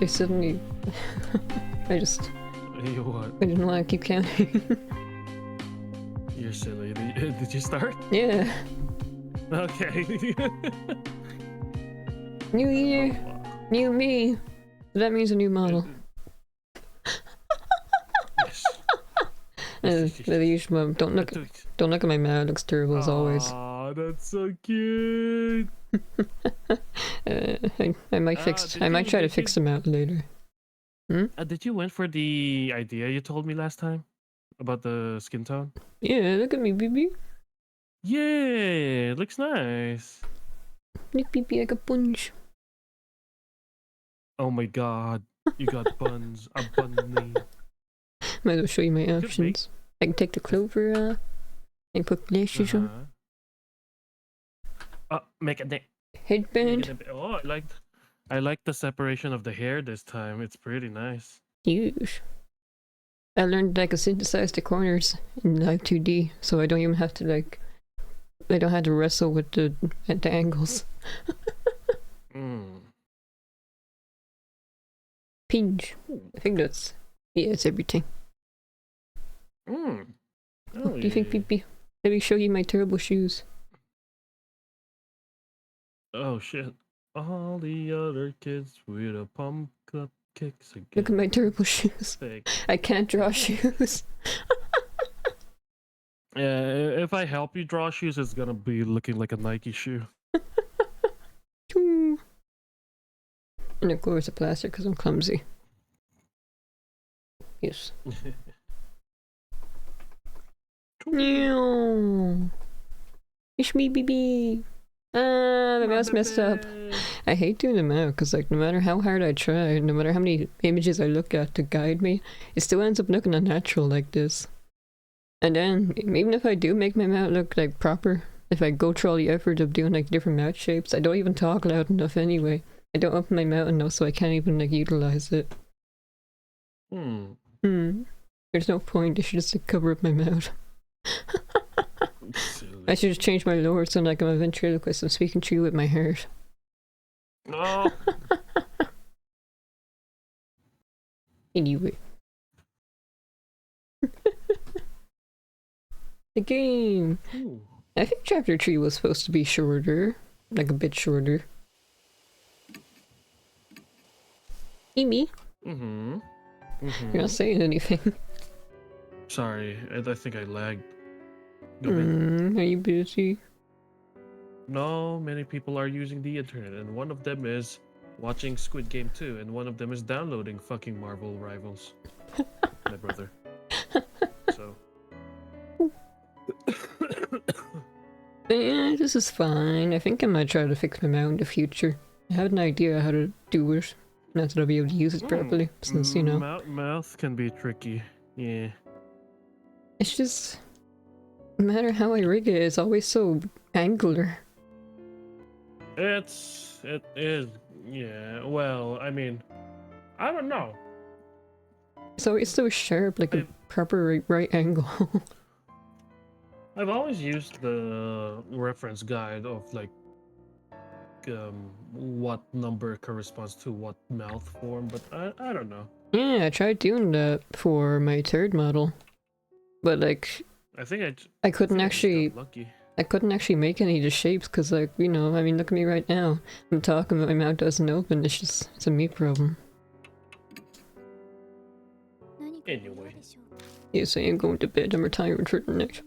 I suddenly... I just... You what? I didn't want to keep counting. You're silly. Did you start? Yeah. Okay. New year, new me. That means a new model. Yes. The usual one. Don't look at my mouth. It looks terrible as always. Oh, that's so cute. I might try to fix them out later. Did you went for the idea you told me last time about the skin tone? Yeah, look at me, BB. Yeah, it looks nice. Look, BB, I got bunch. Oh my god, you got buns. A bunny. Might as well show you my options. I can take the clover off. I can put glasses on. Make a Headband. Oh, I like the separation of the hair this time. It's pretty nice. Huge. I learned that I could synthesize the corners in Live 2D, so I don't even have to I don't have to wrestle with the angles. Pinch. I think that's... yeah, it's everything. What do you think, PP? Let me show you my terrible shoes. Oh shit. All the other kids with a pump up kicks again. Look at my terrible shoes. I can't draw shoes. Yeah, if I help you draw shoes, it's gonna be looking like a Nike shoe. And of course, a plastic because I'm clumsy. Yes. It's me, BB. My mouse messed up. I hate doing them out because, like, no matter how hard I try, no matter how many images I look at to guide me, it still ends up looking unnatural like this. And then, even if I do make my mouth look like proper, if I go through all the effort of doing like different mouth shapes, I don't even talk loud enough anyway. I don't open my mouth enough, so I can't even like utilize it. There's no point. I should just like, cover up my mouth. I should just change my lower so like I'm a ventriloquist. I'm speaking to you with my heart. No. Anyway. The game. I think chapter 3 was supposed to be shorter. Like a bit shorter. Amy? You're not saying anything. Sorry, I think I lagged. Are you busy? No, many people are using the internet, and one of them is watching Squid Game 2, and one of them is downloading fucking Marvel Rivals. My brother. So. Yeah, this is fine. I think I might try to fix my mouth in the future. I have an idea how to do it. Not that I'll be able to use it properly, since, you know. Mouth can be tricky, yeah. It's just... no matter how I rig it, it's always so angular. It is, yeah, well, I mean, I don't know. So it's so sharp, like a proper right angle. I've always used the reference guide of like what number corresponds to what mouth form, but I don't know. Yeah, I tried doing that for my third model, but like I couldn't actually make any of the shapes because, like, you know, I mean, look at me right now. I'm talking, but my mouth doesn't open. It's a me problem. Anyway. Yes, I am going to bed. I'm retiring for the night.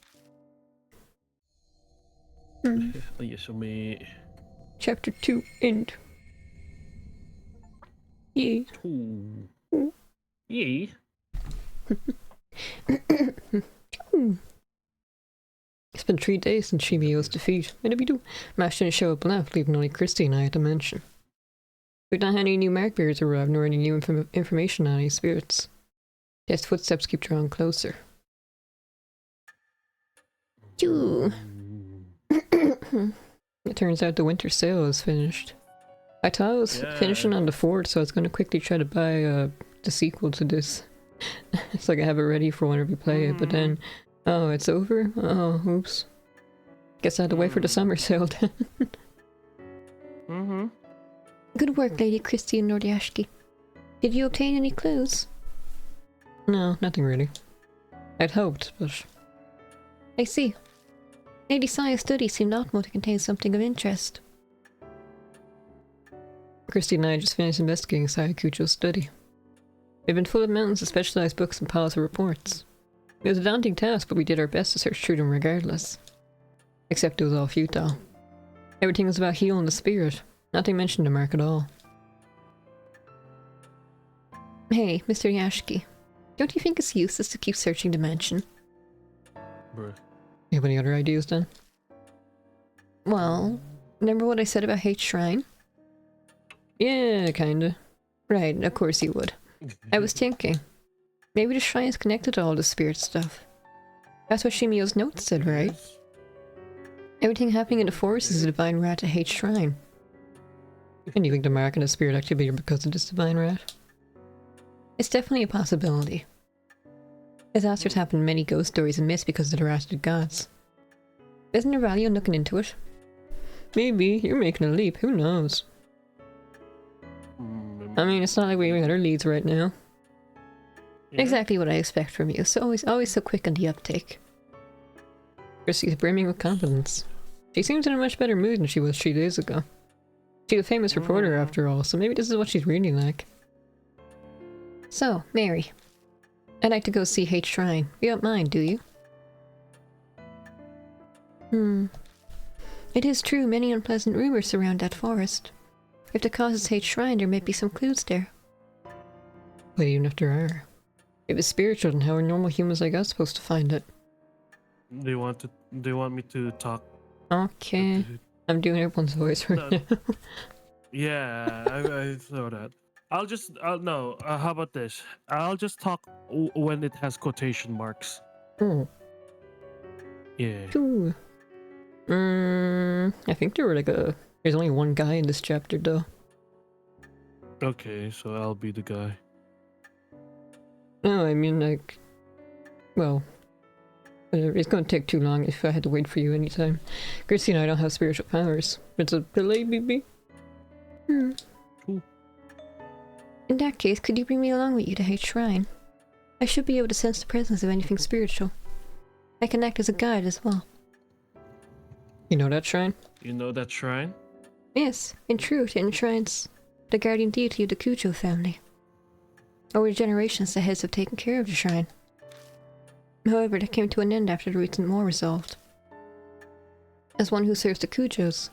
Yes, me. Chapter 2 end. Yay. Yay. It's been 3 days since Shimio's defeat. What did we do? Mash didn't show up left, leaving only Christy and I at the mansion. We've not had any new mark bearers arrive, nor any new information on any spirits. His footsteps keep drawing closer. It turns out the winter sale is finished. I thought it was finishing on the 4th, so I was going to quickly try to buy the sequel to this. So I can have it ready for whenever we play it, but then... oh, it's over? Oh, oops. Guess I had to wait for the summer sale then. Good work, Lady Christy and Lord Yashki. Did you obtain any clues? No, nothing really. I'd hoped, but... I see. Lady Saya's study seemed not to contain something of interest. Christy and I just finished investigating Sayakucho's study. They've been full of mountains of specialized books and piles of reports. It was a daunting task, but we did our best to search through them regardless. Except it was all futile. Everything was about healing the spirit. Nothing mentioned the mark at all. Hey, Mr. Yashiki. Don't you think it's useless to keep searching the mansion? Bruh. You have any other ideas then? Well, remember what I said about H Shrine? Yeah, kinda. Right, of course you would. I was thinking. Maybe the shrine is connected to all the spirit stuff. That's what Shimio's note said, right? Everything happening in the forest is a divine rat to H Shrine. And you think the mark and the spirit activity are because of this divine rat? It's definitely a possibility. Disasters happen in many ghost stories and myths because of the ratted gods. Isn't there value in looking into it? Maybe. You're making a leap. Who knows? I mean, it's not like we have other leads right now. Yeah. Exactly what I expect from you. So always so quick on the uptake. Chrissy's brimming with confidence. She seems in a much better mood than she was 3 days ago. She's a famous reporter after all, so maybe this is what she's really like. So, Mary. I'd like to go see H Shrine. You don't mind, do you? It is true, many unpleasant rumors surround that forest. If the cause is H Shrine, there might be some clues there. But even if there are, if it's spiritual, then how are normal humans like us supposed to find it? They want me to talk. Okay. I'm doing everyone's voice right now. Yeah, I saw that. No, how about this? I'll just talk when it has quotation marks. Oh. Yeah. Ooh. I think there's only one guy in this chapter though. Okay, so I'll be the guy. No, I mean like, well, it's gonna take too long if I had to wait for you anytime. Christy and I don't have spiritual powers. It's a delay, BB. Cool. In that case, could you bring me along with you to H Shrine? I should be able to sense the presence of anything spiritual. I can act as a guide as well. You know that shrine? You know that shrine? Yes, in truth, it enshrines the guardian deity of the Kucho family. Over generations, the heads have taken care of the shrine. However, that came to an end after the recent war resolved. As one who serves the Kuchos,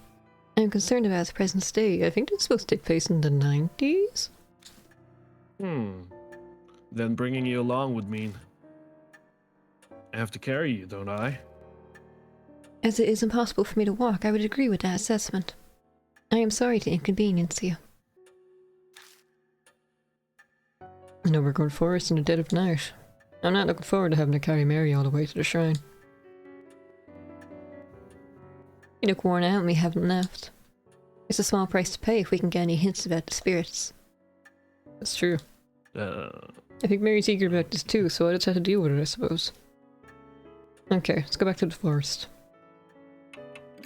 I am concerned about its present state. I think it's supposed to take place in the 90s? Then bringing you along would mean I have to carry you, don't I? As it is impossible for me to walk, I would agree with that assessment. I am sorry to inconvenience you. An overgrown forest in the dead of night. I'm not looking forward to having to carry Mary all the way to the shrine. You look worn out and we haven't left. It's a small price to pay if we can get any hints about the spirits. That's true. I think Mary's eager about this too, so I just have to deal with it, I suppose. Okay, let's go back to the forest.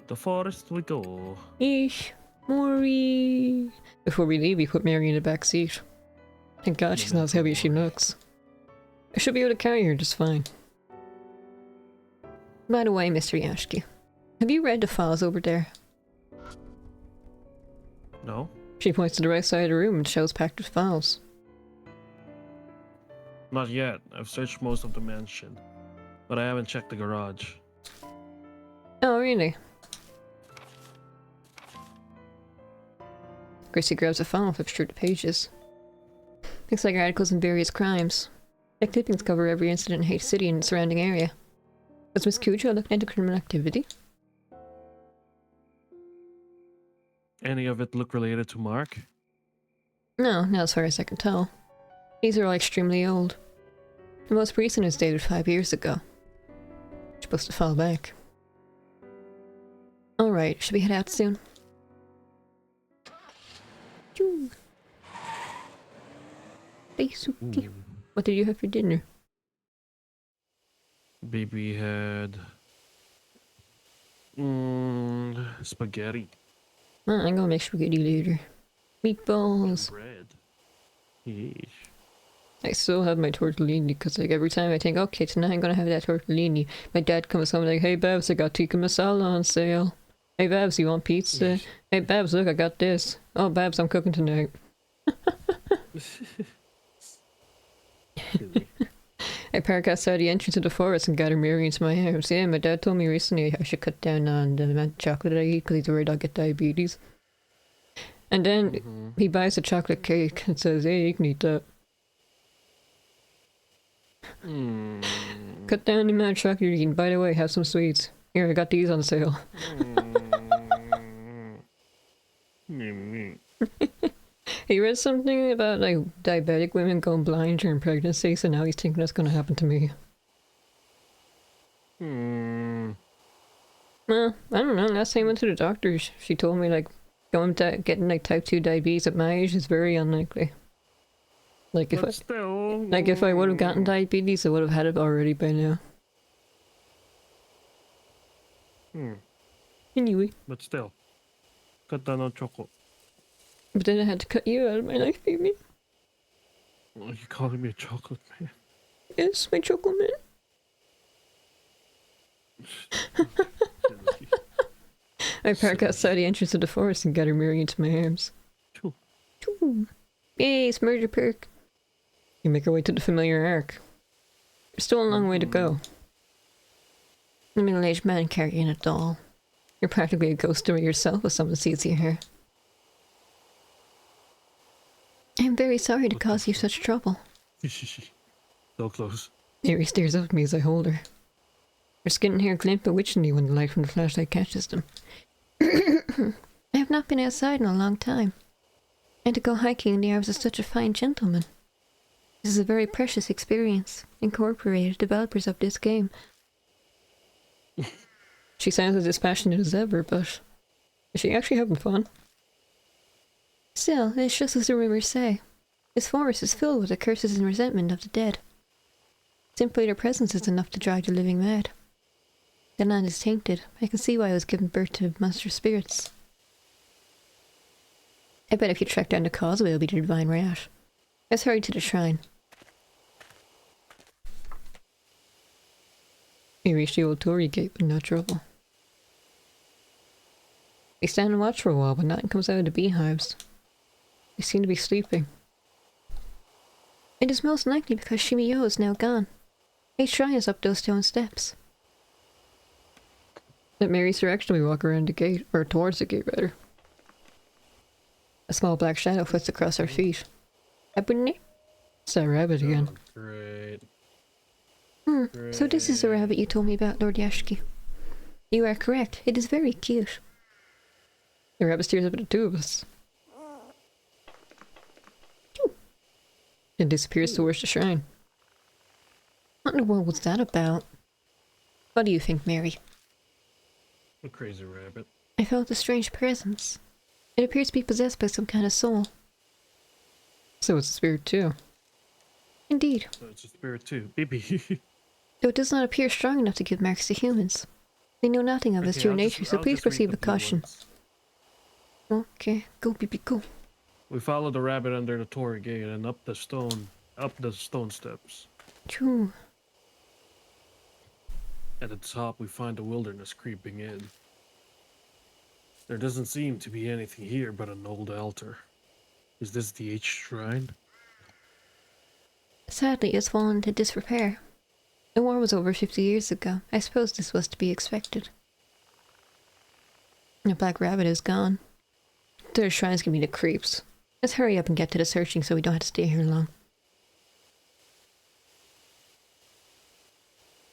The forest we go. Eesh. Mori. Before we leave, we put Mary in the back seat. Thank God she's not as heavy as she looks. I should be able to carry her just fine. By the way, Mr. Yashiki, have you read the files over there? No. She points to the right side of the room and shows packed with files. Not yet. I've searched most of the mansion, but I haven't checked the garage. Oh, really? Gracie grabs a file and flips through the pages. Looks like articles on various crimes. The clippings cover every incident in H City and the surrounding area. Was Miss Kujo looking into criminal activity? Any of it look related to Mark? No, not as far as I can tell. These are all extremely old. The most recent is dated 5 years ago. Supposed to fall back. Alright, should we head out soon? Choo. Daisuke. What did you have for dinner? Baby had spaghetti. I'm gonna make spaghetti later. Meatballs. Bread. Yeesh. I still have my tortellini because like every time I think, okay, tonight I'm gonna have that tortellini, my dad comes home like, hey Babs, I got tikka masala on sale. Hey Babs, you want pizza? Yeesh. Hey Babs, look, I got this. Oh Babs, I'm cooking tonight. Silly. I park outside the entrance to the forest and gather Mary into my house. Yeah, my dad told me recently I should cut down on the amount of chocolate I eat because he's worried I'll get diabetes. And then he buys a chocolate cake and says, hey, you can eat that. Cut down the amount of chocolate you're eating. By the way, have some sweets. Here, I got these on sale. He read something about like diabetic women going blind during pregnancy, so now he's thinking that's gonna happen to me. Well, I don't know. Last time I went to the doctor, she told me like getting like type 2 diabetes at my age is very unlikely. Like if I would have gotten diabetes, I would have had it already by now. Anyway. But still, cut down on chocolate. But then I had to cut you out of my life, baby. Are you calling me a chocolate man? Yes, my chocolate man. I park outside the entrance of the forest and gather Mary into my arms. Choo. Yay, it's murder perk. You make our way to the familiar arc. There's still a long way to go. A middle-aged man carrying a doll. You're practically a ghost story yourself if someone sees you here. I'm very sorry to cause you such trouble. So close. Mary stares up at me as I hold her. Her skin and hair glint bewitchingly when the light from the flashlight catches them. I have not been outside in a long time. And to go hiking in the arms of such a fine gentleman. This is a very precious experience. Incorporated, developers of this game. She sounds as dispassionate as ever, but is she actually having fun? Still, it's just as the rumors say. This forest is filled with the curses and resentment of the dead. Simply their presence is enough to drive the living mad. The land is tainted. I can see why I was given birth to monster spirits. I bet if you track down the causeway, it'll be the divine wrath. Let's hurry to the shrine. We reach the old Torii gate with no trouble. We stand and watch for a while, but nothing comes out of the beehives. They seem to be sleeping. It is most likely because Shimiyo is now gone. A shrine is up those stone steps. At Mary's direction, we walk around the gate, or towards the gate, rather. A small black shadow flits across our feet. Ebony? It's that rabbit again. Great. So this is the rabbit you told me about, Lord Yashiki. You are correct. It is very cute. The rabbit stares up at the two of us. It disappears towards the shrine. What in the world was that about? What do you think, Mary? A crazy rabbit. I felt a strange presence. It appears to be possessed by some kind of soul. So it's a spirit too. Indeed. So it's a spirit too. Baby. Though it does not appear strong enough to give marks to humans. We know nothing of its true nature, so please proceed with caution. Okay, go, baby, go. We follow the rabbit under the Torii gate and up the stone steps. True. At the top, we find the wilderness creeping in. There doesn't seem to be anything here but an old altar. Is this the H shrine? Sadly, it's fallen into disrepair. The war was over 50 years ago. I suppose this was to be expected. The black rabbit is gone. Their shrines give me the creeps. Let's hurry up and get to the searching so we don't have to stay here long.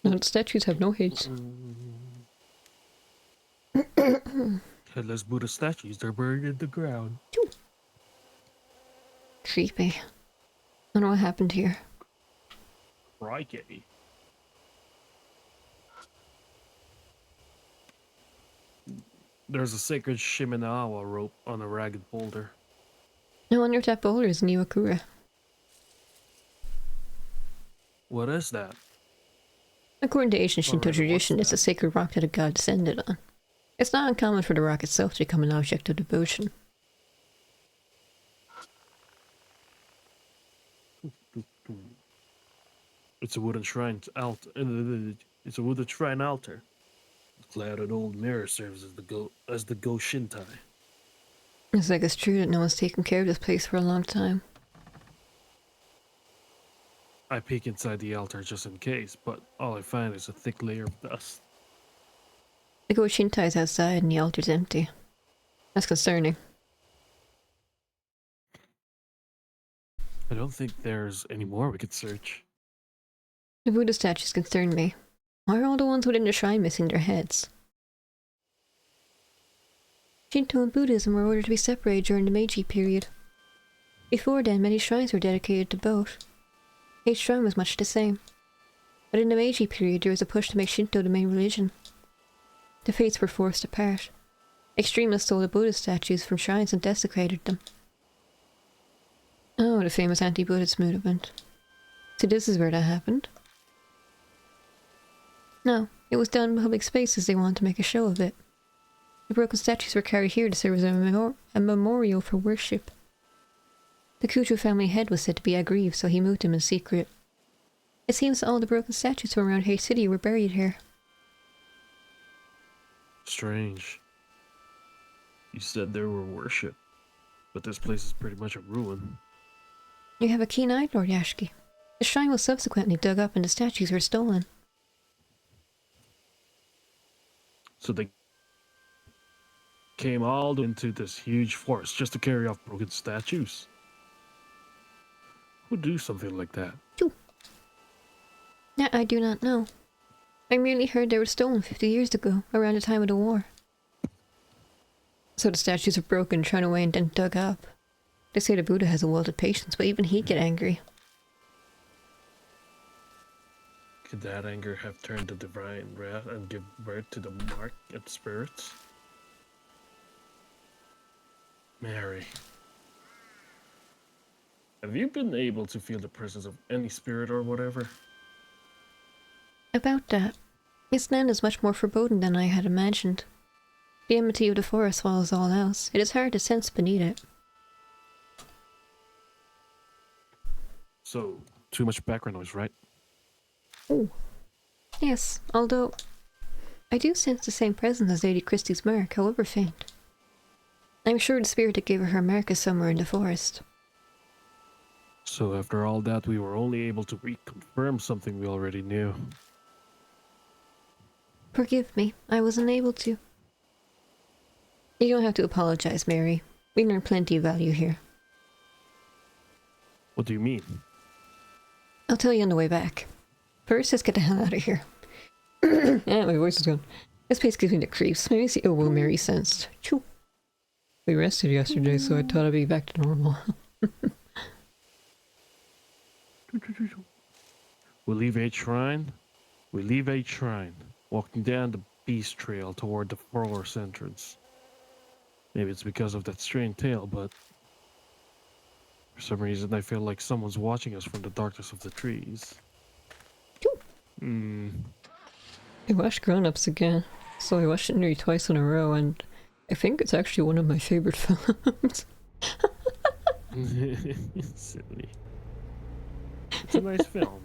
No, the statues have no heads. Headless Buddha statues, they're buried in the ground. Creepy. I don't know what happened here. Crikey. There's a sacred Shimenawa rope on a ragged boulder. No wonder if that boulder is Niwakura. What is that? According to ancient Shinto Alright, tradition, what's it's a sacred rock that a god descended on. It's not uncommon for the rock itself to become an object of devotion. It's a wooden shrine altar. It's a wooden shrine altar. The clouded old mirror serves as the go Shintai. It's like it's true that no one's taken care of this place for a long time. I peek inside the altar just in case, but all I find is a thick layer of dust. The Go Shintai's outside and the altar's empty. That's concerning. I don't think there's any more we could search. The Buddha statues concern me. Why are all the ones within the shrine missing their heads? Shinto and Buddhism were ordered to be separated during the Meiji period. Before then, many shrines were dedicated to both. Each shrine was much the same. But in the Meiji period, there was a push to make Shinto the main religion. The faiths were forced apart. Extremists stole the Buddha statues from shrines and desecrated them. Oh, the famous anti-Buddhist movement. So this is where that happened? No, it was done in public spaces. They wanted to make a show of it. The broken statues were carried here to serve as a memorial for worship. The Kujo family head was said to be aggrieved, so he moved him in secret. It seems all the broken statues from around Hay City were buried here. Strange. You said there were worship, but this place is pretty much a ruin. You have a keen eye, Lord Yashiki. The shrine was subsequently dug up and the statues were stolen. So they came all into this huge forest just to carry off broken statues. Who'd do something like that? That I do not know. I merely heard they were stolen 50 years ago, around the time of the war. So the statues are broken, thrown away, and then dug up. They say the Buddha has a world of patience, but even he'd get angry. Could that anger have turned to divine wrath and give birth to the mark and spirits? Mary, have you been able to feel the presence of any spirit or whatever? About that, this land is much more foreboding than I had imagined. The enmity of the forest swallows all else. It is hard to sense beneath it. So, too much background noise, right? Oh. Yes, although I do sense the same presence as Lady Christie's mark, however faint. I'm sure the spirit that gave her her mark is somewhere in the forest. So after all that, we were only able to reconfirm something we already knew. Forgive me, I was unable to. You don't have to apologize, Mary. We learned plenty of value here. What do you mean? I'll tell you on the way back. First, let's get the hell out of here. Yeah, my voice is gone. This place gives me the creeps. Maybe it's the ill will Mary sensed. Choo. We rested yesterday, so I thought I'd be back to normal. We leave a shrine. We leave a shrine. Walking down the beast trail toward the forest entrance. Maybe it's because of that strange tale, but for some reason I feel like someone's watching us from the darkness of the trees. I watched Grown Ups again, so I watched it nearly twice in a row, and I think it's actually one of my favorite films. Silly. It's a nice film.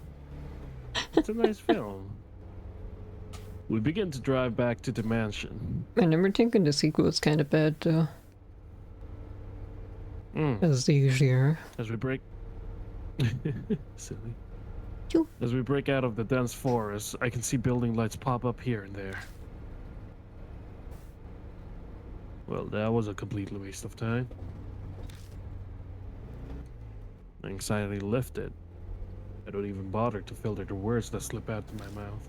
It's a nice film. We begin to drive back to the mansion. I remember thinking the sequel was kind of bad, though. As they usually are. As we break... Silly. Choo. As we break out of the dense forest, I can see building lights pop up here and there. Well, that was a complete waste of time. Anxiety lifted. I don't even bother to filter the words that slip out of my mouth.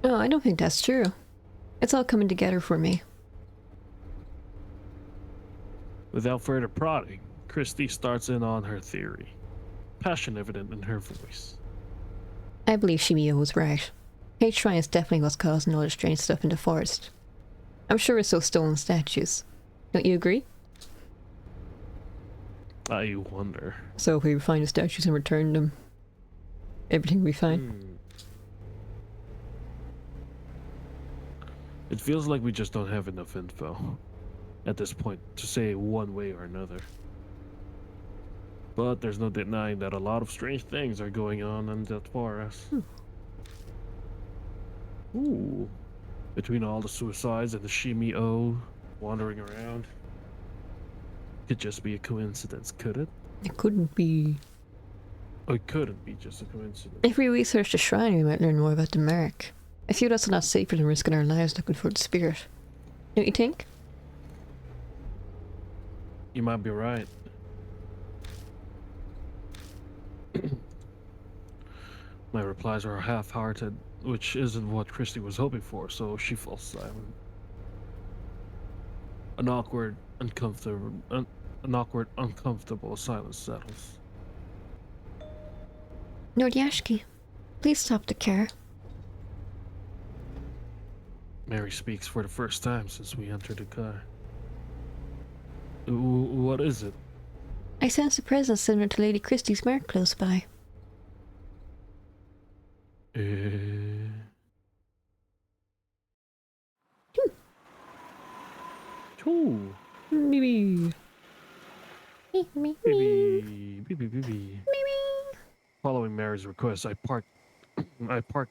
No, I don't think that's true. It's all coming together for me. Without further prodding, Christie starts in on her theory. Passion evident in her voice. I believe Shimiya was right. Hate Shrine is definitely what's causing all the strange stuff in the forest. I'm sure it's those stolen statues. Don't you agree? I wonder. So if we find the statues and return them, everything will be fine? It feels like we just don't have enough info at this point to say one way or another. But there's no denying that a lot of strange things are going on in that forest. Ooh. Between all the suicides and the Shimi-O wandering around. Could just be a coincidence, could it? It couldn't be. Oh, it couldn't be just a coincidence. If we research the shrine, we might learn more about the mark. I feel that's a lot safer than risking our lives looking for the spirit. Don't you think? You might be right. My replies are half-hearted, which isn't what Christy was hoping for, so she falls silent. An awkward, uncomfortable silence settles. Lord Yashki, please stop the car. Mary speaks for the first time since we entered the car. What is it? I sense a presence similar to Lady Christie's mark close by. Ooh. Maybe. Maybe. Following Mary's request, I park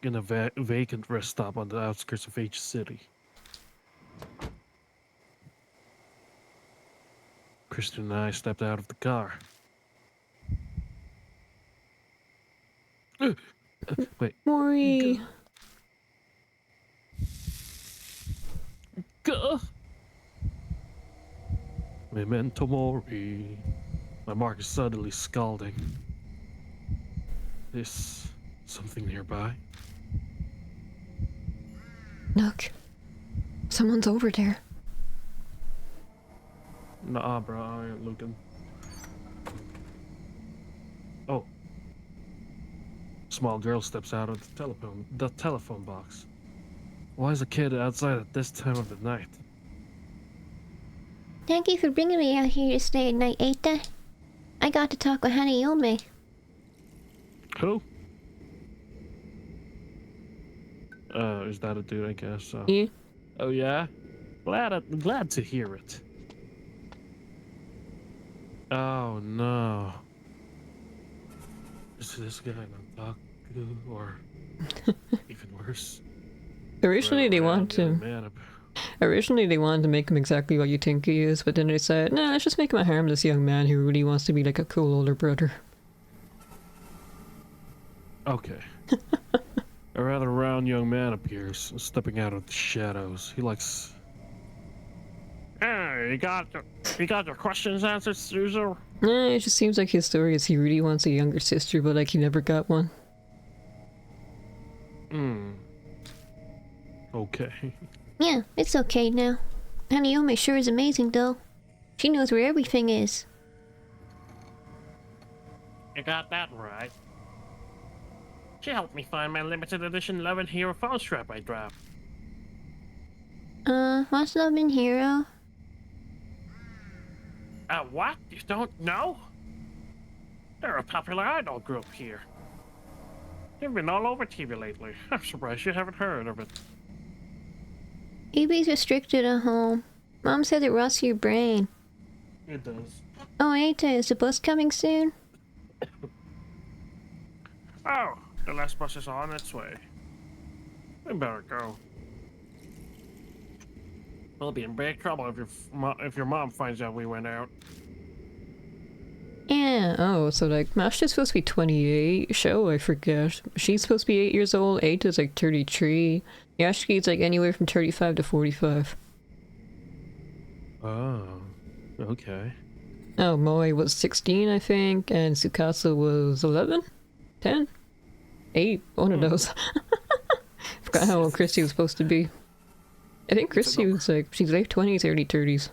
in a vacant rest stop on the outskirts of H City. Kristen and I stepped out of the car. Wait. Mori. Gah. Memento mori. My mark is suddenly scalding. Is something nearby? Look. Someone's over there. Nah, bro, I ain't looking. Oh. Small girl steps out of the telephone box. Why is a kid outside at this time of the night? Thank you for bringing me out here to stay at night, Eita. I got to talk with Hanayome. Who? Is that a dude? I guess so. Yeah. Oh yeah? Glad to hear it. Oh no. Is this guy an otaku or even worse? Originally they wanted to. Man, Originally they wanted to make him exactly what you think he is, but then they said, no, let's just make him a harmless young man who really wants to be like a cool older brother. okay. A rather round young man appears, stepping out of the shadows. He likes. Hey, you got your questions answered, Suzu? It just seems like his story is he really wants a younger sister, but like he never got one. Okay. Yeah, it's okay now. Hanayome sure is amazing, though. She knows where everything is. You got that right. She helped me find my limited edition Love and Hero phone strap I dropped. What's Love and Hero? What? You don't know? They're a popular idol group here. They've been all over TV lately. I'm surprised you haven't heard of it. EB's restricted at home. Mom said it rots your brain. It does. Oh, Eita, is the bus coming soon? Oh, the last bus is on its way. We better go. We'll be in big trouble if your mom finds out we went out. Yeah, oh, so like, Master's supposed to be 28, Show, I forget. She's supposed to be 8 years old, 8 is like 33. Yashiki's like anywhere from 35 to 45. Oh, okay. Oh, Moe was 16, I think, and Tsukasa was 11? 10? 8? One of those. Forgot how old Christy was supposed to be. I think Christy was like, she's late 20s, early 30s.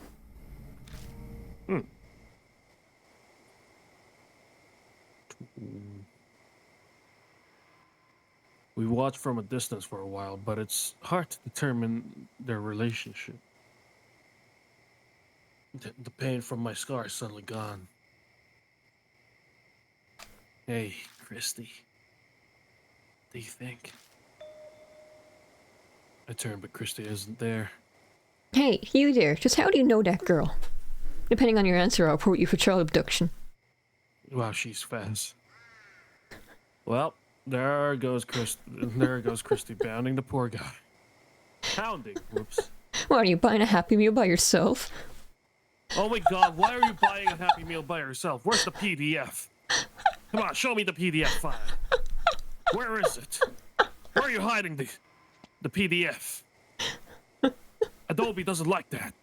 We watched from a distance for a while, but it's hard to determine their relationship. The pain from my scar is suddenly gone. Hey, Christy. What do you think? I turn, but Christy isn't there. Hey, you there, just how do you know that girl? Depending on your answer, I'll report you for child abduction. Wow, she's fast. Well, there goes Christy pounding the poor guy. Pounding. Whoops. What, are you buying a Happy Meal by yourself? Oh my god, why are you buying a Happy Meal by yourself? Where's the PDF? Come on, show me the PDF file. Where is it? Where are you hiding the PDF? Adobe doesn't like that.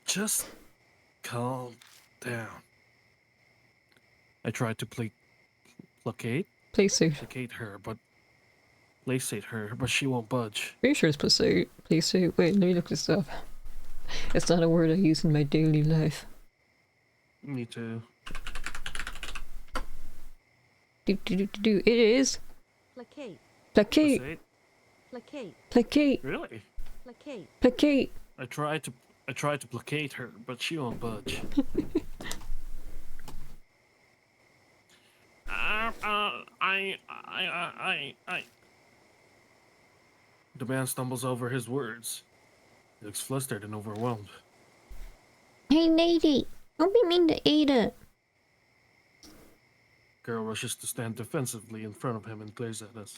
Just calm down. I tried to placate her, but she won't budge. Pretty sure it's placate. Placate. Wait, let me look this up. It's not a word I use in my daily life. Me too. It is. Placate. Placate. Placate. Placate. Really? Placate. Placate. I tried to placate her, but she won't budge. The man stumbles over his words. He looks flustered and overwhelmed. Hey, lady, don't be mean to Ada. Girl rushes to stand defensively in front of him and glares at us.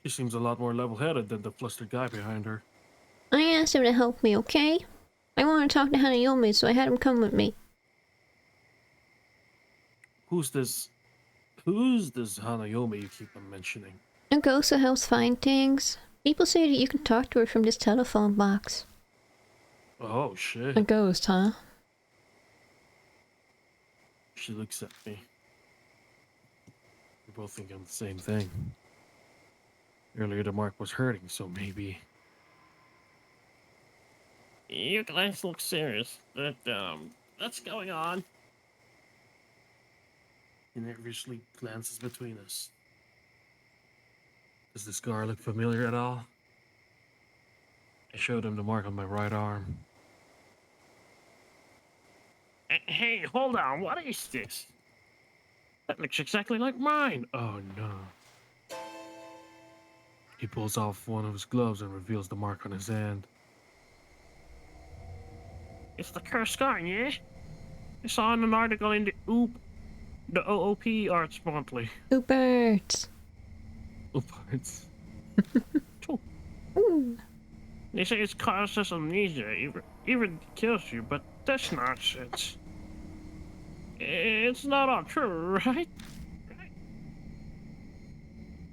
She seems a lot more level-headed than the flustered guy behind her. I asked him to help me, okay? I want to talk to Hanayome, so I had him come with me. Who's this Hanayome you keep on mentioning? A ghost who helps find things. People say that you can talk to her from this telephone box. Oh shit. A ghost, huh? She looks at me. We're both thinking the same thing. Earlier the mark was hurting, so maybe... You guys look serious. What's going on? He nervously glances between us. Does this scar look familiar at all? I showed him the mark on my right arm. Hey, hold on, what is this? That looks exactly like mine. Oh no. He pulls off one of his gloves and reveals the mark on his hand. It's the cursed scar, yeah? I saw in an article in the OOP Arts Monthly. Oopert. Arts. Ooh. They say it causes amnesia, even kills you, but that's nonsense. It's not all true, right?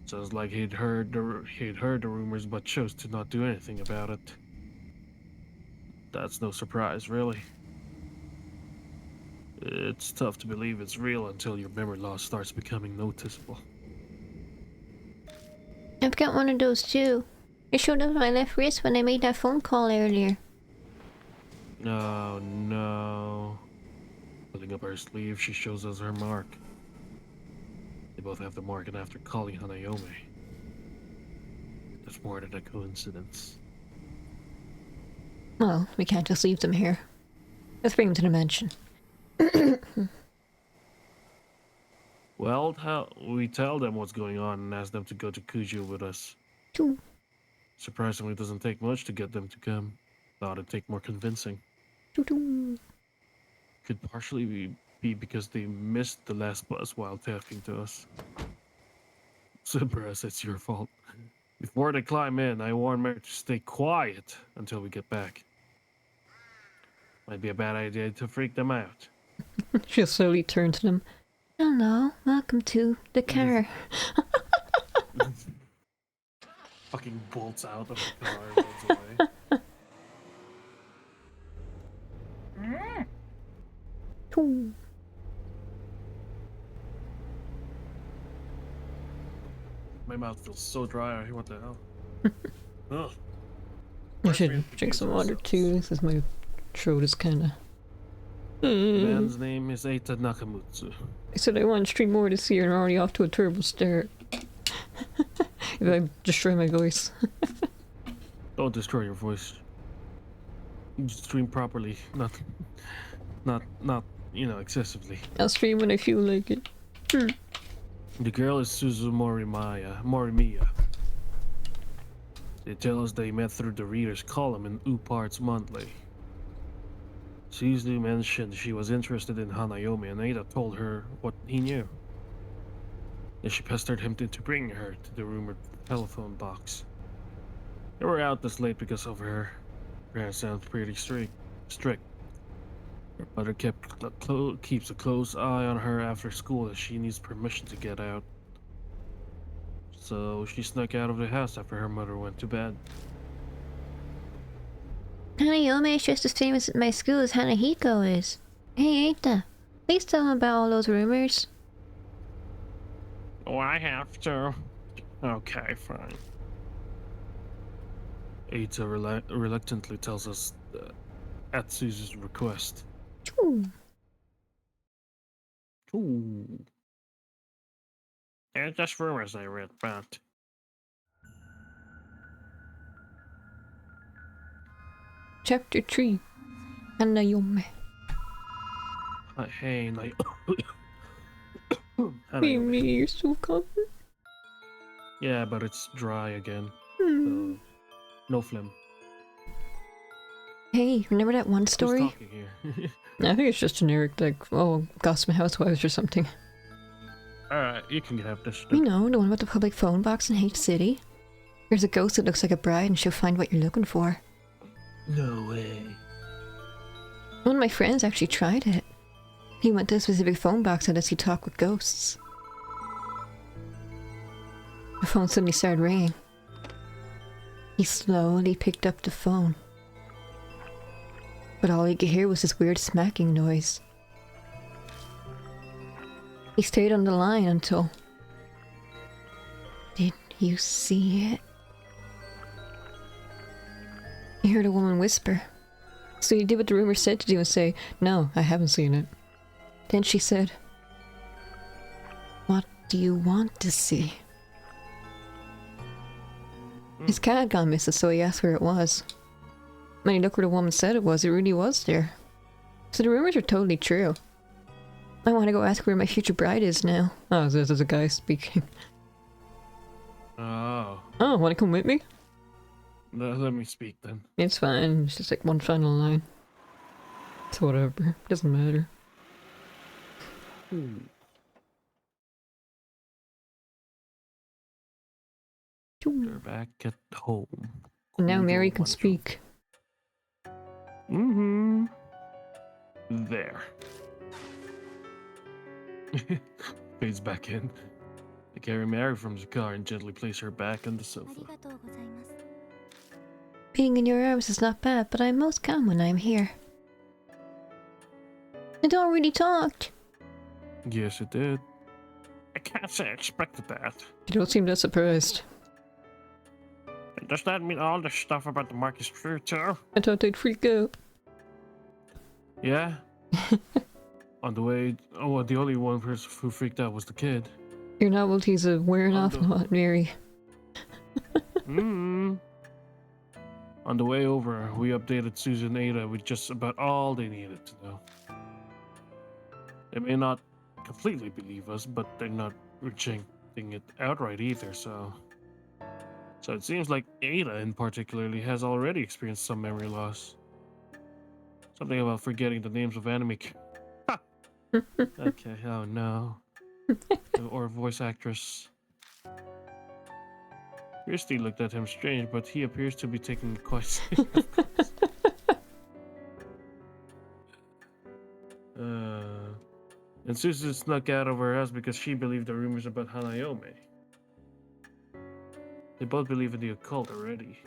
Sounds like he'd heard the rumors, but chose to not do anything about it. That's no surprise, really. It's tough to believe it's real until your memory loss starts becoming noticeable. I've got one of those too. It showed up on my left wrist when I made that phone call earlier. Oh no. Pulling up her sleeve, she shows us her mark. They both have the mark, and after calling Hanayome, that's more than a coincidence. Well, we can't just leave them here. Let's bring them to the mansion. Well, we tell them what's going on and ask them to go to Kujo with us. Too. Surprisingly, it doesn't take much to get them to come. Thought it'd take more convincing. Doo-doo. Could partially be because they missed the last bus while talking to us. Surprise, it's your fault. Before they climb in, I warn Mary to stay quiet until we get back. Might be a bad idea to freak them out. She'll slowly turn to them. Hello, welcome to the car. Fucking bolts out of the car and runs away. Ooh. My mouth feels so dry. What the hell? Ugh. I should drink some water too. This is my throat is kinda... The man's name is Eita Nakamutsu. I said I want to stream more this year and already off to a terrible start. If I destroy my voice. Don't destroy your voice. You stream properly, not, excessively. I'll stream when I feel like it. The girl is Suzu Morimiya. They tell us they met through the reader's column in OOP Arts Monthly. Suzu mentioned she was interested in Hanayome, and Ada told her what he knew. Then she pestered him into bringing her to the rumored telephone box. They were out this late because of her. Parents sound pretty strict. Her mother keeps a close eye on her after school, as she needs permission to get out. So she snuck out of the house after her mother went to bed. Hanayome is just as famous at my school as Hanahiko is. Hey, Eita, please tell him about all those rumors. Oh, I have to. Okay, fine. Eita reluctantly tells us at Suzu's request. Ooh. Ooh. It's just rumors I read, but... Chapter 3. Hanayome. Hey, Mimi, you're so covered. Yeah, but it's dry again. Hmm. So no phlegm. Hey, remember that one Who's story? talking here? I think it's just generic, like, oh, Gotham Housewives or something. Alright, you can have this. You know, the one about the public phone box in H City? There's a ghost that looks like a bride and she'll find what you're looking for. No way. One of my friends actually tried it. He went to a specific phone box and lets you talk with ghosts. The phone suddenly started ringing. He slowly picked up the phone. But all he could hear was this weird smacking noise. He stayed on the line until... Did you see it? He heard a woman whisper. So he did what the rumor said to do and say, "No, I haven't seen it." Then she said, "What do you want to see?" His cat had gone missing, so he asked where it was. When he looked where the woman said it really was there. So the rumors are totally true. I want to go ask where my future bride is now. Oh, this is a guy speaking. Oh. Oh, want to come with me? Let me speak then. It's fine, it's just like one final line. It's whatever, doesn't matter. They're back at home. And now Cool Mary little can wonderful. speak. Mm-hmm. There. Fades back in. They carry Mary from the car and gently place her back on the sofa. Being in your arms is not bad, but I'm most calm when I'm here. It already talked. Yes, it did. I can't say I expected that. You don't seem that surprised. Does that mean all the stuff about the mark is true too? I thought they'd freak out. Yeah. On the way, the only one person who freaked out was the kid. Your novelties are wearing off a lot, Mary. Mm. On the way over, we updated Susan and Ada with just about all they needed to know. They may not completely believe us, but they're not rejecting it outright either, so it seems like Ada in particularly has already experienced some memory loss. Something about forgetting the names of anime okay, oh no. Or voice actress. Christy looked at him strange, but he appears to be taking it quite seriously. And Susan snuck out of her house because she believed the rumors about Hanayome. They both believe in the occult already.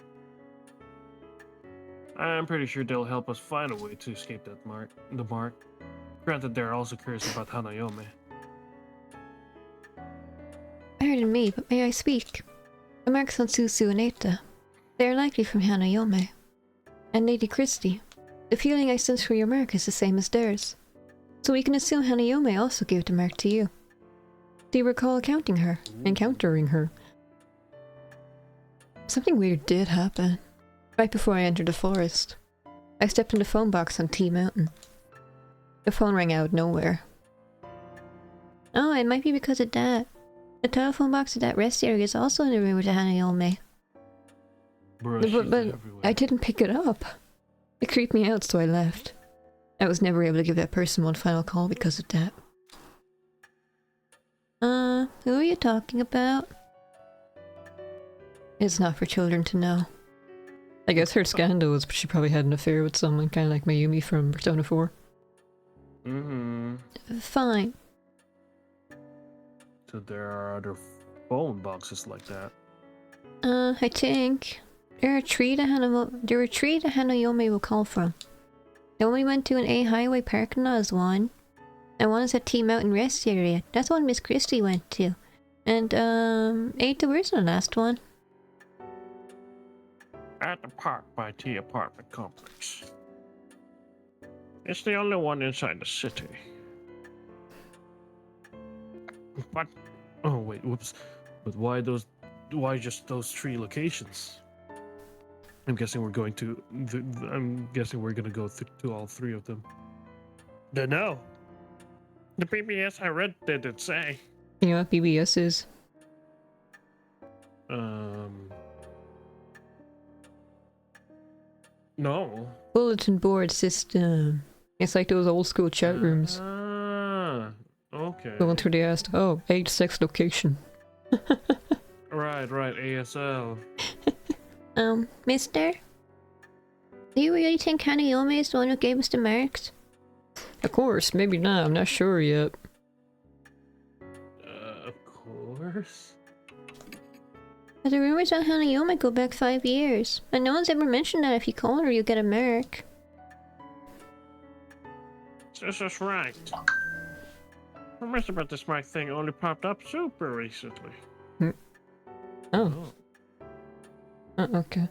I'm pretty sure they'll help us find a way to escape the mark. Granted, they're also curious about Hanayome. Pardon me, but may I speak? The marks on Susu and Eita. They are likely from Hanayome. And Lady Christie. The feeling I sense for your mark is the same as theirs. So we can assume Hanayome also gave the mark to you. Do you recall encountering her? Something weird did happen. Right before I entered the forest. I stepped in the phone box on T Mountain. The phone rang out of nowhere. Oh, it might be because of that. The telephone box at that rest area is also in the room with Hanayome. Brushes But everywhere. I didn't pick it up. It creeped me out, so I left. I was never able to give that person one final call because of that. Who are you talking about? It's not for children to know. I guess her scandal was she probably had an affair with someone kind of like Mayumi from Persona 4. Mm-hmm. Fine. So there are other phone boxes like that. I think there were three that Hanayome will call from. The one we went to in A Highway Parking Lot is one. And one is at T Mountain Rest Area. That's the one Miss Christie went to. And Ada, where's the last one? At the Park by T apartment complex. It's the only one inside the city. But oh wait, whoops. But why just those 3 locations? I'm guessing we're going to go to all 3 of them. No. The PBS I read didn't say. You know what BBS is? No. Bulletin board system. It's like those old school chat rooms. Ah, okay. The ones where they asked, oh, age, sex, location. Right, ASL. Mister? Do you really think Hanayome is the one who gave us the marks? Of course, maybe not, I'm not sure yet. Of course. But the rumors on Hanayome go back 5 years, and no one's ever mentioned that if you call her, you get a mark. This is right. Rumors about this mic thing only popped up super recently. Oh. Okay.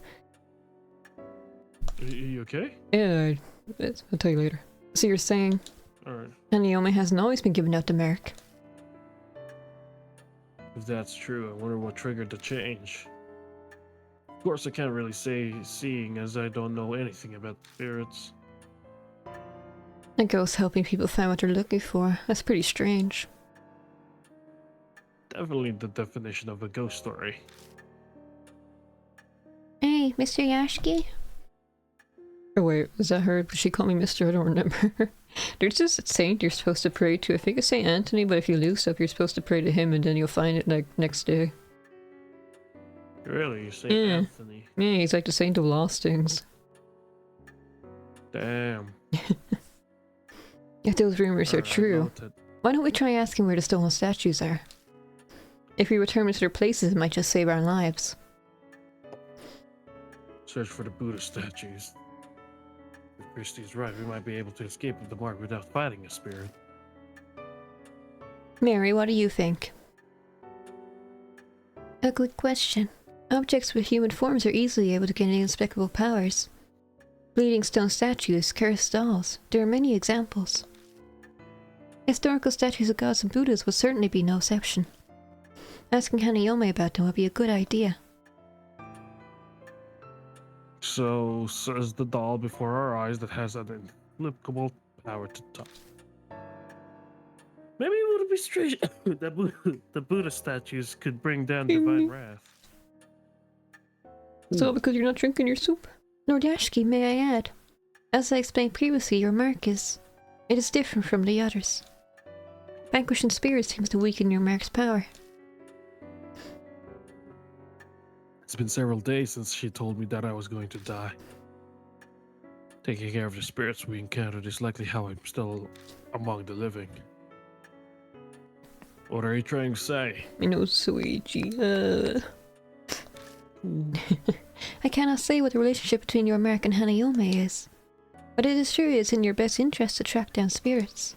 You okay? Yeah, I'll tell you later. So you're saying Alright. Hanayome hasn't always been giving out the mark? If that's true, I wonder what triggered the change. Of course, I can't really say seeing as I don't know anything about spirits. A ghost helping people find what they're looking for. That's pretty strange. Definitely the definition of a ghost story. Hey, Mr. Yashiki? Oh wait, was that her? Did she call me Mr.? I don't remember. There's this saint you're supposed to pray to. I think it's Saint Anthony, but if you lose stuff, you're supposed to pray to him and then you'll find it like next day. Really? You say Yeah. Anthony? Yeah, he's like the saint of lost things. Damn. If those rumors are Alright, true, noted. why don't we try asking where the stolen statues are? If we return them to their places, it might just save our lives. Search for the Buddha statues. If Christie's right, we might be able to escape the mark without fighting a spirit. Mary, what do you think? A good question. Objects with human forms are easily able to gain inexplicable powers. Bleeding stone statues, cursed dolls, there are many examples. Historical statues of gods and Buddhas would certainly be no exception. Asking Hanayome about them would be a good idea. So says the doll before our eyes that has an inexplicable power to talk. Maybe it would be strange that the Buddha statues could bring down divine wrath. It's all because you're not drinking your soup. Lord Yashiki, may I add? As I explained previously, your mark is different from the others. Vanquishing spirits seems to weaken your mark's power. It's been several days since she told me that I was going to die. Taking care of the spirits we encountered is likely how I'm still among the living. What are you trying to say? I know, Suichi. I cannot say what the relationship between your mark and Hanayome is, but it is true it is in your best interest to track down spirits.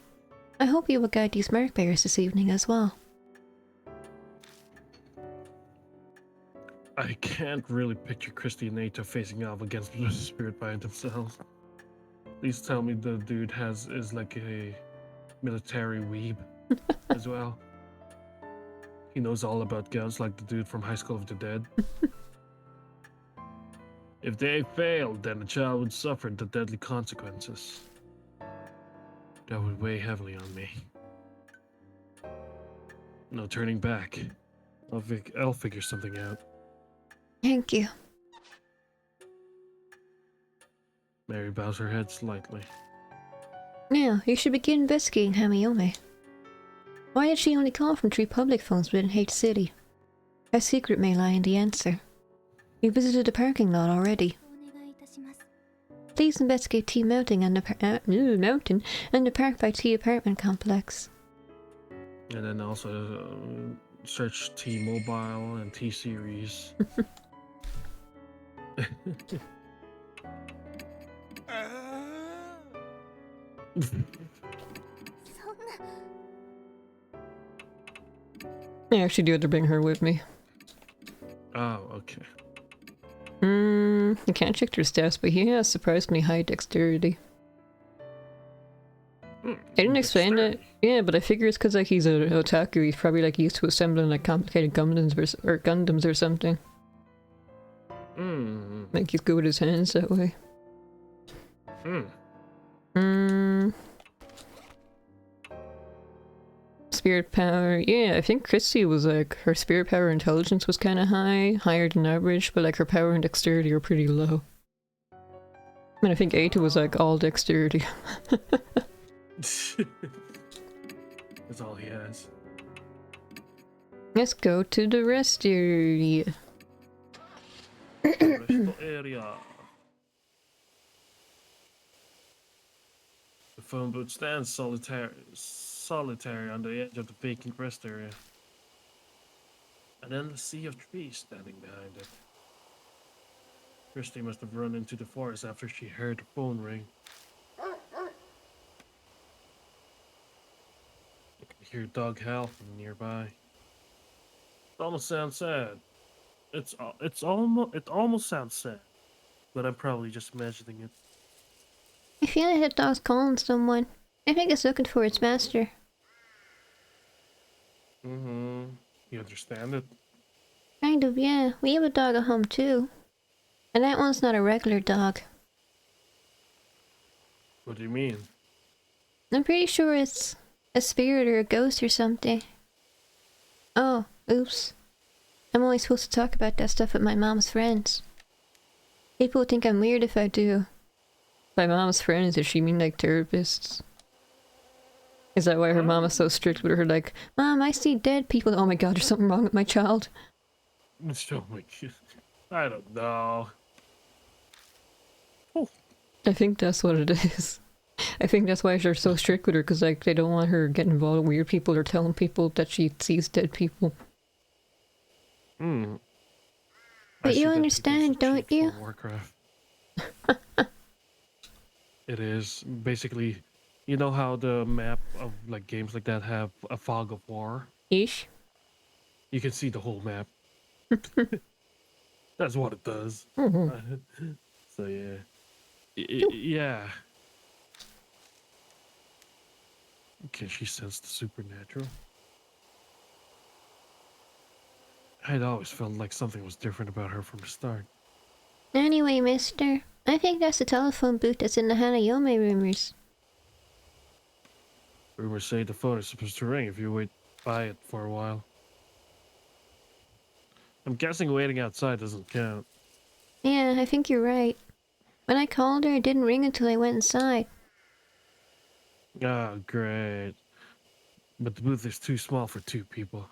I hope you will guide these mark bearers this evening as well. I can't really picture Christy and Nata facing off against the spirit by themselves. Please tell me the dude is like a military weeb as well. He knows all about guns like the dude from High School of the Dead. If they failed, then the child would suffer the deadly consequences. That would weigh heavily on me. No turning back. I'll figure something out. Thank you. Mary bows her head slightly. Now, you should begin investigating Hanayome. Why did she only call from 3 public phones within H City? A secret may lie in the answer. You visited the parking lot already. Please investigate T Mountain and the Park by T apartment complex. And then also search T-Mobile and T-Series. I actually do have to bring her with me. Oh, okay. I can't check their stats, but he has surprisingly high dexterity. They didn't explain it. Yeah, but I figure it's because like he's an otaku. He's probably like used to assembling like complicated Gundams or something. Like he's good with his hands that way. Spirit power. Yeah, I think Christy was like her spirit power intelligence was kind of higher than average, but like her power and dexterity are pretty low. And I think Eita was like all dexterity. That's all he has. Let's go to the rest area. Rest area. The phone booth stands solitary on the edge of the vacant rest area. An endless sea of trees standing behind it. Christy must have run into the forest after she heard the phone ring. You can hear dog howl from nearby. It almost sounds sad. It almost sounds sad, but I'm probably just imagining it. I feel like that dog's calling someone. I think it's looking for its master. You understand it? Kind of, yeah. We have a dog at home too. And that one's not a regular dog. What do you mean? I'm pretty sure it's a spirit or a ghost or something. Oh, oops. I'm only supposed to talk about that stuff with my mom's friends. People would think I'm weird if I do. By mom's friends, does she mean like therapists? Is that why her mom is so strict with her? Like, Mom, I see dead people. Oh my god, there's something wrong with my child. Oh my god. I don't know. I think that's what it is. I think that's why they're so strict with her, because like they don't want her getting involved with weird people or telling people that she sees dead people. But you understand, don't you? Warcraft. It is basically, you know how the map of like games like that have a fog of war. Ish. You can see the whole map. That's what it does. So yeah, yeah. Can she sense the supernatural? I'd always felt like something was different about her from the start. Anyway, mister, I think that's the telephone booth that's in the Hanayome rumors. Rumors say the phone is supposed to ring if you wait by it for a while. I'm guessing waiting outside doesn't count. Yeah, I think you're right. When I called her, it didn't ring until I went inside. Oh, great. But the booth is too small for 2 people.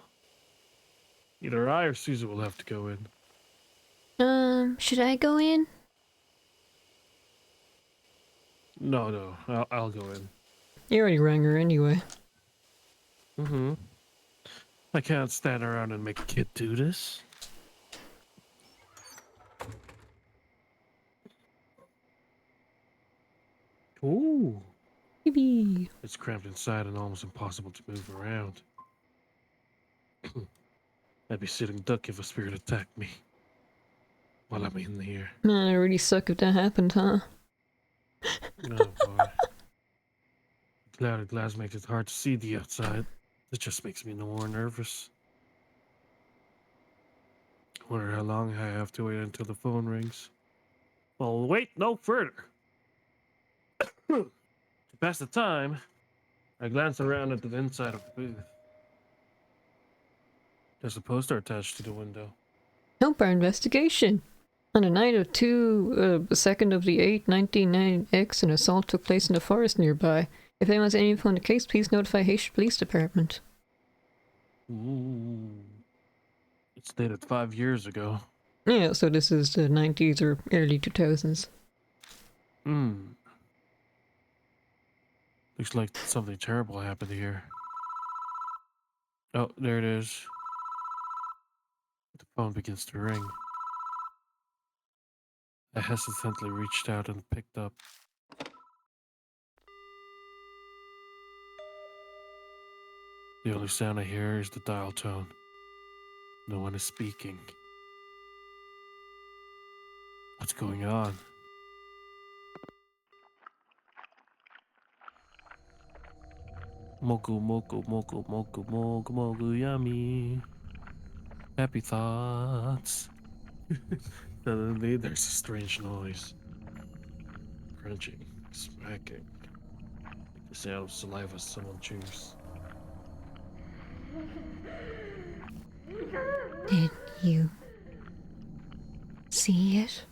Either I or Susan will have to go in. Should I go in? No, I'll go in. You already rang her anyway. I can't stand around and make a kid do this. Ooh. Yippee. It's cramped inside and almost impossible to move around. I'd be sitting duck if a spirit attacked me while I'm in here. Man, it really suck if that happened, huh? Oh boy. Clouded glass makes it hard to see the outside. It just makes me no more nervous. Wonder how long I have to wait until the phone rings. Well, wait no further. To pass the time, I glance around at the inside of the booth. There's a poster attached to the window. Help our investigation. On the night of 2nd of the 8th, 1999X, an assault took place in the forest nearby. If anyone has any info on the case, please notify Haitian Police Department. Ooh. It's dated 5 years ago. Yeah, so this is the 90s or early 2000s. Looks like something terrible happened here. Oh, there it is. The phone begins to ring. I hesitantly reached out and picked up. The only sound I hear is the dial tone. No one is speaking. What's going on? Moku moku moku moku moku moku yummy. Happy thoughts. Suddenly there's a strange noise. Crunching, smacking. Like the sound of saliva someone chews. Did you see it?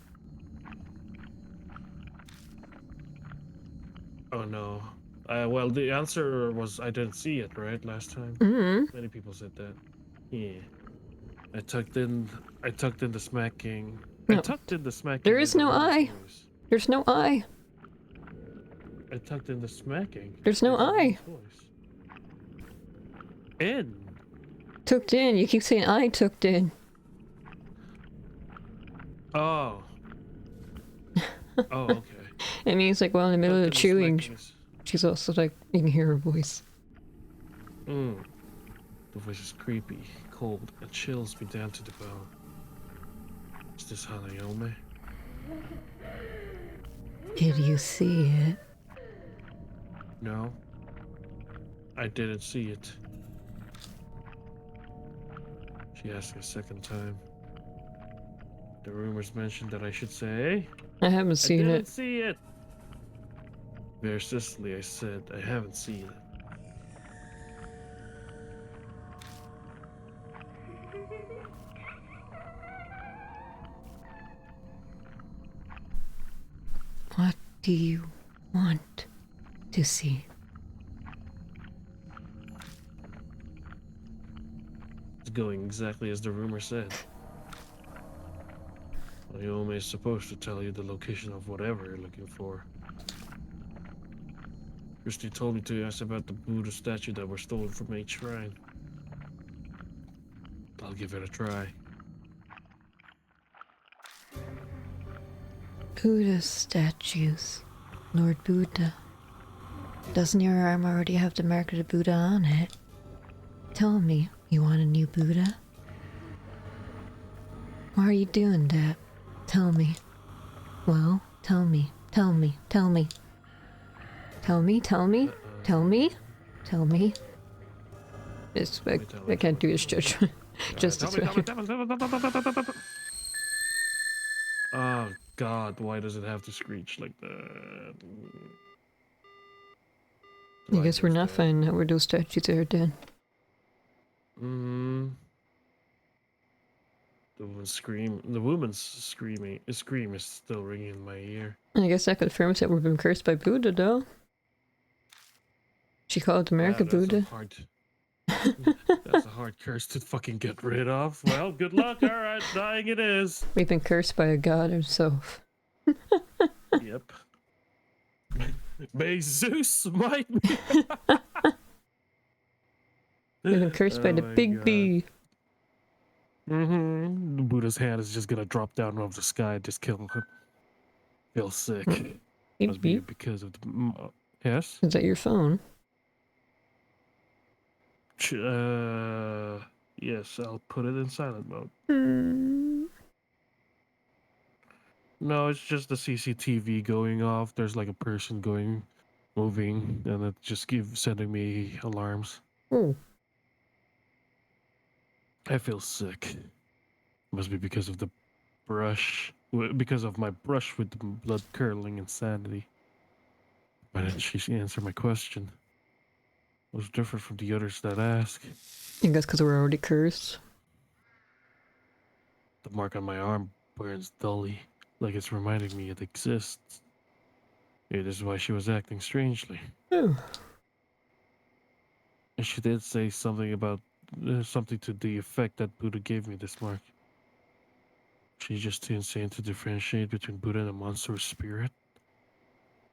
Oh no. Well, the answer was I didn't see it, right? Last time. Mm-hmm. Many people said that. Yeah. I tucked in the smacking. No. I tucked in the smacking. There is in the no woman's eye. voice. There's no eye. I tucked in the smacking. There's no in the eye. woman's voice. In. Tucked in. You keep saying I tucked in. Oh. Oh, okay. It means like while in the middle of Tucked in the chewing, smacking is- she's also like, you can hear her voice. The voice is creepy, cold, and chills me down to the bone. Is this Hanayome? Did you see it? No. I didn't see it. She asked a second time. The rumors mentioned that I should say, I haven't I seen didn't it. see it. Very sistily, I said, I haven't seen it. What do you want to see? It's going exactly as the rumor said. Hanayome is supposed to tell you the location of whatever you're looking for. Christy told me to ask about the Buddha statue that were stolen from a shrine. I'll give it a try. Buddha statues. Lord Buddha. Doesn't your arm already have the mark of the Buddha on it? Tell me, you want a new Buddha? Why are you doing that? Tell me. Well, tell me. Tell me. Tell me. Tell me. Tell me. Tell me. Tell me. It's, Tell me, I can't do his judgment. Justice. Oh God, why does it have to screech like that? I guess we're not finding out where those statues are then. The woman's scream is still ringing in my ear. I guess that confirms that we've been cursed by Buddha, though. She called America Buddha. That's a hard curse to fucking get rid of. Well, good luck. All right, dying it is. We've been cursed by a god himself. Yep. May Zeus smite me. We've been cursed by the my big God. B. The Buddha's hand is just gonna drop down off the sky and just kill him. Feel sick. Beep, Must be beep. because of the. Yes? Is that your phone? Yes, I'll put it in silent mode. Hmm. No, it's just the CCTV going off. There's like a person moving, and it just keeps sending me alarms. Oh. I feel sick. Must be because of the brush. Because of my brush with the blood curdling insanity. Why didn't she answer my question? It was different from the others that ask. I guess because we're already cursed. The mark on my arm burns dully, like it's reminding me it exists. Maybe this is why she was acting strangely. Oh. And she did say something about something to the effect that Buddha gave me this mark. She's just too insane to differentiate between Buddha and a monster spirit?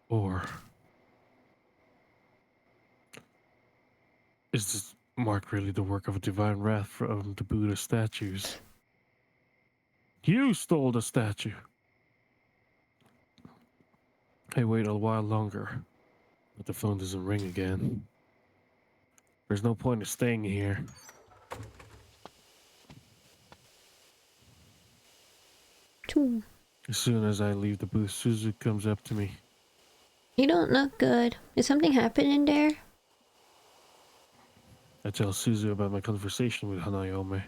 Or is this mark really the work of a divine wrath from the Buddha statues? You stole the statue! I wait a while longer, but the phone doesn't ring again. There's no point in staying here. Choo. As soon as I leave the booth, Suzu comes up to me. You don't look good. Is something happening there? I tell Suzu about my conversation with Hanayome.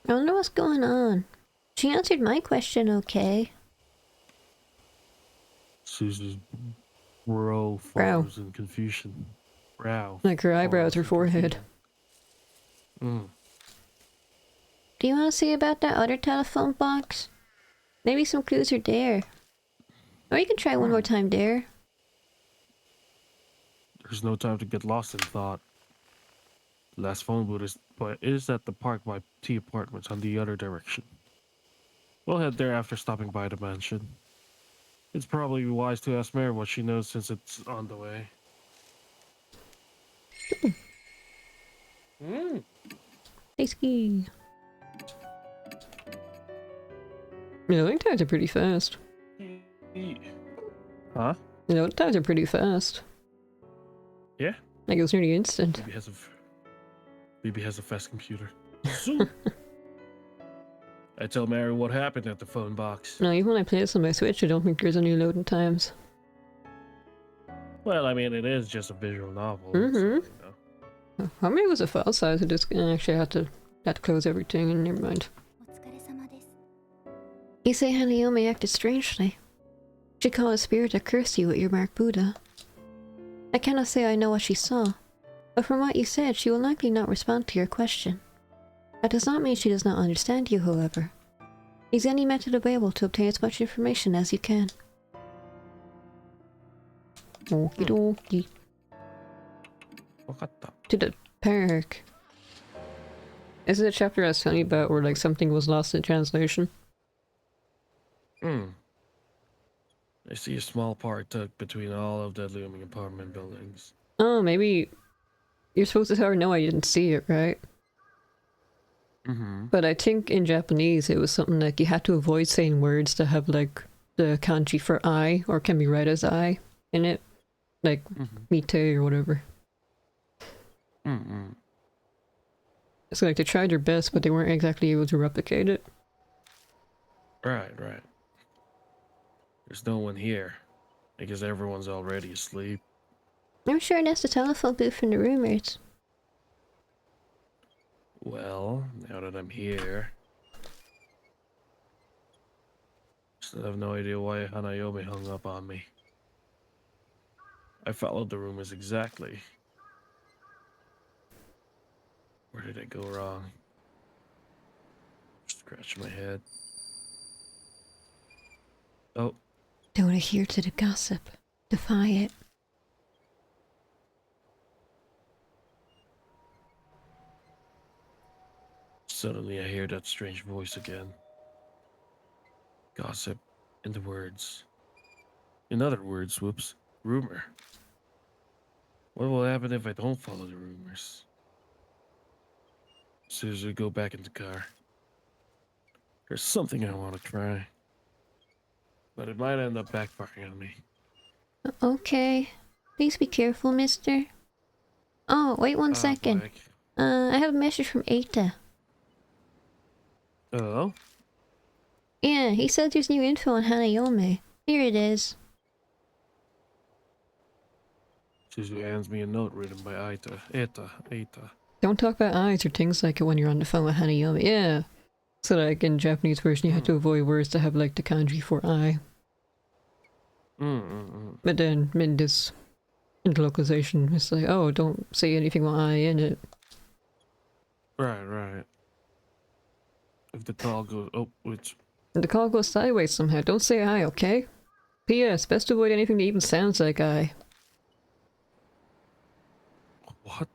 I wonder what's going on. She answered my question okay. Suzu's brow forms in confusion. Brow. Like her eyebrows, forms her in forehead. confusion. Do you want to see about that other telephone box? Maybe some clues are there. Or you can try one more time there. There's no time to get lost in thought. The last phone booth is at the park by T Apartments on the other direction. We'll head there after stopping by the mansion. It's probably wise to ask Mary what she knows since it's on the way. Tasty. Yeah, load times are pretty fast. Huh? Load times are pretty fast. Yeah? Like it was nearly instant. Bibi has a fast computer. Zoom. I tell Mary what happened at the phone box. No, even when I play this on my Switch, I don't think there's any loading times. Well, I mean, it is just a visual novel. Mhm. So, you know. How many was the file size of this? Actually, I had to close everything and never mind. You say Hanayome acted strangely. She called a spirit that cursed you with your mark Buddha. I cannot say I know what she saw, but from what you said, she will likely not respond to your question. That does not mean she does not understand you, however. Use any method available to obtain as much information as you can. Okie dokie. Wakata. To the park. Is it a chapter I was telling you about where like something was lost in translation? I see a small park tucked between all of the looming apartment buildings. Oh, maybe you're supposed to tell her no, I didn't see it, right? But I think in Japanese it was something like you had to avoid saying words that have like the kanji for I or can be read as I in it. Like mite or whatever. So like they tried their best but they weren't exactly able to replicate it. Right. There's no one here. I guess everyone's already asleep. I'm sure that's the telephone booth from the rumors. Well, now that I'm here... Still have no idea why Hanayome hung up on me. I followed the rumors exactly. Where did I go wrong? Scratch my head. Oh, Don't adhere to the gossip. Defy it. suddenly I hear that strange voice again. Gossip, in the words. In other words, whoops, rumor. What will happen if I don't follow the rumors? Suzu, go back in the car. There's something I want to try. But it might end up backfiring on me. Okay. Please be careful, mister. Oh, wait one second. Mike. I have a message from Eita. Oh? Yeah, he said there's new info on Hanayome. Here it is. Suzu hands me a note written by Eita. Don't talk about eyes or things like it when you're on the phone with Hanayome. Yeah. So like in Japanese version you have to avoid words that have like the kanji for I. But then in this localization it's like, oh, don't say anything with I in it. Right. If the call goes, oh, which The call goes sideways somehow. Don't say I, okay? P.S. Best to avoid anything that even sounds like I. what?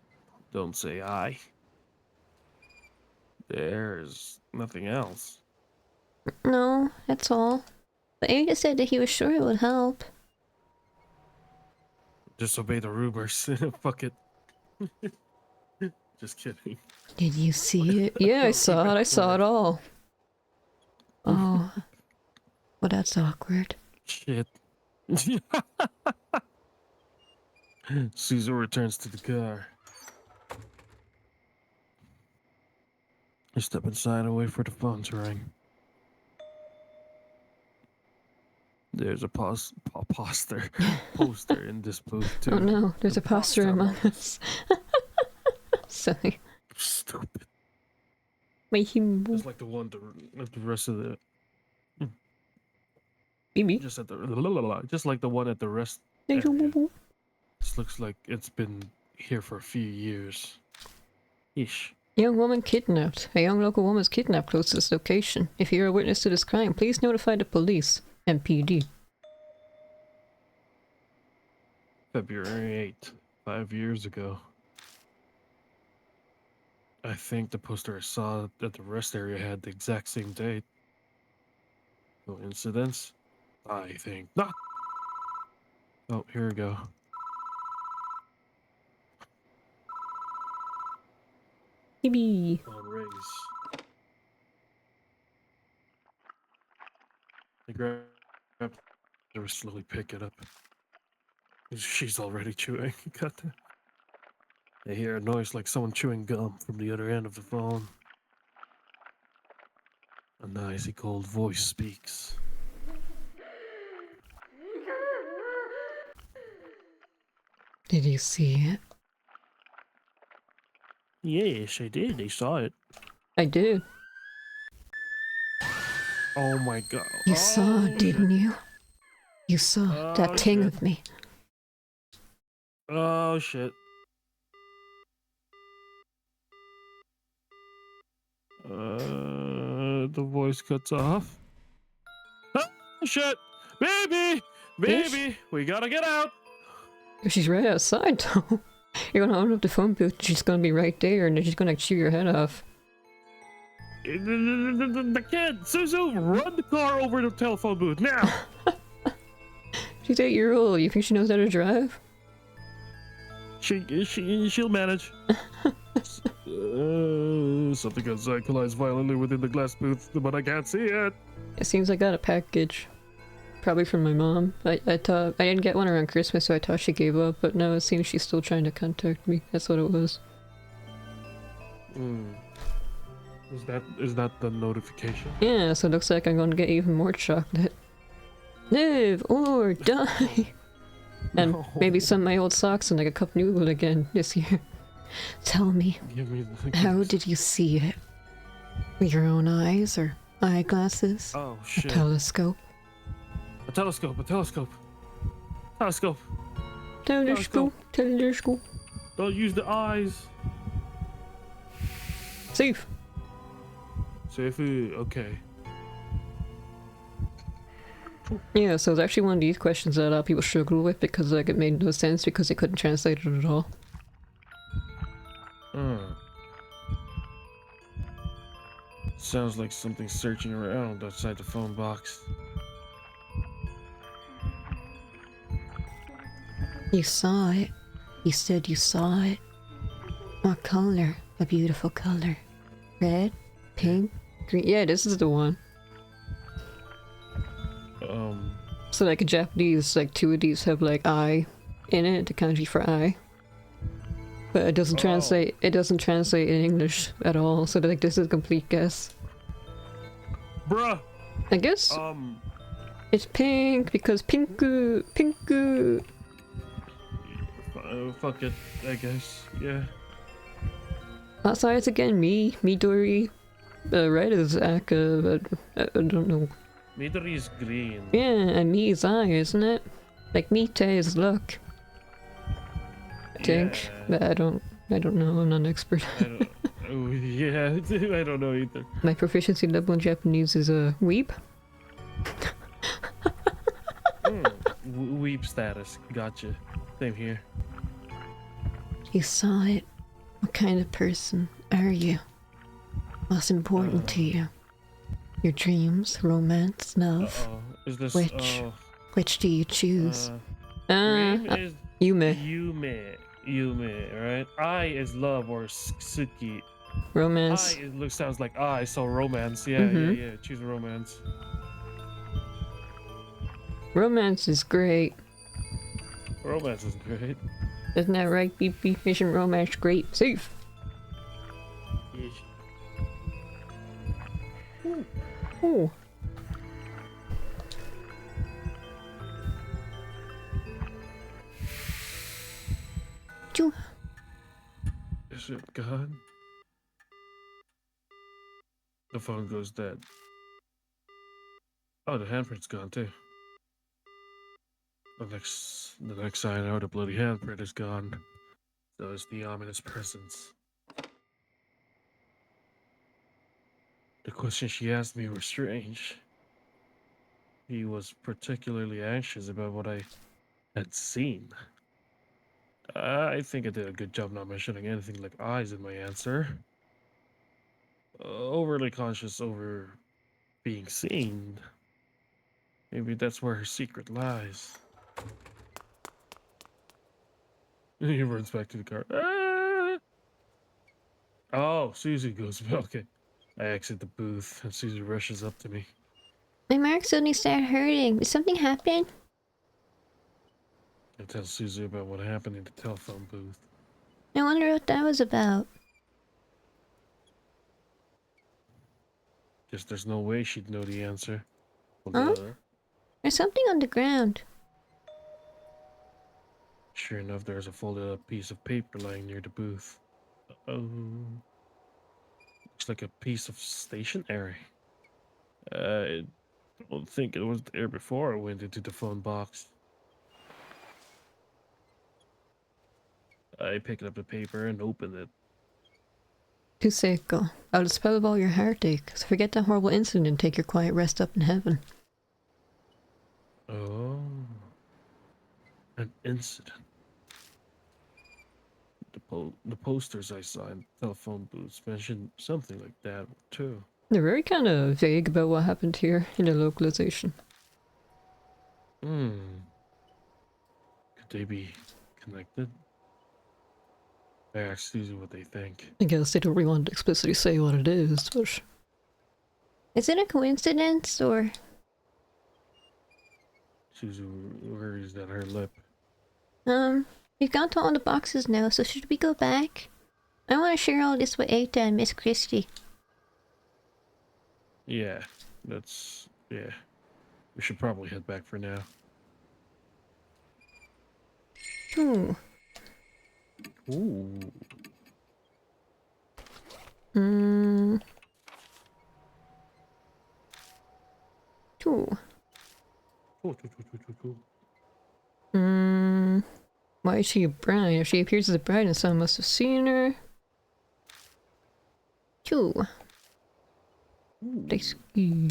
Don't say I. There's nothing else. No, that's all. But Ada said that he was sure it would help. Disobey the rumors. Fuck it. Just kidding. Did you see it? Yeah, I saw it. I saw it all. Oh. Well, that's awkward. Shit. Caesar returns to the car. I step inside and wait for the phone to ring. There's a poster in this booth too. Oh no, there's a poster among us. Sorry. Stupid. My himbo. Just like the one at the rest of the. Baby. Just at the. Just like the one at the rest. There's a boo-boo. This looks like it's been here for a few years. Ish. Young woman kidnapped. A young local woman is kidnapped close to this location. If you're a witness to this crime, please notify the police. MPD. February 8th, 5 years ago. I think the poster I saw at the rest area had the exact same date. Coincidence? I think not. Oh, here we go. Baby. Phone rings. I grab her, slowly pick it up. She's already chewing. Got that. I hear a noise like someone chewing gum from the other end of the phone. A icy cold voice speaks. Did you see it? Yes, I did. I saw it. I did. Oh my god. You saw, didn't you? You saw that thing shit. of me. Oh shit. The voice cuts off. Ah, shit! Baby! Baby! We gotta get out! She's right outside, though. You're gonna open up the phone booth, she's gonna be right there, and then she's gonna chew your head off. The kid! Suzu, run the car over to the telephone booth, now! She's 8-year-old. You think she knows how to drive? She'll manage. Something outside collides violently within the glass booth, but I can't see it. It seems I got a package. Probably from my mom. I thought I didn't get one around Christmas, so I thought she gave up, but no, it seems she's still trying to contact me. That's what it was. Is that the notification? Yeah, so it looks like I'm gonna get even more chocolate. Live or die! And No. maybe some of my old socks and like a cup noodle again this year. Tell me, Give me the how did you see it? With your own eyes or eyeglasses? Oh A shit. telescope? A telescope. Telescope. Telescope. Don't use the eyes. Safe. Safe. Okay. Yeah, so it's actually one of these questions that a lot of people struggle with because like it made no sense because they couldn't translate it at all. Sounds like something searching around outside the phone box. You saw it. You said you saw it. What color? A beautiful color. Red? Pink? Green. Yeah, this is the one. So like in Japanese, like two of these have like I in it, the kanji for I. But it doesn't translate. It doesn't translate in English at all. So like this is a complete guess. Bruh. I guess it's pink because pinku. Fuck it. I guess. Yeah. Outside it's again Midori. Red is Aka, but I don't know. Midori is green. Yeah, and me is I, isn't it? Like Mite is luck. I think, Yeah. but I don't know. I'm not an expert. I don't. Oh yeah, I don't know either. My proficiency level in Japanese is a weep. Weep status. Gotcha. Same here. You saw it. What kind of person are you? What's important to you? Your dreams, romance, love? Oh, is this? Which? Which do you choose? Your name is Yume. Yume, right? I is love or Suki. Romance. Sounds like I, so romance. Yeah, Mhm. yeah. Choose romance. Romance is great. Romance is great. Isn't that right, BP? Isn't romance great? Safe. Yes. Oh. Choo. Is it gone? The phone goes dead. Oh, the handprint's gone too. The next sign out, the bloody handprint is gone. So is the ominous presence. The questions she asked me were strange. He was particularly anxious about what I had seen. I think I did a good job not mentioning anything like eyes in my answer. Overly conscious over being seen. Maybe that's where her secret lies. He runs back to the car. Ah! Oh, Susie goes, okay. I exit the booth and Susie rushes up to me. My mark suddenly started hurting. Did something happen? I tell Susie about what happened in the telephone booth. I wonder what that was about. Guess there's no way she'd know the answer. Huh? Well, There's something on the ground. sure enough, there's a folded up piece of paper lying near the booth. Oh, looks like a piece of stationery. I don't think it was there before I went into the phone box. I picked up the paper and opened it. Tuseko. I'll dispel all your heartache. So forget that horrible incident and take your quiet rest up in heaven. Oh, an incident. The posters I saw in telephone booths mentioned something like that too. They're very kind of vague about what happened here in the localization. Hmm. Could they be connected? I asked Susie what they think. I guess they don't really want to explicitly say what it is, but... Is it a coincidence or? Susie worries at her lip. We've gone to all the boxes now, so should we go back? I want to share all this with Ada and Miss Christie. Yeah, yeah. We should probably head back for now. Ooh. Ooh. Ooh. Cool. Why is she a bride? If she appears as a bride, and someone must have seen her. Ooh. Risky.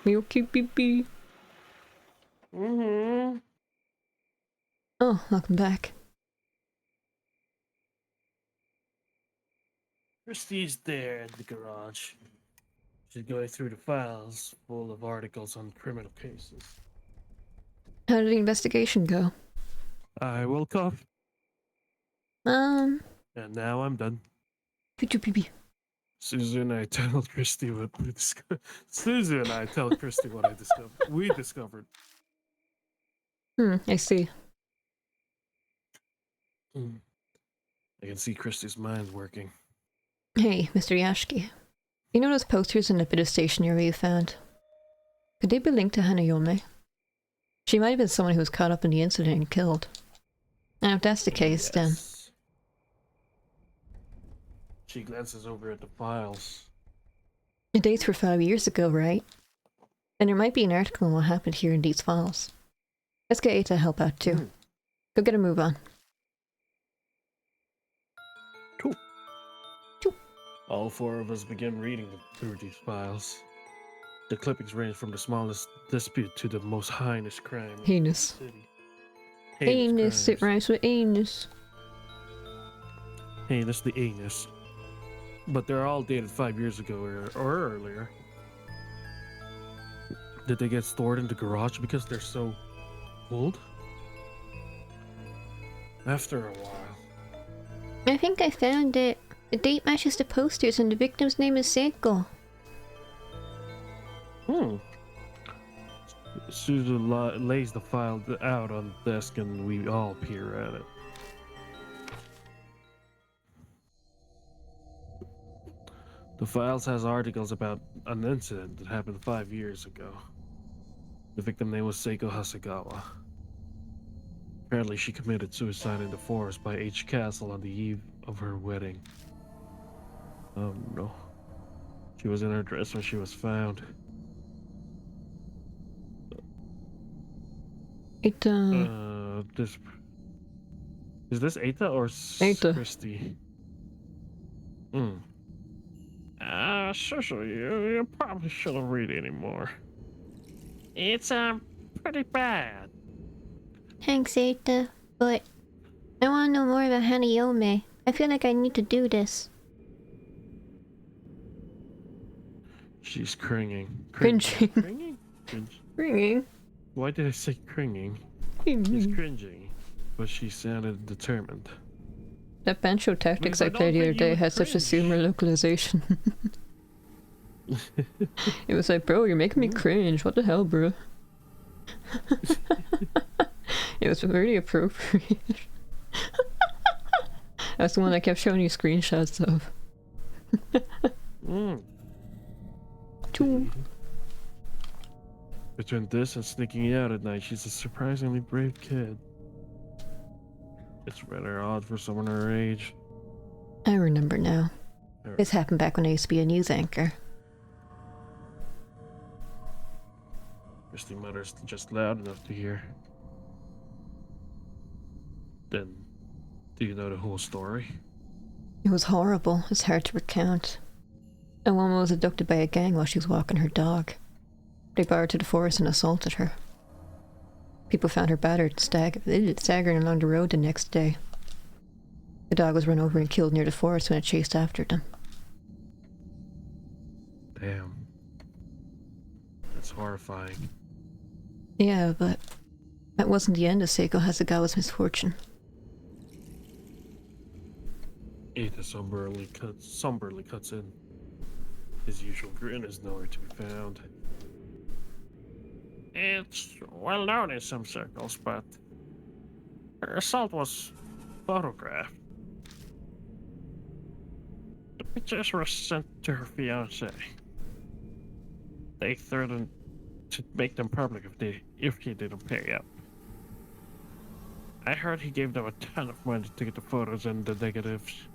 Milky baby. Mm-hmm. Oh, welcome back. Christie's there at the garage. She's going through the files full of articles on criminal cases. How did the investigation go? I woke up, and now I'm done. Pee. Susie and I tell Christy what we discovered. Susie and I tell Christy what I discovered. We discovered. I see. I can see Christy's mind working. Hey, Mr. Yashiki. You know those posters and a bit of stationery you found? Could they be linked to Hanayome? She might have been someone who was caught up in the incident and killed. And if that's the case, then... Yes. She glances over at the files. The dates were 5 years ago, right? And there might be an article on what happened here in these files. Let's get Eita to help out too. Mm. Go get a move on. All four of us began reading through these files. The clippings range from the smallest dispute to the most heinous crime in the Heinous. city. Anus. It crimes. rhymes with anus. Heinous the anus. But they're all dated 5 years ago or earlier. Did they get stored in the garage because they're so old? After a while. I think I found it. The date matches the posters and the victim's name is Seiko. Susan lays the file out on the desk and we all peer at it. The files has articles about an incident that happened 5 years ago. The victim name was Seiko Hasegawa. Apparently she committed suicide in the forest by H Castle on the eve of her wedding. Oh no. She was in her dress when she was found. Eita. This is this Eita or Eita. Christy? Sure, you probably shouldn't read anymore. It's pretty bad. Thanks, Eita, but I want to know more about Hanayome. I feel like I need to do this. She's cringing. Cringing. Cringing? Ringing. Why did I say cringing? She's cringing, but she sounded determined. That Bancho Tactics I I don't played the other think you day would has such a cringe. zoomer localization. It was like, bro, you're making me cringe. What the hell, bro? It was really appropriate. That's the one I kept showing you screenshots of. Choo. Between this and sneaking out at night, she's a surprisingly brave kid. It's rather odd for someone her age. I remember now. This happened back when I used to be a news anchor. Christy mutters just loud enough to hear. Then, do you know the whole story? It was horrible. It's hard to recount. A woman was abducted by a gang while she was walking her dog. They brought her to the forest and assaulted her. People found her battered, staggering along the road the next day. The dog was run over and killed near the forest when it chased after them. Damn. That's horrifying. Yeah, but that wasn't the end of Seiko Hasegawa's misfortune. Eita somberly cuts in. His usual grin is nowhere to be found. It's well known in some circles, but her assault was photographed. The pictures were sent to her fiancé. They threatened to make them public if he didn't pay up. I heard he gave them a ton of money to get the photos and the negatives.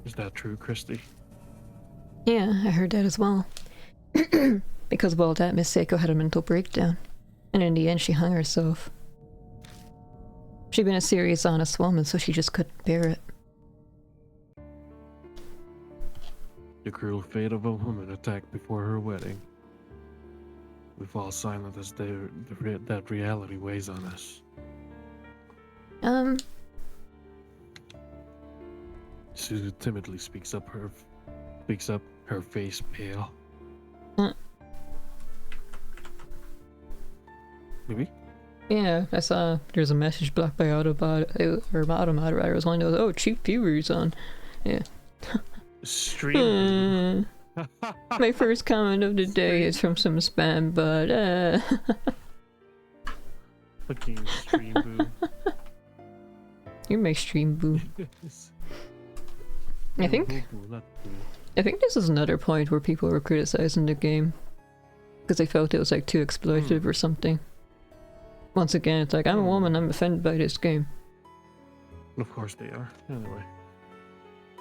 Is that true, Christy? Yeah, I heard that as well. Because of all that, Miss Seiko had a mental breakdown. And in the end, she hung herself. She'd been a serious, honest woman, so she just couldn't bear it. The cruel fate of a woman attacked before her wedding. We fall silent as that reality weighs on us. Susan timidly speaks up, her face pale. Maybe? Yeah, I saw there's a message blocked by Autobot, or Autobot, rather. It was one of those, oh, cheap viewers on. Yeah. Stream. My first comment of the day is from some spam, but Fucking stream boo. you're my stream boo. I think Not boo. this is another point where people were criticizing the game because they felt it was like too exploitative or something. Once again, it's like, I'm a woman, I'm offended by this game. Of course they are. Anyway.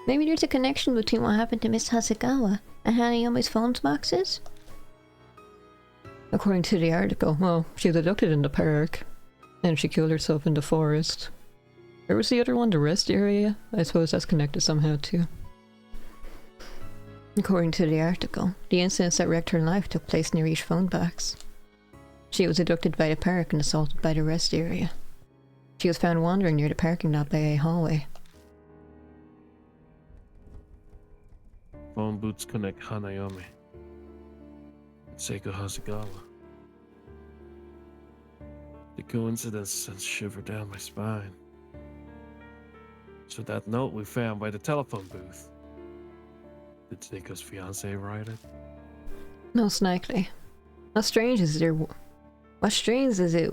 Maybe there's a connection between what happened to Miss Hasegawa and Hanayome's phone boxes? According to the article, well, she was abducted in the park, and she killed herself in the forest. Where was the other one? The rest area? I suppose that's connected somehow too. According to the article, the incidents that wrecked her life took place near each phone box. She was abducted by the park and assaulted by the rest area. She was found wandering near the parking lot by a hallway. Phone booths connect Hanayome. Seiko Hasegawa. The coincidence sends shiver down my spine. So that note we found by the telephone booth. Did Seiko's fiance write it? Most likely. What's strange is it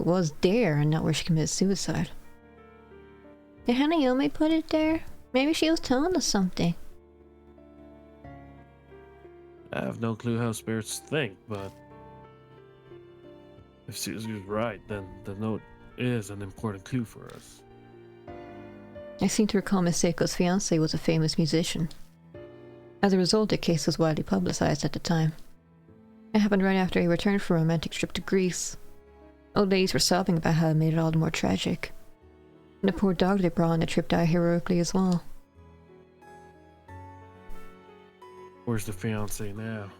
was there and not where she committed suicide. Did Hanayome put it there? Maybe she was telling us something. I have no clue how spirits think, but if Suzu's right, then the note is an important clue for us. I seem to recall Miss Seiko's fiance was a famous musician. As a result, the case was widely publicized at the time. It happened right after he returned from a romantic trip to Greece. Old ladies were sobbing about how it made it all the more tragic. And the poor dog they brought on the trip died heroically as well. Where's the fiance now?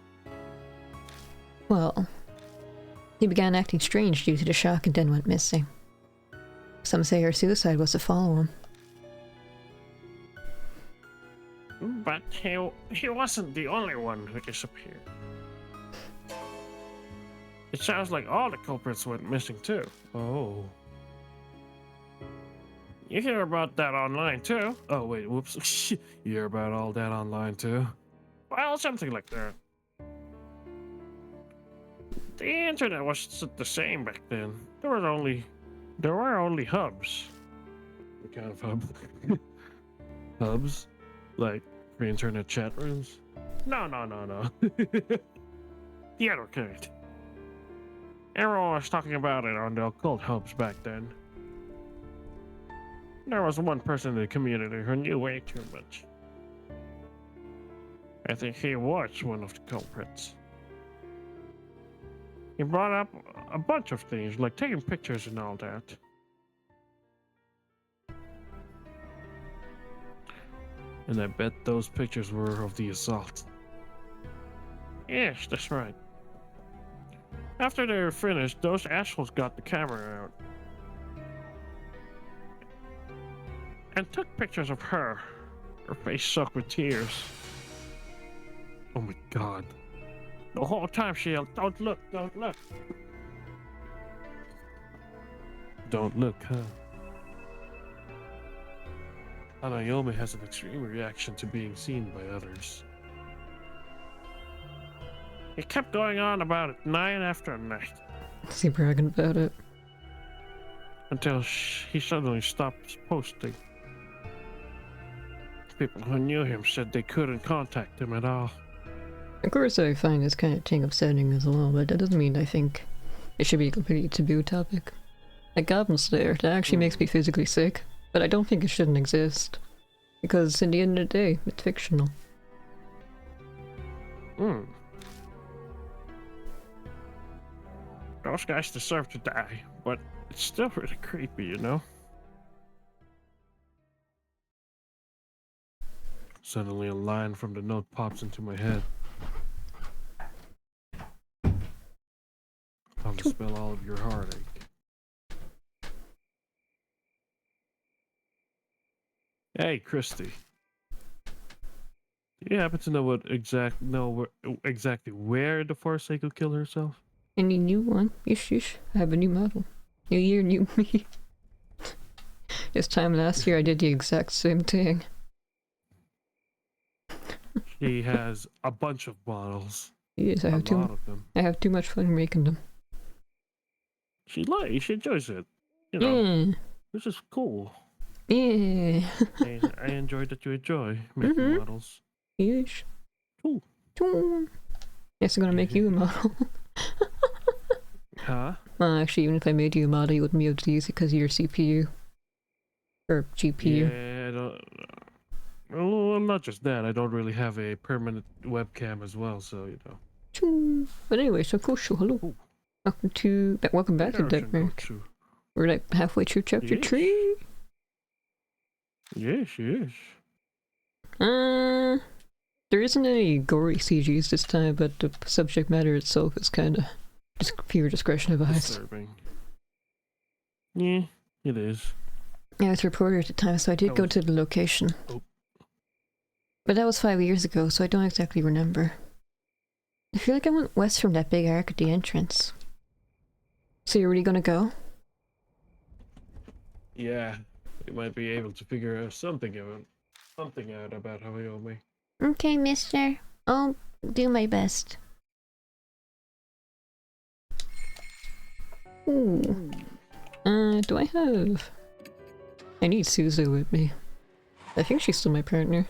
Well, he began acting strange due to the shock and then went missing. Some say her suicide was to follow him. But he wasn't the only one who disappeared. It sounds like all the culprits went missing too. Oh. You hear about that online too? Oh wait, whoops. You hear about all that online too? Well, something like that. The internet wasn't the same back then. There were only hubs. What kind of hub? Hubs? Like free internet chat rooms? No. The other kind. Everyone was talking about it on the occult hubs back then. There was one person in the community who knew way too much. I think he was one of the culprits. He brought up a bunch of things, like taking pictures and all that. And I bet those pictures were of the assault. Yes, that's right. After they were finished, those assholes got the camera out. And took pictures of her. Her face soaked with tears. Oh my god. The whole time she yelled, "Don't look, don't look." Don't look, huh? Hanayome has an extreme reaction to being seen by others. He kept going on about it night after night. Is he bragging about it? Until he suddenly stopped posting. People who knew him said they couldn't contact him at all. Of course I find this kind of thing upsetting as well, but that doesn't mean I think it should be a completely taboo topic. Like Goblin Slayer, that actually makes me physically sick, but I don't think it shouldn't exist. Because in the end of the day, it's fictional. Those guys deserve to die, but it's still really creepy, you know? Suddenly a line from the note pops into my head. I'll dispel all of your heartache. Hey, Christy. Do you happen to know exactly where the Forsaken killed herself? Any new one? Ish. I have a new model. New year, new me. This time last year I did the exact same thing. She has a bunch of models. Yes, I A have lot of them. I have too much fun making them. She enjoys it. You know, Yeah. which is cool. Yeah. I enjoy that you enjoy making models. Yes. Cool. Yes, I'm gonna make you a model. Huh? Well, actually, even if I made you a model, you wouldn't be able to use it because of your CPU. Or GPU. Yeah, I don't. Well, not just that. I don't really have a permanent webcam as well, so you know. But anyway, so cool show, hello. Welcome back to Direction Denmark. Kotsu. We're like halfway through chapter Yes. 3. Yes, yes. There isn't any gory CGs this time, but the subject matter itself is kind of just pure discretion of eyes. Disturbing. Yeah, it is. Yeah, I was a reporter at the time, so I did That go was- to the location. Oh. But that was 5 years ago, so I don't exactly remember. I feel like I went west from that big arc at the entrance. So you're really gonna go? Yeah, we might be able to figure out something out about Hanayome. Okay, mister. I'll do my best. Ooh. Do I have... I need Suzu with me. I think she's still my partner.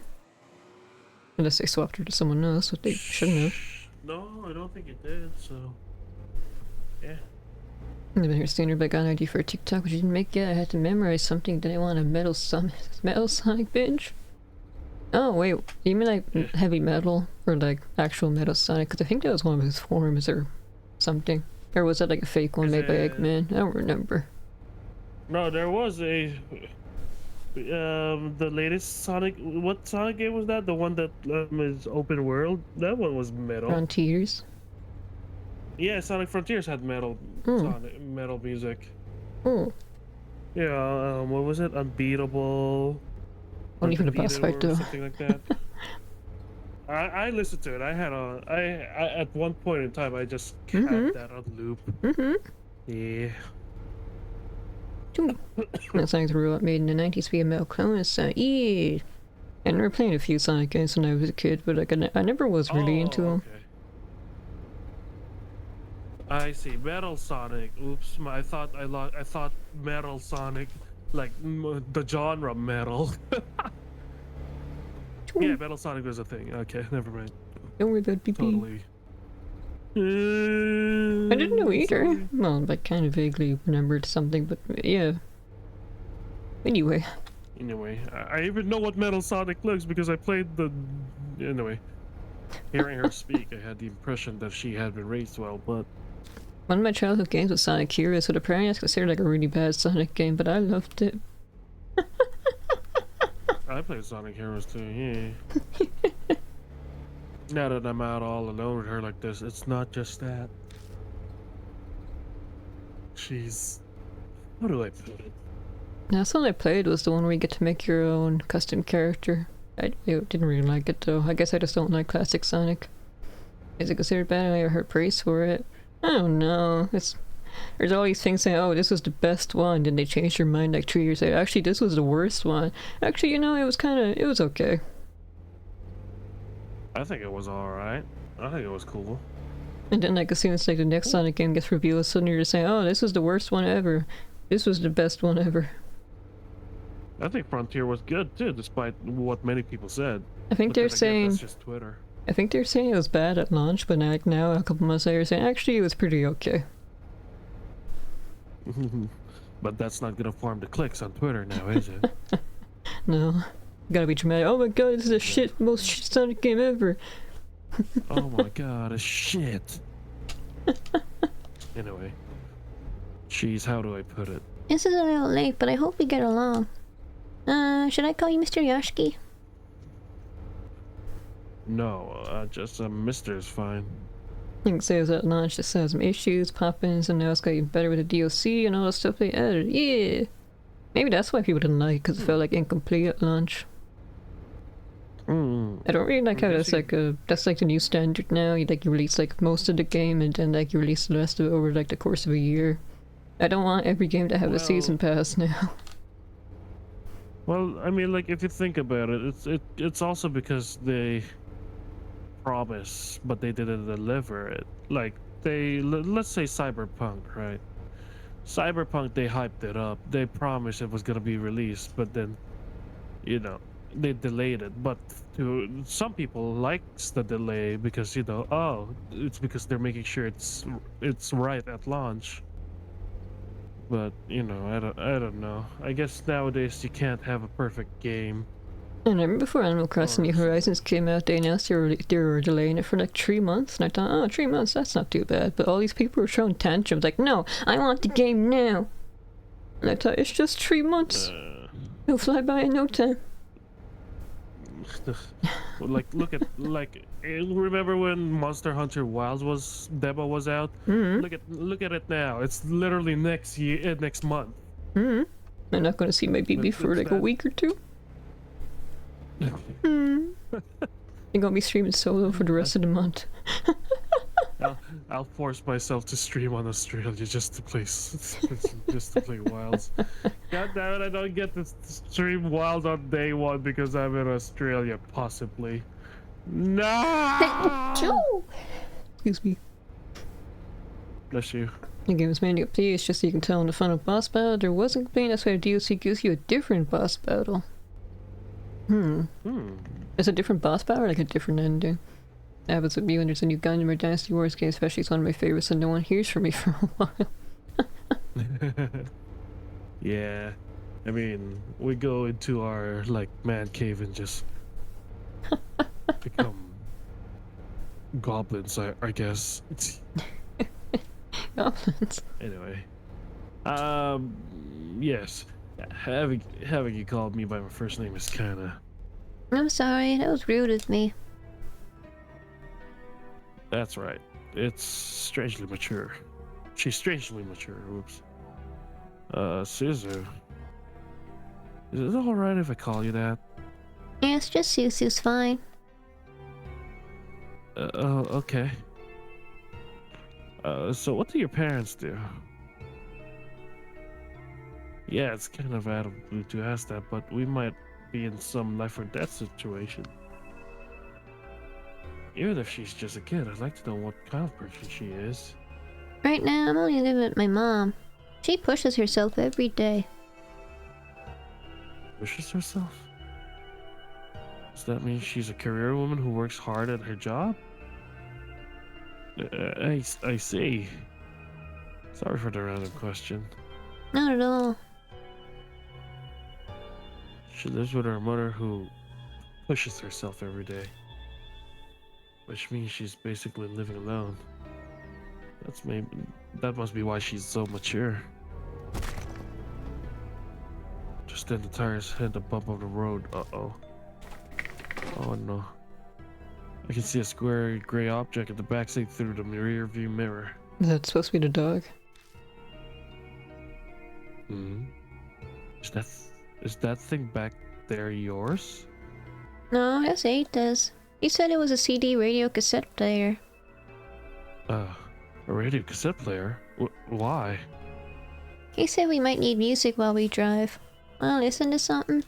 Unless they swapped her to someone else, what they shouldn't have. No, I don't think it did, so... Yeah. I've been here seeing her by got an idea for a TikTok, but she didn't make it. I had to memorize something. Did I want a Metal Sonic binge? Oh, wait. You mean like heavy metal? Or like actual Metal Sonic? Because I think that was one of his forms or something. Or was that like a fake one made by Eggman? I don't remember. No, there was a... the latest Sonic... What Sonic game was that? The one that is open world? That one was metal. Frontiers. Yeah, Sonic Frontiers had metal metal music. Oh, Yeah, what was it? Unbeatable. only for the boss fight Undefeated or though. something like that. I listened to it. I had I at one point in time I just had that on loop. Yeah. That Sonic's a robot made in the 90s via metal clone is yeah. I remember playing a few Sonic games when I was a kid, but like I never was really into them. Okay. I see. Metal Sonic. Oops, I thought Metal Sonic, like the genre metal. Yeah, Metal Sonic was a thing. Okay, never mind. Don't worry about PP. Totally. I didn't know either. Sorry. Well, I kind of vaguely remembered something, but yeah. Anyway. Anyway, I even know what Metal Sonic looks because I played the... Anyway. Hearing her speak, I had the impression that she had been raised well, but... One of my childhood games was Sonic Heroes, so apparently it's considered like a really bad Sonic game, but I loved it. I played Sonic Heroes too, yeah. Now that I'm out all alone with her like this, it's not just that. She's... How do I put it? Last one I played was the one where you get to make your own custom character. I didn't really like it though. I guess I just don't like classic Sonic. Is it considered bad? I heard praise for it. I don't know. There's all these things saying, oh, this was the best one, then they changed their mind like 2 years later. Actually, this was the worst one. Actually, you know, it was okay. I think it was alright. I think it was cool. And then like as soon as like the next Sonic game gets revealed, suddenly you're saying, oh, this was the worst one ever. This was the best one ever. I think Frontier was good too, despite what many people said. I think But they're then again, saying that's just Twitter. I think they're saying it was bad at launch, but like now a couple months later saying actually it was pretty okay. But that's not gonna farm the clicks on Twitter now, is it? No. Gotta be dramatic. Oh my god, this is the most shit Sonic game ever. Oh my god, a shit. Anyway. Jeez, how do I put it? This is a little late, but I hope we get along. Should I call you Mr. Yoshiki? No, just Mr. is fine. You can say it was at launch, just had some issues, pop-ins, and now it's got even better with the DLC and all the stuff they added. Yeah! Maybe that's why people didn't like it, because it felt like incomplete at launch. I don't really like how that's like the new standard now. You release like most of the game and then like you release the rest of it over like the course of a year. I don't want every game to have a season pass now. Well, I mean, like, if you think about it, it's also because they promise, but they didn't deliver it. Like, let's say Cyberpunk, right? Cyberpunk, they hyped it up. They promised it was gonna be released, but then, you know, they delayed it. But to some people likes the delay because, you know, oh, it's because they're making sure it's right at launch. But, you know, I don't know. I guess nowadays you can't have a perfect game I remember before Animal Crossing New Or- Horizons came out, they announced they were delaying it for like 3 months, and I thought, oh, 3 months, that's not too bad. But all these people were throwing tantrums, like, no, I want the game now. And I thought, it's just 3 months. It'll fly by in no time. Like, remember when Monster Hunter Wilds demo was out? Mm-hmm. Look at it now. It's literally next month. Mm-hmm. I'm not going to see my BB for It's like a that- week or two. I'm gonna be streaming solo for the rest of the month. I'll force myself to stream on Australia just to play Wilds. God damn it! I don't get to stream Wild on day one because I'm in Australia, possibly. No. Excuse me. Bless you. The game is mainly updates just so you can tell in the final boss battle there wasn't complaining, that's why the DLC gives you a different boss battle. It's a different boss battle or like a different ending? That happens with me when there's a new Gundam or Dynasty Wars game, especially it's one of my favorites and no one hears from me for a while. Yeah, I mean, we go into our like man cave and just become goblins. I guess. Goblins. Anyway, yes, having you called me by my first name is kinda. I'm sorry, that was rude of me. That's right. It's strangely mature. She's strangely mature. Whoops. Suzu. Is it alright if I call you that? Yes, just Susu's fine. Oh, okay. So what do your parents do? Yeah, it's kind of out of the blue to ask that, but we might be in some life or death situation. Even if she's just a kid, I'd like to know what kind of person she is. Right now, I'm only living with my mom. She pushes herself every day. Wishes herself? Does that mean she's a career woman who works hard at her job? I see. Sorry for the random question. Not at all. She lives with her mother who pushes herself every day. Which means she's basically living alone. That must be why she's so mature. Just then the tires hit a bump of the road. Uh-oh. Oh no. I can see a square gray object in the backseat through the rear view mirror. Is that supposed to be the dog? Is that thing back there yours? No, that's Eita's. He said it was a CD radio cassette player. A radio cassette player? Why? He said we might need music while we drive. Wanna listen to something?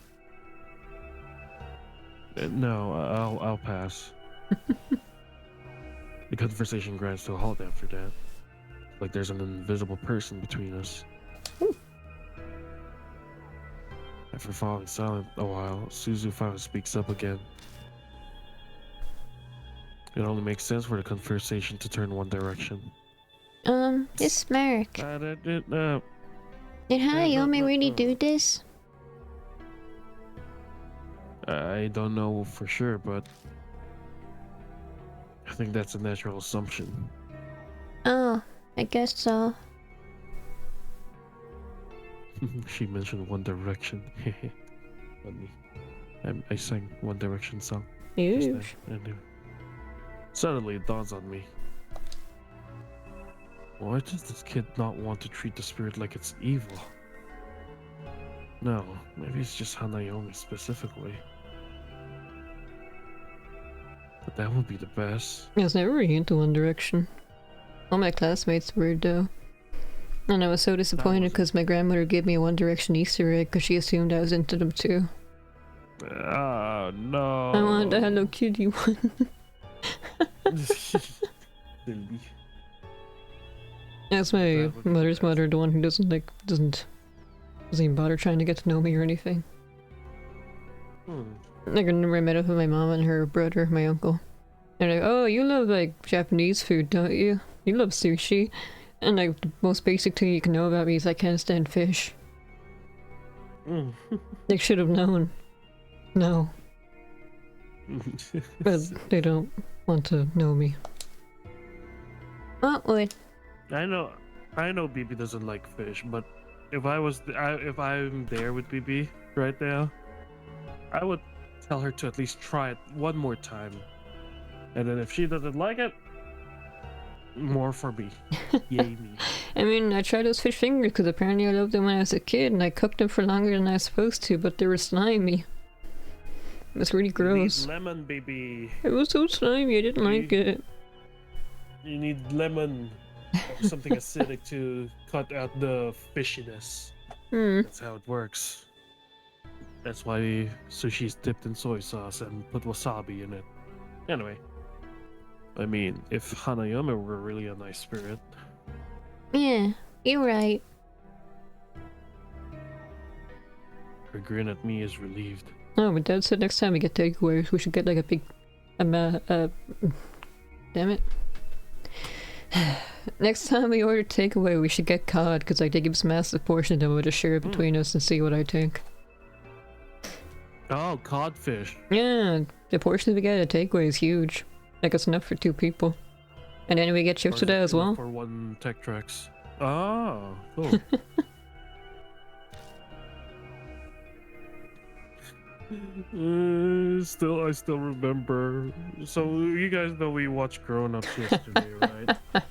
No, I'll pass. The conversation grinds to a halt after that. Like there's an invisible person between us. After falling silent a while, Suzu finally speaks up again. It only makes sense for the conversation to turn one direction. This Mark. Did Hanayome really do this? I don't know for sure, but I think that's a natural assumption. Oh, I guess so. She mentioned One Direction. Funny. I sang One Direction song. just Ew. then, and suddenly it dawns on me. Why does this kid not want to treat the spirit like it's evil? No, maybe it's just Hanayome specifically. But that would be the best. I was never really into One Direction. All my classmates were though. And I was so disappointed because my grandmother gave me a One Direction Easter egg because she assumed I was into them too. Oh no. I wanted the Hello Kitty one. Silly. That's my That would be mother's best. mother, the one who doesn't even bother trying to get to know me or anything. I can remember I met up with my mom and her brother, my uncle. They're like, oh, you love like Japanese food, don't you? You love sushi. And like the most basic thing you can know about me is I can't stand fish. They should have known. No. But they don't want to know me. Oh, wait. I know BB doesn't like fish, but if if I'm there with BB right now, I would tell her to at least try it one more time, and then if she doesn't like it, more for me. Yay me. I mean, I tried those fish fingers because apparently I loved them when I was a kid, and I cooked them for longer than I was supposed to, but they were slimy. It was really You gross. need lemon, baby. It was so slimy, I didn't like it. You need lemon or something acidic to cut out the fishiness. That's how it works. That's why sushi's dipped in soy sauce and put wasabi in it. Anyway, I mean, if Hanayome were really a nice spirit, Yeah, you're right. her grin at me is relieved. Oh, but Dad said next time we get takeaways, we should get like a big... damn it. Next time we order takeaway, we should get cod, because like, they give us massive portions and we'll just share it between us and see what I think. Oh, codfish. Yeah, the portion we get at takeaway is huge. Like, it's enough for 2 people. And then we get chips Or with is that it as well. for one Tech Tracks. Oh, cool. I still remember. So you guys know we watched Grown Ups yesterday, right?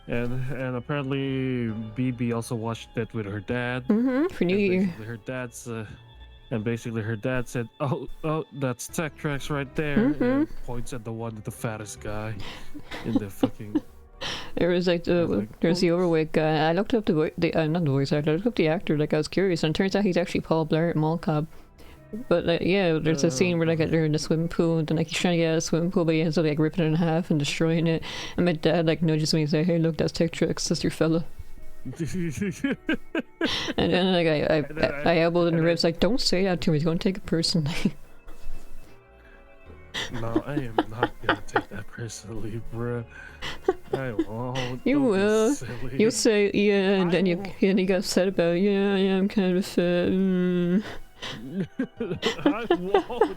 And apparently BB also watched that with her dad. For New Year. Basically her dad said, "Oh, that's Tech Tracks right there." And points at the one with the fattest guy in the fucking. There was like there's the overweight guy. I looked up not the voice actor. I looked up the actor. Like I was curious, and it turns out he's actually Paul Blart Mall Cop. But yeah, there's a scene where like they're in the swimming pool, and then like he's trying to get out of the swimming pool, but he ends up like ripping it in half and destroying it. And my dad like nudges me and say, "Hey, look, that's Tech Tracks, that's your fella." And then like I elbowed in the ribs, like, "Don't say that to me. He's gonna take it personally." No, I am not gonna take that personally, bruh. I won't. You Don't be will. silly. You'll say yeah, and then you get upset about it. Yeah, I'm kind of fat. I won't.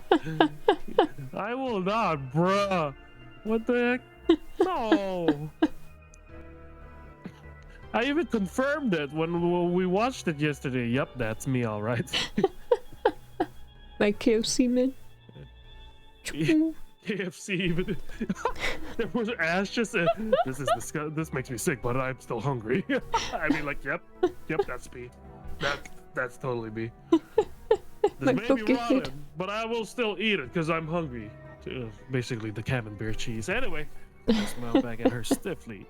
I will not, bruh. What the heck? No. I even confirmed it when we watched it yesterday. Yep, that's me, all right. Like KFC man. KFC even. There was Ash just said, this makes me sick, but I'm still hungry. I mean, like, yep, that's me. That's totally me. This may be ramen, but I will still eat it because I'm hungry. Basically, the camembert cheese. Anyway, I smiled back at her stiffly,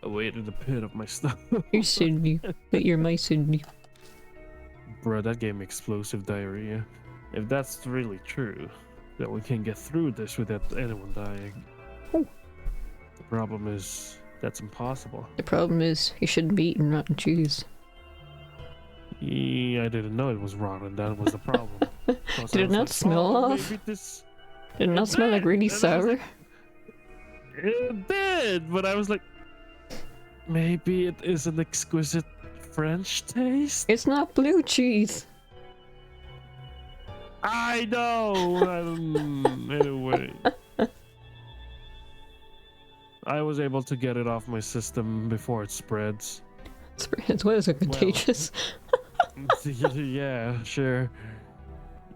away to the pit of my stomach. You're Sydney, but you're my Sydney. Bro, that gave me explosive diarrhea. If that's really true, then we can get through this without anyone dying. Oh. The problem is, that's impossible. The problem is, you shouldn't be eating rotten cheese. Yeah, I didn't know it was rotten. That was the problem. Did it not smell off? Did it not smell like really sour? It did, but I was like, maybe it is an exquisite French taste? It's not blue cheese. I know! Anyway. I was able to get it off my system before it spreads. What is it, contagious? Yeah, sure.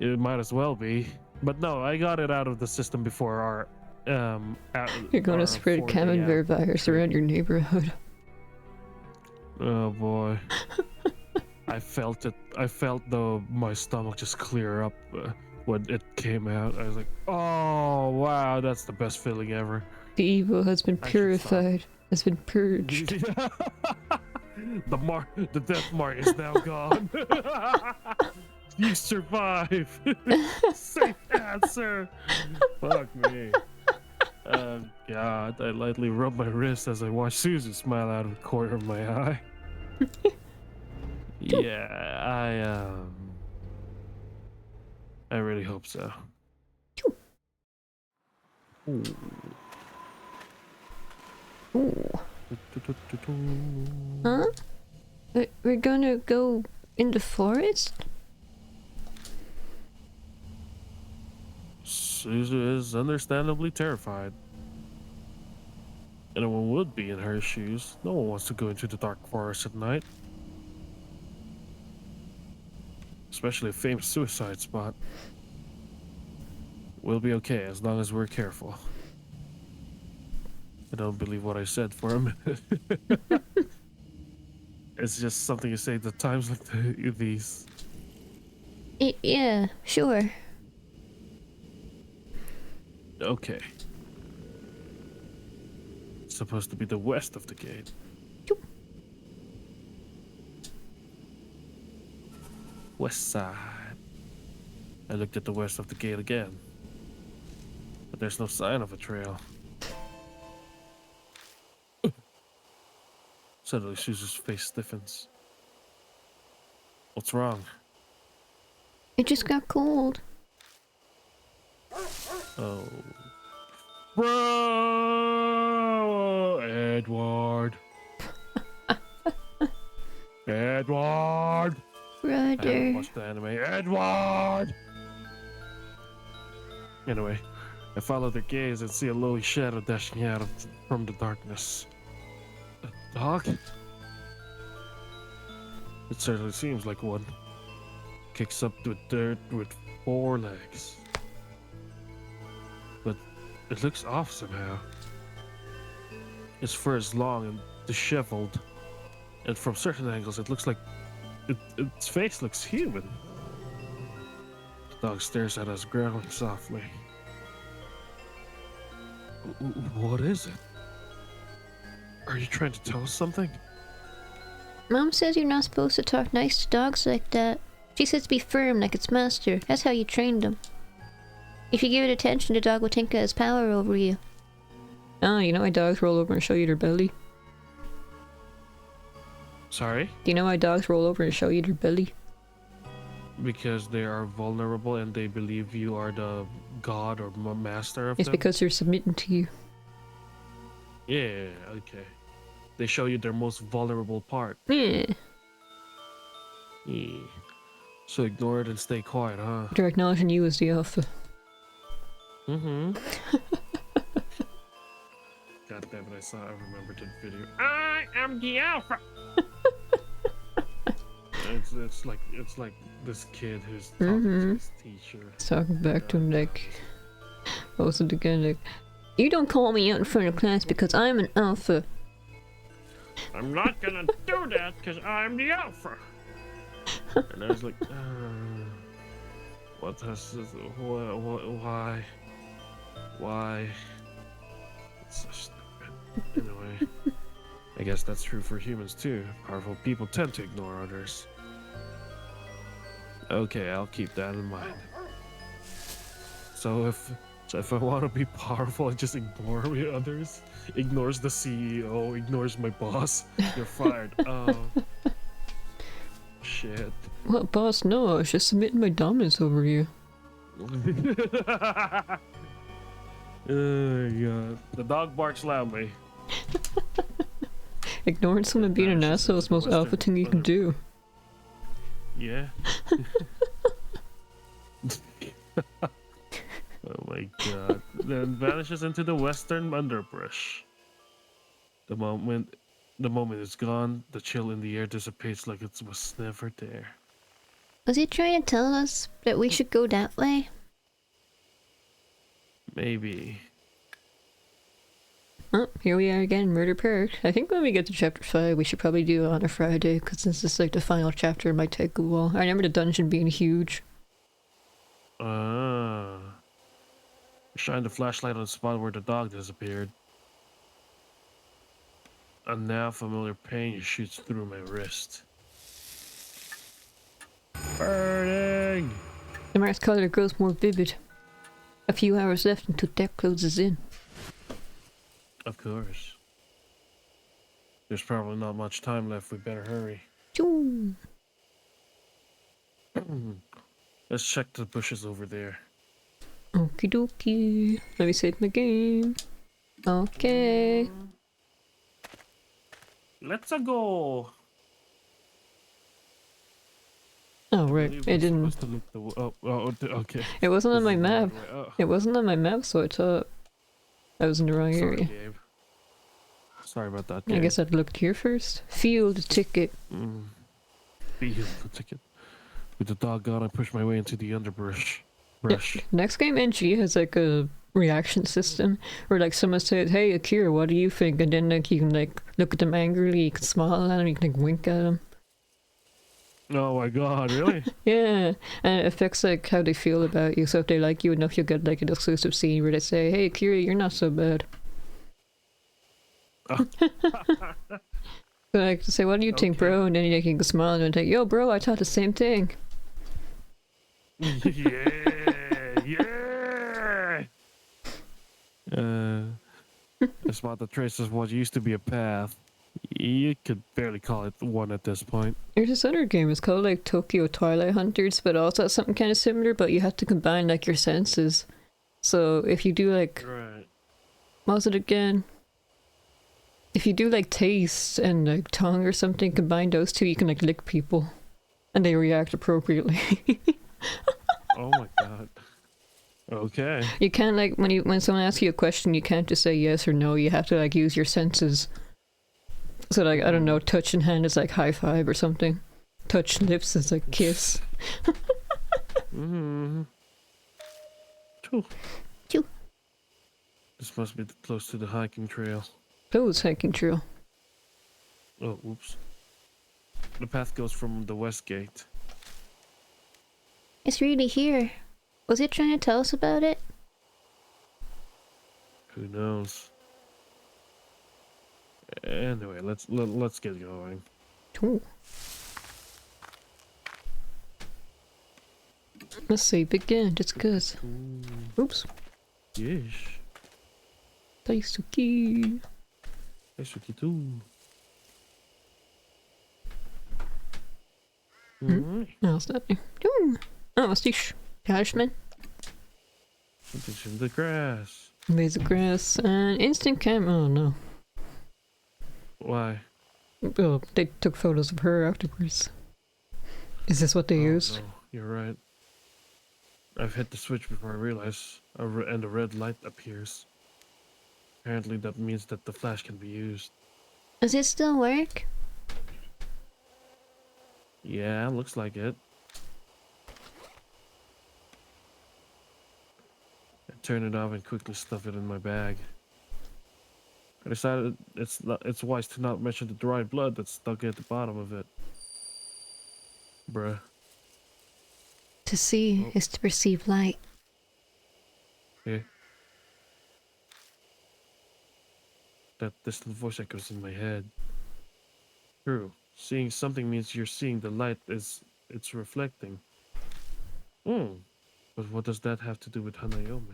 It might as well be. But no, I got it out of the system before our You're going to spread camembert virus around your neighborhood. Oh boy. I felt it. I felt my stomach just clear up when it came out. I was like, oh wow, that's the best feeling ever. The evil has been purified, has been purged. The death mark is now gone. You survive. Safe answer. Fuck me. Oh God, I lightly rubbed my wrist as I watched Susan smile out of the corner of my eye. Yeah, I really hope so. Ooh. Ooh. Huh? We're gonna go in the forest? Suzu is understandably terrified. Anyone would be in her shoes. No one wants to go into the dark forest at night. Especially a famous suicide spot. We'll be okay as long as we're careful. I don't believe what I said for a minute. It's just something you say at times like these. Yeah, sure. Okay. It's supposed to be the west of the gate. Choop. West side. I looked at the west of the gate again. But there's no sign of a trail. Suddenly, Suzu's face stiffens. What's wrong? It just got cold. Oh. Bro! Edward! Edward! I haven't Brother. watched the anime. Edward! Anyway, I follow their gaze and see a lowy shadow dashing out from the darkness. A dog? It certainly seems like one. Kicks up the dirt with 4 legs. But it looks off somehow. Its fur is long and disheveled, and from certain angles it looks like its face looks human. The dog stares at us, growling softly. What is it? Are you trying to tell us something? Mom says you're not supposed to talk nice to dogs like that. She says to be firm like its master. That's how you trained them. If you give it attention, the dog will think it has power over you. Ah, you know why dogs roll over and show you their belly? Sorry? Do you know why dogs roll over and show you their belly? Because they are vulnerable and they believe you are the god or master of It's them? because they're submitting to you. Yeah, okay. They show you their most vulnerable part. Yeah. Yeah. So ignore it and stay quiet, huh? They're acknowledging you as the alpha. Mm-hmm. God damn it, I remembered the video. I am the alpha! it's like this kid who's talking to his teacher. Talking back to him like, also again like, you don't call me out in front of class because I'm an alpha. I'm not gonna do that because I'm the alpha. And I was like, what has this, why? It's so stupid. Anyway, I guess that's true for humans too. Powerful people tend to ignore others. Okay, I'll keep that in mind. So if I want to be powerful, I just ignore the others. Ignores the CEO, ignores my boss. You're fired. Oh. Shit. Well, boss, no, I was just submitting my dominance over you. Oh god. The dog barks loudly. Ignoring someone being an asshole is the most alpha thing you can do. Yeah. Oh my god. Then vanishes into the western underbrush. The moment it's gone, the chill in the air dissipates like it was never there. Was he trying to tell us that we should go that way? Maybe. Oh, here we are again, Murder Park. I think when we get to chapter 5, we should probably do it on a Friday, because this is like the final chapter, it might take a while. I remember the dungeon being huge. Shine the flashlight on the spot where the dog disappeared. A now familiar pain shoots through my wrist. Burning! The mark's color grows more vivid. A few hours left until death closes in. Of course. There's probably not much time left. We better hurry. Choo. Let's check the bushes over there. Okie dokie. Let me save my game. Okay. Let's go. Oh right, believe it we're didn't. supposed to look the okay. It wasn't on This my is the map. wrong way. Oh, It wasn't on my map, so I thought I was in the wrong sorry, area. Gabe. Sorry about that, I Gabe. guess I'd looked here first. Field ticket. Feel the ticket. With the doggone, I pushed my way into the underbrush. Yeah, next game NG has like a reaction system where like someone says, "Hey Akira, what do you think?" And then like you can like look at them angrily, you can smile at them, you can like wink at them. Oh my god, really? Yeah, and it affects like how they feel about you. So if they like you enough, you'll get like an exclusive scene where they say, "Hey Akira, you're not so bad." Oh. So like to say, "What do you think, Okay. bro?" And then you can smile and take, "Yo, bro, I thought the same thing." Yeah. A spot that traces what used to be a path. You could barely call it one at this point. There's this other game. It's called like Tokyo Twilight Hunters, but also has something kind of similar. But you have to combine like your senses. So if you do like, Right. what was it again? If you do like taste and like tongue or something, combine those two, you can like lick people, and they react appropriately. Oh my god. Okay. You can't like when someone asks you a question, you can't just say yes or no. You have to like use your senses. So like I don't know, touch in hand is like high five or something. Touch lips is like kiss. Mm-hmm. Choo. Choo. This must be close to the hiking trail. Those hiking trail. Oh, oops. The path goes from the west gate. It's really here. Was it trying to tell us about it? Who knows? Anyway, let's get going. Ooh. Let's see, begin. Just cause. Oops. Yes. Daisuki. That's what you do. No, it's nothing. Ooh. Oh, what's this? Cashman. It's in the grass. Maze of grass and instant cam. Oh no. Why? Well, they took photos of her afterwards. Is this what they used? No, you're right. I've hit the switch before I realize, and a red light appears. Apparently that means that the flash can be used. Does it still work? Yeah, looks like it. I turn it off and quickly stuff it in my bag. I decided it's wise to not mention the dried blood that's stuck at the bottom of it. Bruh. To see is to perceive light. Okay. That distant voice echoes in my head. True. Seeing something means you're seeing the light as it's reflecting. But what does that have to do with Hanayome?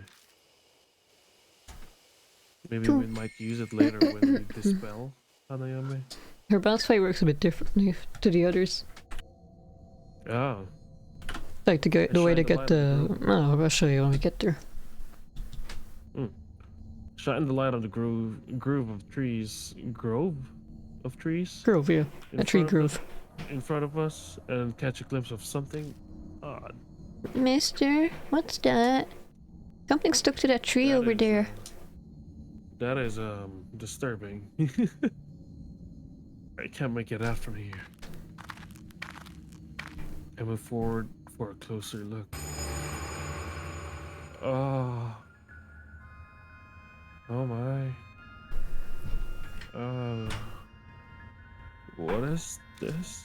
Maybe we might use it later when we dispel Hanayome. Her boss fight works a bit differently to the others. Oh. Like to get the way to shine the get light the. on the Oh, I'll show you when we get there. Shine the light on the groove of trees. Grove of trees? Grove, yeah. In A tree front of grove. In front of us and catch a glimpse of something odd. Mister, what's that? Something stuck to that tree That over is, there. That is disturbing. I can't make it out from here. I move forward for a closer look. Oh. Oh my. Oh. What is this?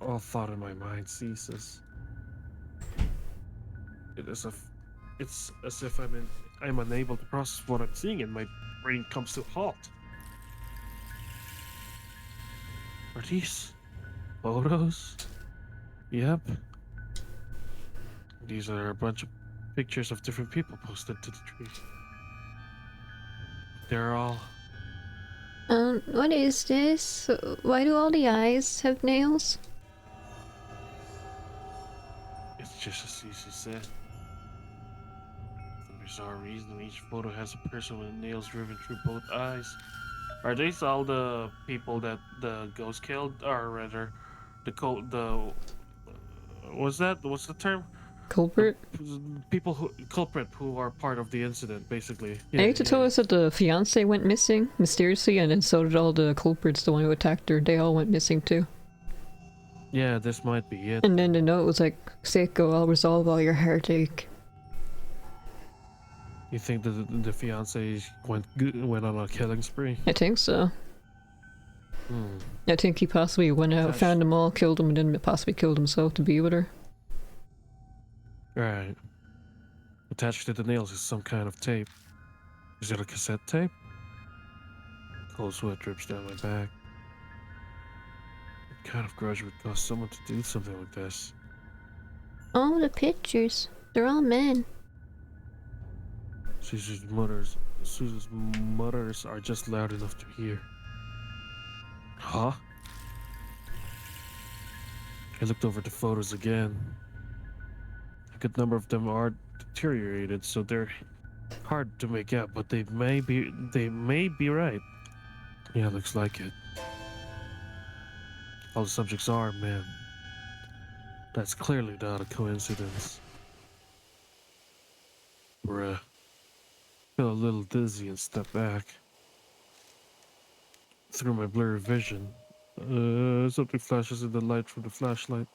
All thought in my mind ceases. It's as if I'm unable to process what I'm seeing and my brain comes to a halt. Are these photos? Yep. These are a bunch of pictures of different people posted to the tree. They're all... What is this? Why do all the eyes have nails? It's just as Cece said. For bizarre reason, each photo has a person with nails driven through both eyes. Are these all the people that the ghost killed, or rather, the what's the term? The Culprit? people who culprit who are part of the incident, basically. I Yeah, hate to yeah, tell yeah. us that the fiance went missing mysteriously, and then so did all the culprits, the one who attacked her. They all went missing too. Yeah, this might be it. And then the note was like, Seiko, I'll resolve all your heartache. You think the fiance went on a killing spree? I think so. Hmm. I think he possibly went out, Gosh. found them all, killed them, and then possibly killed himself to be with her. Right. Attached to the nails is some kind of tape. Is it a cassette tape? Cold sweat drips down my back. What kind of grudge would cause someone to do something like this? All the pictures, they're all men. Susan's mutters are just loud enough to hear. Huh? I looked over the photos again. A good number of them are deteriorated, so they're hard to make out, but they may be right. Yeah, looks like it. All the subjects are men. That's clearly not a coincidence. Bruh. Feel a little dizzy and step back. Through my blurry vision, something flashes in the light from the flashlight.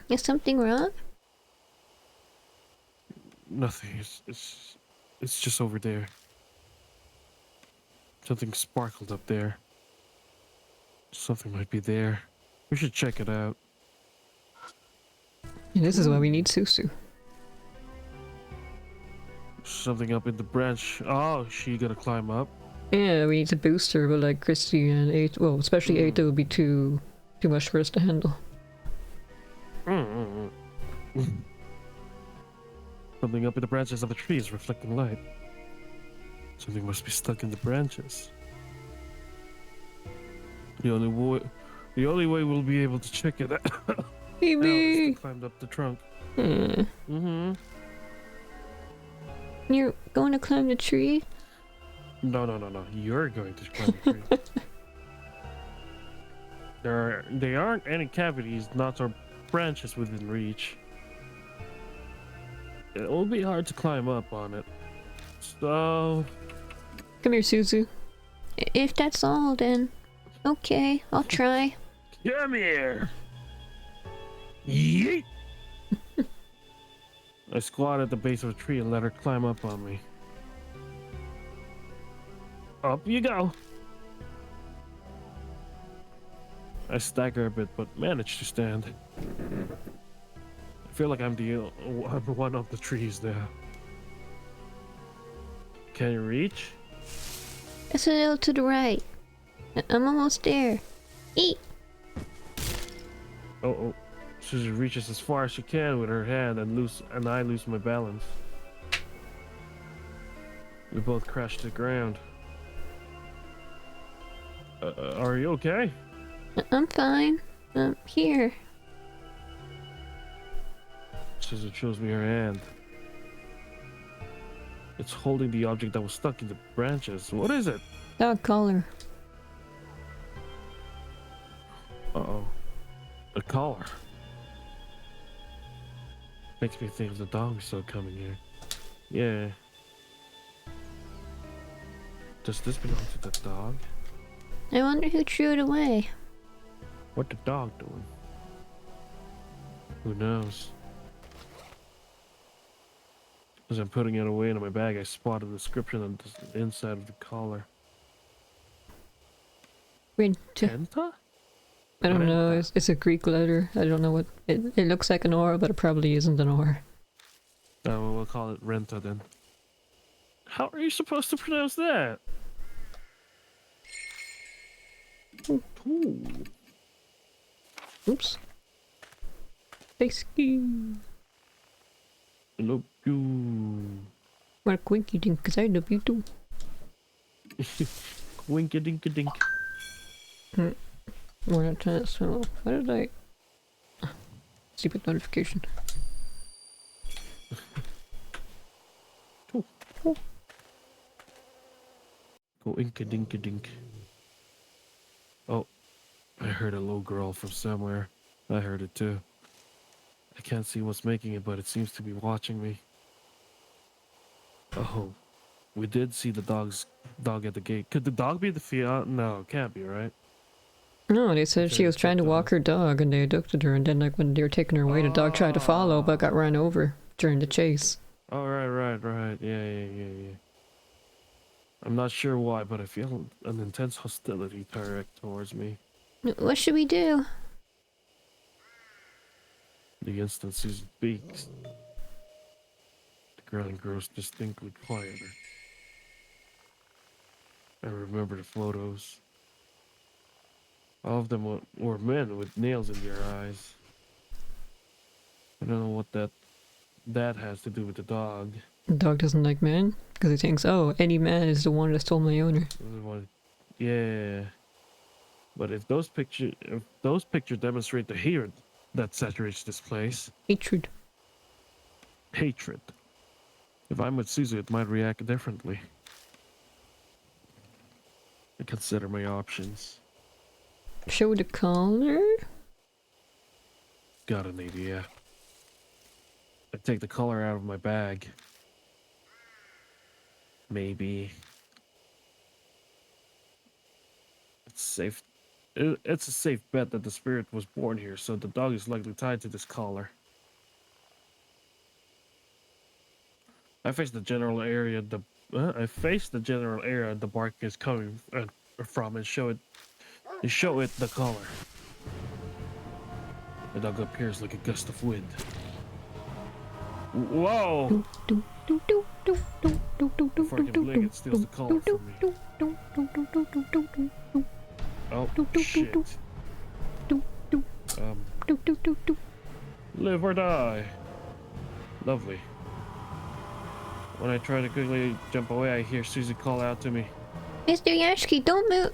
Is something wrong? Nothing. It's just over there. Something sparkled up there. Something might be there. We should check it out. And this is why we need Susu. Something up in the branch. Oh, she gonna climb up? Yeah, we need to boost her, but like Christy and Eight, well, especially Eight, would be too much for us to handle. Something up in the branches of the trees reflecting light. Something must be stuck in the branches. The only way we'll be able to check it out now is Baby! to climb up the trunk. Hmm. You're going to climb the tree? No. You're going to climb the tree. There aren't any cavities, knots, or branches within reach. It will be hard to climb up on it. So, Come here, Suzu. If that's all, then okay, I'll try. come here. Yeet. I squat at the base of a tree and let her climb up on me. Up you go. I stagger a bit, but manage to stand. I feel like I'm one of the trees there. Can you reach? It's a little to the right. I'm almost there. Eat! Oh. Susie reaches as far as she can with her hand and I lose my balance. We both crash to the ground. Are you okay? I'm fine. Here. Susie shows me her hand. It's holding the object that was stuck in the branches. What is it? Dog collar. Uh-oh. A collar. Makes me think of the dog we saw coming here. Yeah. Does this belong to the dog? I wonder who threw it away. What the dog doing? Who knows? As I'm putting it away in my bag, I spot a description on the inside of the collar. Winter. Penta? I don't know, Renta. it's a Greek letter. I don't know what... It looks like an or, but it probably isn't an or. Oh, we'll call it Renta then. How are you supposed to pronounce that? Ooh. Oops. Basky. I love you. What a quinky dink, because I love you too. Winky dinky dink. We're not trying to swim. Why did I... Stupid notification. Go inka dinka dink. Oh, I heard a low growl from somewhere. I heard it too. I can't see what's making it, but it seems to be watching me. Oh, we did see the dog at the gate. Could the dog be the Fiat? No, it can't be, right? No, they said It's she a was trying to dog. walk her dog and they abducted her, and then like when they were taking her away, the dog tried to follow but got run over during the chase. Oh, right. Yeah. I'm not sure why, but I feel an intense hostility towards me. What should we do? The instant Susan speaks, the ground grows distinctly quieter. I remember the photos. All of them were men with nails in their eyes. I don't know what that has to do with the dog. The dog doesn't like men because he thinks, oh, any man is the one that stole my owner. Yeah. But if those pictures demonstrate the hatred that saturates this place, Hatred. hatred. If I'm with Suzu, it might react differently. I consider my options. Show the collar? Got an idea. I take the collar out of my bag. Maybe. It's safe. It's a safe bet that the spirit was born here, so the dog is likely tied to this collar. I face the general area the bark is coming from and show it the collar. The dog appears like a gust of wind. Whoa! Before I can blink, it steals the collar from me. Oh, shit. Live or die. Lovely. When I try to quickly jump away, I hear Susie call out to me. Mr. Yashki, don't move.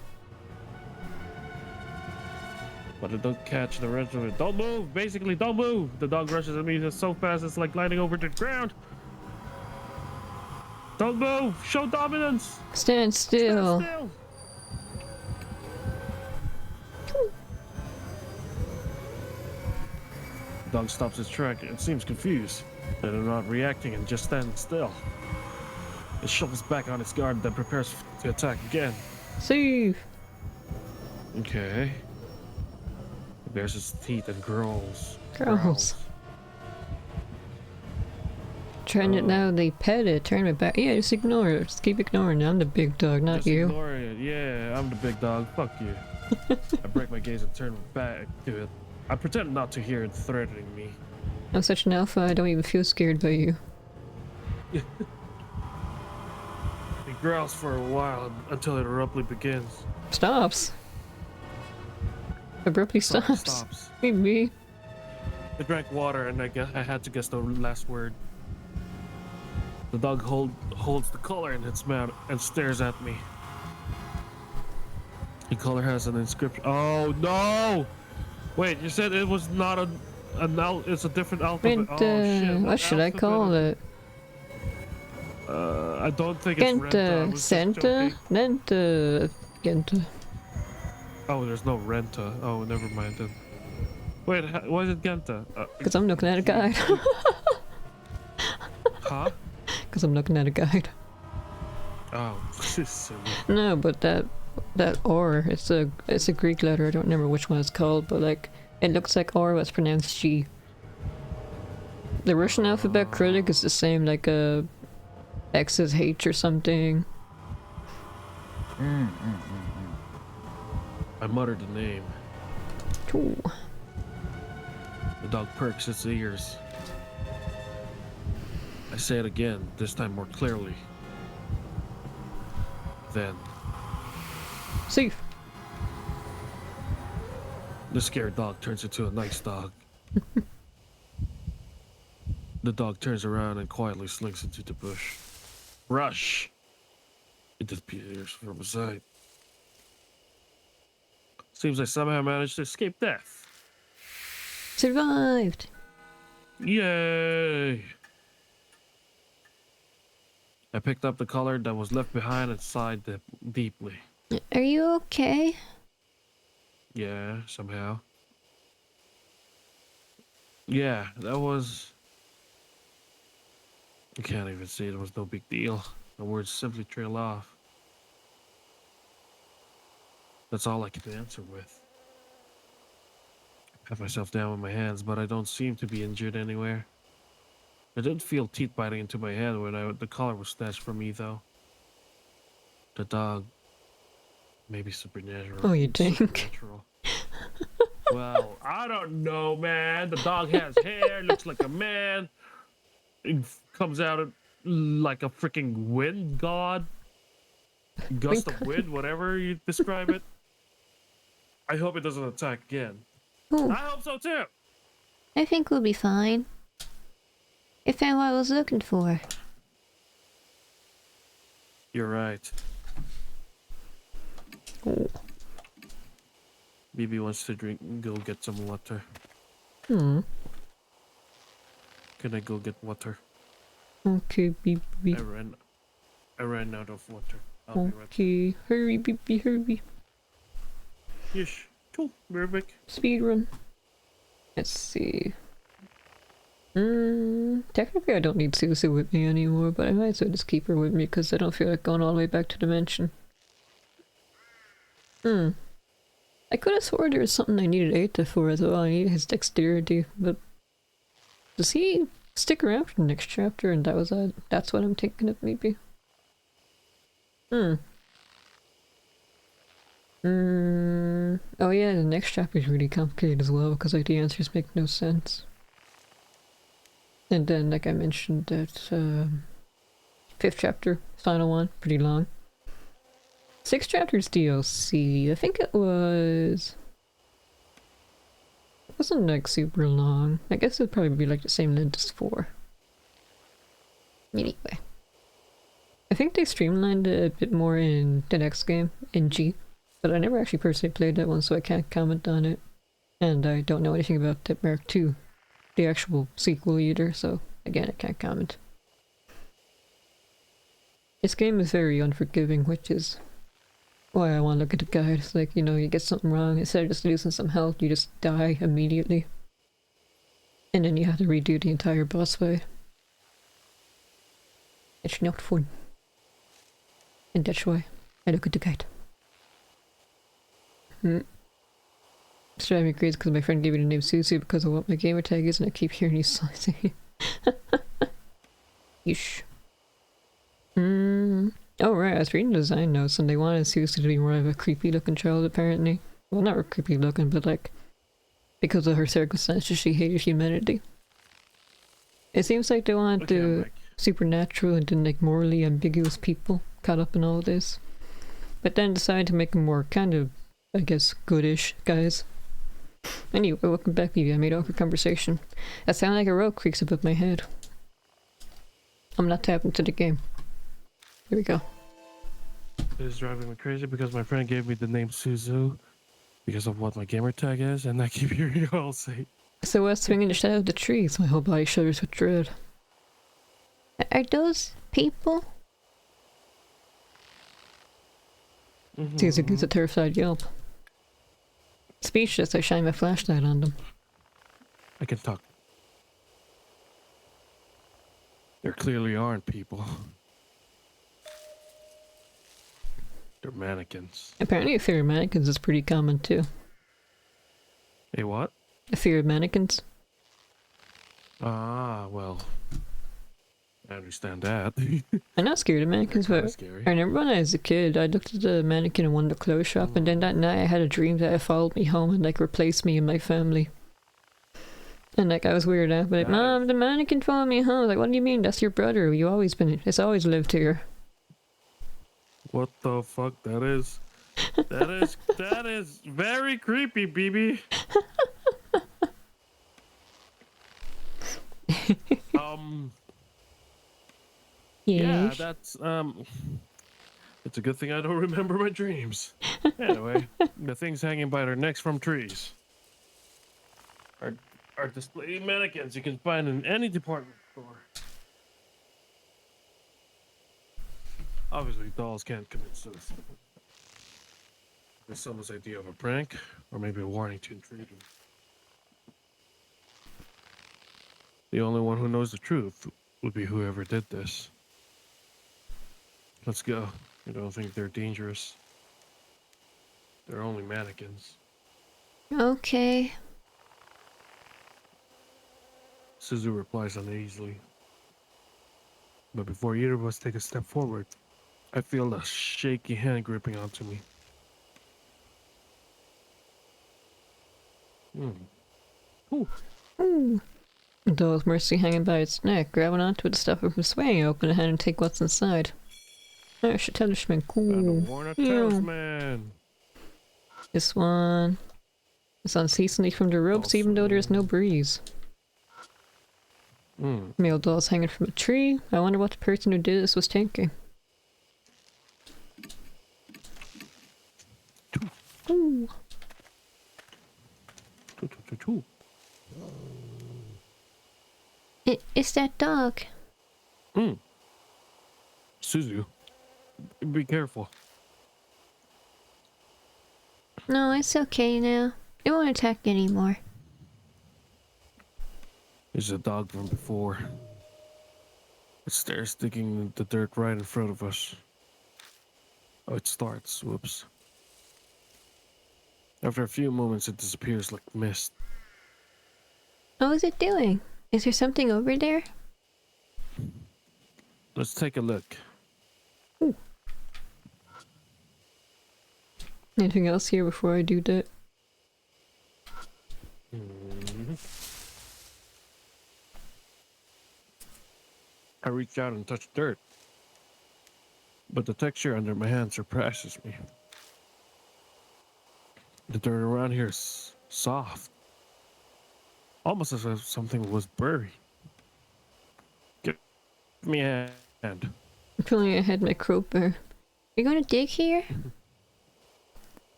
But I don't catch the rest of it. Don't move! Basically, don't move! The dog rushes at me so fast it's like gliding over the ground. Don't move! Show dominance! Stand still. Stand still! The dog stops its track and seems confused. Then I'm not reacting and just standing still. It shuffles back on its guard, then prepares to attack again. See. Okay. It bares its teeth and growls. Growls. Turn it now, they pet it, turn it back. Yeah, just ignore it. Just keep ignoring it. I'm the big dog, not Just you. ignore it. Yeah, I'm the big dog. Fuck you. I break my gaze and turn back to it. I pretend not to hear it threatening me. I'm such an alpha, I don't even feel scared by you. It growls for a while until it abruptly begins. Stops. Abruptly Sorry, stops. stops. Me. I drank water and I had to guess the last word. The dog holds the collar in its mouth and stares at me. The collar has an inscription. Oh no! Wait, you said it was not it's a different alphabet. Oh shit! What should I call it? I don't think it's Renta. I Genta. was just Santa? joking. Nenta. Genta. Oh, there's no Renta. Oh, never mind then. Wait, why is it Genta? Because I'm looking at a guide. Huh? Because I'm looking at a guide. Oh, this is silly. No, but that or it's a Greek letter. I don't remember which one it's called, but like it looks like or, but it's pronounced G. The Russian alphabet critic is the same, like a X is H or something. I muttered the name. Ooh. The dog perks its ears. I say it again, this time more clearly. Then, Safe. the scared dog turns into a nice dog. The dog turns around and quietly slinks into the bush. Rush! It disappears from sight. Seems I somehow managed to escape death. Survived. Yay! I picked up the collar that was left behind and sighed deeply. Are you okay? Yeah, somehow. Yeah, that was... I can't even say it was no big deal. The words simply trail off. That's all I could answer with. I pat myself down with my hands, but I don't seem to be injured anywhere. I didn't feel teeth biting into my head when the collar was snatched from me, though. The dog, maybe supernatural. Oh, you think? Supernatural. Well, I don't know, man. The dog has hair, looks like a man. It comes out like a freaking wind god. Gust of wind, whatever you describe it. I hope it doesn't attack again. Oh, I hope so too. I think we'll be fine. I found what I was looking for. You're right. Oh. BB wants to go get some water. Hmm. Can I go get water? Okay, baby. I ran out of water. I'll be right back. Okay, hurry, baby, hurry. Yes. Cool. We're back. Speed run. Let's see. Technically I don't need Susu with me anymore, but I might as well just keep her with me because I don't feel like going all the way back to the mansion. I could have swore there was something I needed Eita for as well. I needed his dexterity, but does he stick around for the next chapter and that was it? That's what I'm thinking of maybe. Oh yeah, the next chapter is really complicated as well because like the answers make no sense. And then, like I mentioned, that 5th chapter, final one, pretty long. 6 chapters DLC. I think it was. It wasn't like super long. I guess it'd probably be like the same length as 4. Anyway, I think they streamlined it a bit more in the next game, in G. But I never actually personally played that one, so I can't comment on it. And I don't know anything about the Mark 2, the actual sequel either, so again, I can't comment. This game is very unforgiving, which is why I want to look at the guide. It's like, you know, you get something wrong, instead of just losing some health, you just die immediately. And then you have to redo the entire boss fight. It's not fun. And that's why I look at the guide. It's driving me crazy because my friend gave me the name Susu because of what my gamer tag is and I keep hearing these songs. Yeesh. Oh right, I was reading design notes and they wanted Susu to be more of a creepy looking child apparently. Well, not creepy looking, but like, because of her circumstances she hated humanity. It seems like they want the supernatural and then like morally ambiguous people caught up in all this. But then decided to make them more kind of, I guess, goodish guys. Anyway, welcome back, baby. I made awkward conversation. That sounded like a rope creaks above my head. I'm not tapping to the game. Here we go. It is driving me crazy because my friend gave me the name Suzu because of what my gamer tag is, and I keep hearing you all say. So I was swinging the shadow of the trees. My whole body shudders with dread. Are those people? Suzu gives a terrified yelp. Speechless, I shine my flashlight on them. I can talk. There clearly aren't people. They're mannequins. Apparently a fear of mannequins is pretty common too. A what? A fear of mannequins? Ah, well. I understand that. I'm not scared of mannequins, They're kinda but scary. I remember when I was a kid, I looked at the mannequin in one of the clothes shop, and then that night I had a dream that it followed me home and like replaced me and my family. And like I was weirded out, but like, Nice. Mom, the mannequin followed me home. I was like, what do you mean? That's your brother. It's always lived here. What the fuck? That is very creepy, BB. Yeah, Yes. that's it's a good thing I don't remember my dreams. Anyway, the things hanging by their necks from trees are display mannequins you can find in any department store. Obviously, dolls can't commit suicide. It's someone's idea of a prank, or maybe a warning to intruders. The only one who knows the truth would be whoever did this. Let's go. I don't think they're dangerous. They're only mannequins. Okay. Suzu replies uneasily. But before either of us take a step forward, I feel a shaky hand gripping onto me. Ooh. Ooh. Though with Mercy hanging by its neck, grabbing onto it to stop it from swaying, open a hand and take what's inside. Oh, talisman, Found a cool. worn out Yeah. talisman. This one is unceasingly from the ropes, even though there's no breeze. Male dolls hanging from a tree. I wonder what the person who did this was thinking. Ooh. Two. It's that dog. Suzu, be careful. No, it's okay now. It won't attack anymore. It's a dog from before. It's there sticking the dirt right in front of us. Oh, it starts. Whoops. After a few moments, it disappears like mist. What is it doing? Is there something over there? Let's take a look. Anything else here before I do that? I reach out and touch dirt, but the texture under my hand surprises me. The dirt around here is soft, almost as if something was buried. Give me a hand. I'm pulling ahead my crowbar. You're gonna dig here?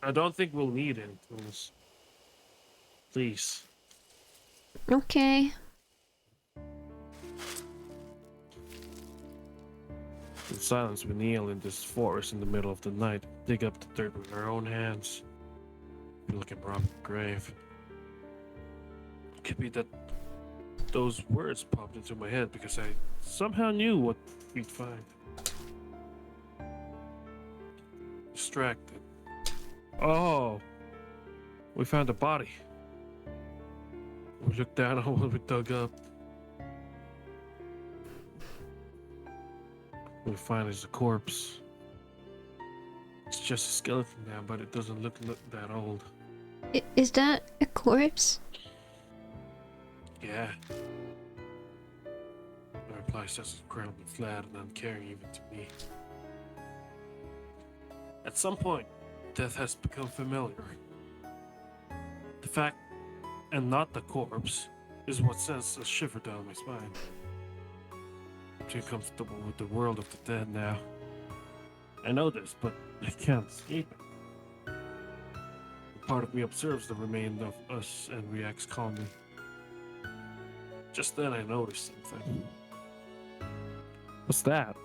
I don't think we'll need any tools. Please. Okay. In silence, we kneel in this forest in the middle of the night, dig up the dirt with our own hands. We look at Rob's grave. It could be that those words popped into my head because I somehow knew what we'd find. Distracted. Oh, we found a body. We looked down on what we dug up. What we find is a corpse. It's just a skeleton now, but it doesn't look that old. Is that a corpse? Yeah. The reply says it's incredibly flat and uncaring even to me. At some point, death has become familiar. The fact, and not the corpse, is what sends a shiver down my spine. I'm too comfortable with the world of the dead now. I know this, but I can't escape it. Part of me observes the remains of us and reacts calmly. Just then I noticed something. What's that?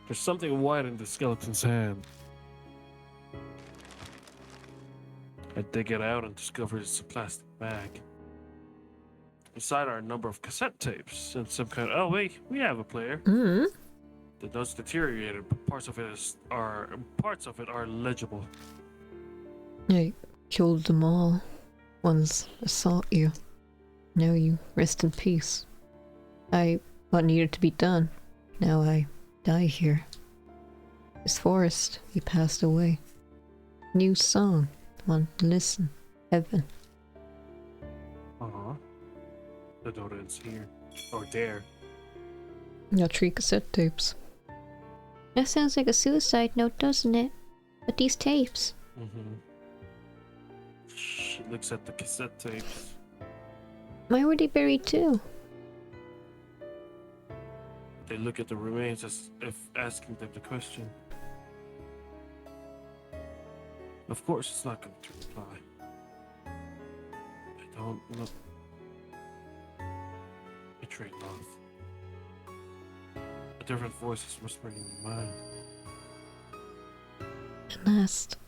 There's something white in the skeleton's hand. I dig it out and discover it's a plastic bag. Inside are a number of cassette tapes and some kind of... Oh wait, we have a player. The notes deteriorated, but parts of it are legible. I killed them all. Once I sought you. Now you rest in peace. What needed to be done. Now I die here. This forest, he passed away. New song. One to listen. Heaven. The note ends here. Or there. Got 3 cassette tapes. That sounds like a suicide note, doesn't it? But these tapes. She looks at the cassette tapes. Why were they buried too? They look at the remains as if asking them the question. Of course, it's not going to reply. I don't look. I trade off. different voices whispering in my mind. The last.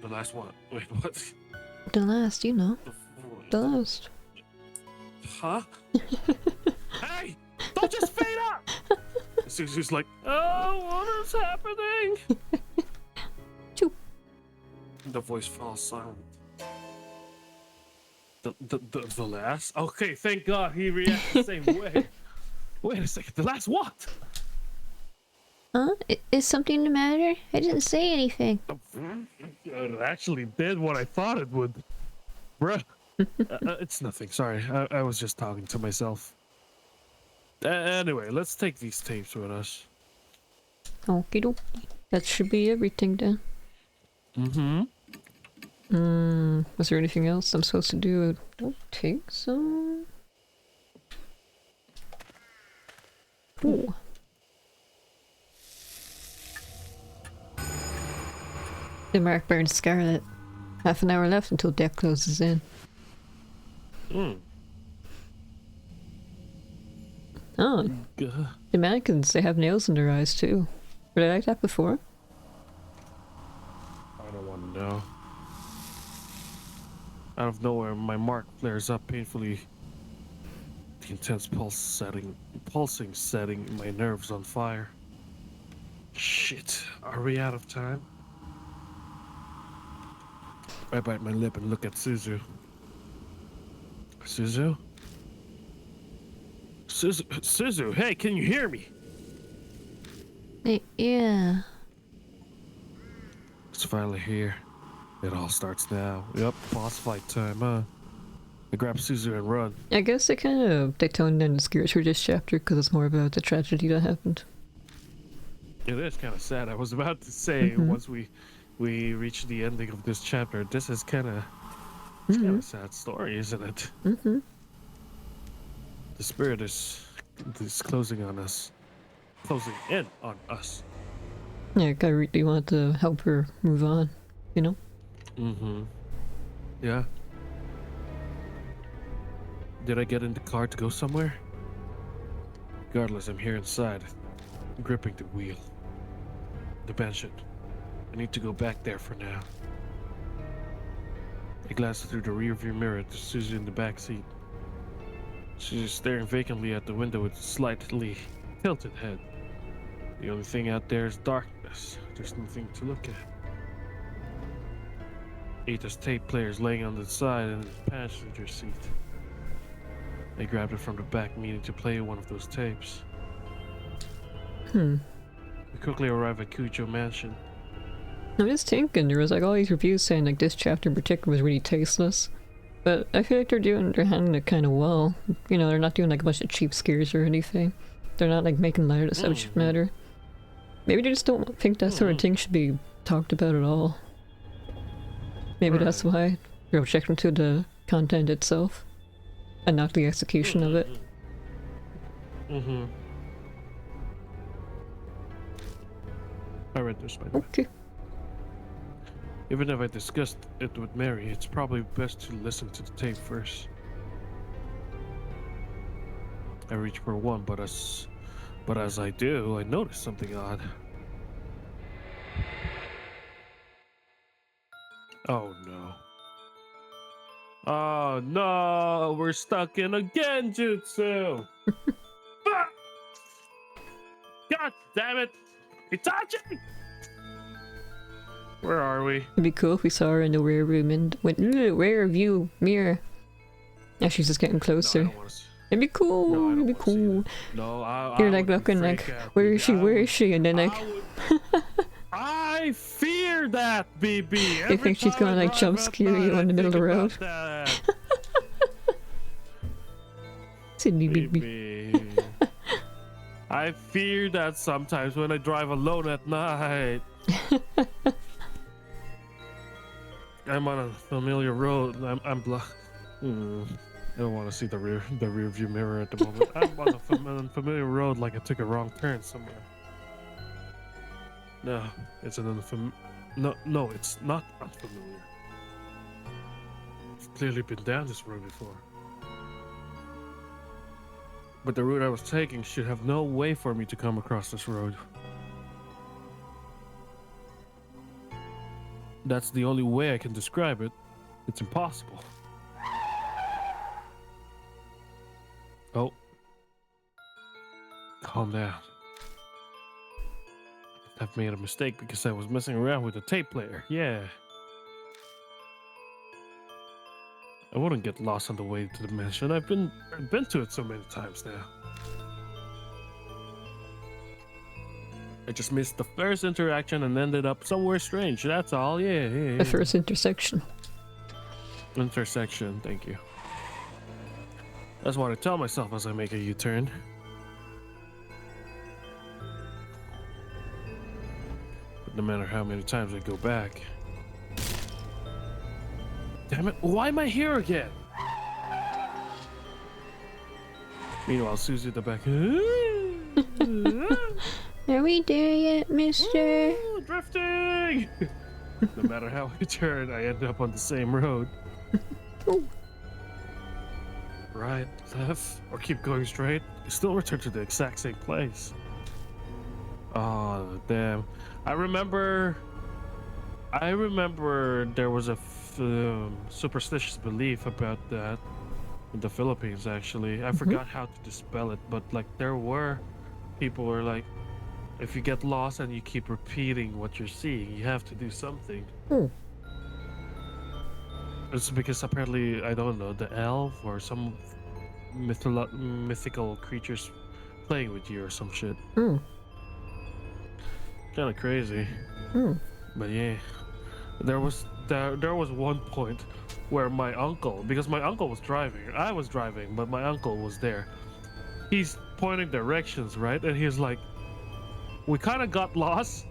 The last one. Wait, what? The last, you know. The last. Huh? Hey! Don't just fade up! Susie's like, oh, what is happening? Choo. The voice falls silent. The last? Okay, thank God he reacts the same way. Wait a second, the last what? Huh? Is something the matter? I didn't say anything. It actually did what I thought it would. Bruh. It's nothing, sorry. I was just talking to myself. Anyway, let's take these tapes with us. Okie dokie. That should be everything then. Mm-hmm. Was there anything else I'm supposed to do? I don't think so. Ooh. The mark burns scarlet. Half an hour left until deck closes in. Oh, the mannequins, they have nails in their eyes too. Were they like that before? I don't want to know. Out of nowhere, my mark flares up painfully. The intense pulsing setting my nerves on fire. Shit, are we out of time? I bite my lip and look at Suzu. Suzu? Suzu, hey, can you hear me? Yeah. It's finally here. It all starts now. Yep, boss fight time, huh? I grab Suzu and run. I guess they toned down the scare for this chapter because it's more about the tragedy that happened. It is kind of sad. I was about to say, once we reach the ending of this chapter, this is kind of a sad story, isn't it? Mm-hmm. The spirit is closing on us. Closing in on us. Yeah, I really want to help her move on, you know? Mm-hmm. Yeah. Did I get in the car to go somewhere? Regardless, I'm here inside, gripping the wheel. The mansion. I need to go back there for now. I glance through the rearview mirror to Susie in the back seat. She's just staring vacantly at the window with a slightly tilted head. The only thing out there is darkness. There's nothing to look at. Ata's tape player is laying on the side in the passenger seat. I grabbed it from the back, meaning to play one of those tapes. We quickly arrive at Cujo Mansion. I'm just thinking, there was like all these reviews saying like this chapter in particular was really tasteless. But I feel like they're handling it kind of well. You know, they're not doing like a bunch of cheap scares or anything. They're not like making light of the subject matter. Maybe they just don't think that sort of thing should be talked about at all. Maybe that's why they're objecting to the content itself and not the execution of it. I read this, by the way. Okay. Even if I discussed it with Mary, it's probably best to listen to the tape first. I reach for one, but as I do, I notice something odd. Oh no. Oh no, we're stuck in a genjutsu! Fuck! God damn it! Itachi! Where are we? It'd be cool if we saw her in the rear room and went, rear view mirror. Now she's just getting closer. No, I don't want to see. It'd be cool. No, I don't It'd be wanna see cool. that. No, You're I like would looking like, freak out, where BB. is she? Where is she? And then like, I fear that, BB. you think she's gonna like jump scare you in the middle of the road? Sydney BB. BB. I fear that sometimes when I drive alone at night. I'm on a familiar road. I'm I don't want to see the rear view mirror at the moment. I'm on a unfamiliar road, like I took a wrong turn somewhere. No, it's an no, it's not unfamiliar. I've clearly been down this road before. But the route I was taking should have no way for me to come across this road. That's the only way I can describe it. It's impossible. Oh. Calm down. I've made a mistake because I was messing around with the tape player. Yeah. I wouldn't get lost on the way to the mansion. I've been to it so many times now. I just missed the first interaction and ended up somewhere strange. That's all. Yeah. The first intersection. Intersection. Thank you. That's what I tell myself as I make a U-turn. But no matter how many times I go back. Damn it, why am I here again? Meanwhile, Susie at the back. Are we there yet, mister? Woo, drifting! No matter how I turn, I end up on the same road. Right, left, or keep going straight. You still return to the exact same place. Oh, damn. I remember there was a superstitious belief about that in the Philippines, actually. I forgot how to dispel it, but like there were people who were like, if you get lost and you keep repeating what you're seeing, you have to do something. It's because apparently, I don't know, the elf or some mythical creatures playing with you or some shit. Kind of crazy. But yeah, there was one point where my uncle, because my uncle was driving, I was driving, but my uncle was there. He's pointing directions, right? And he's like, we kind of got lost,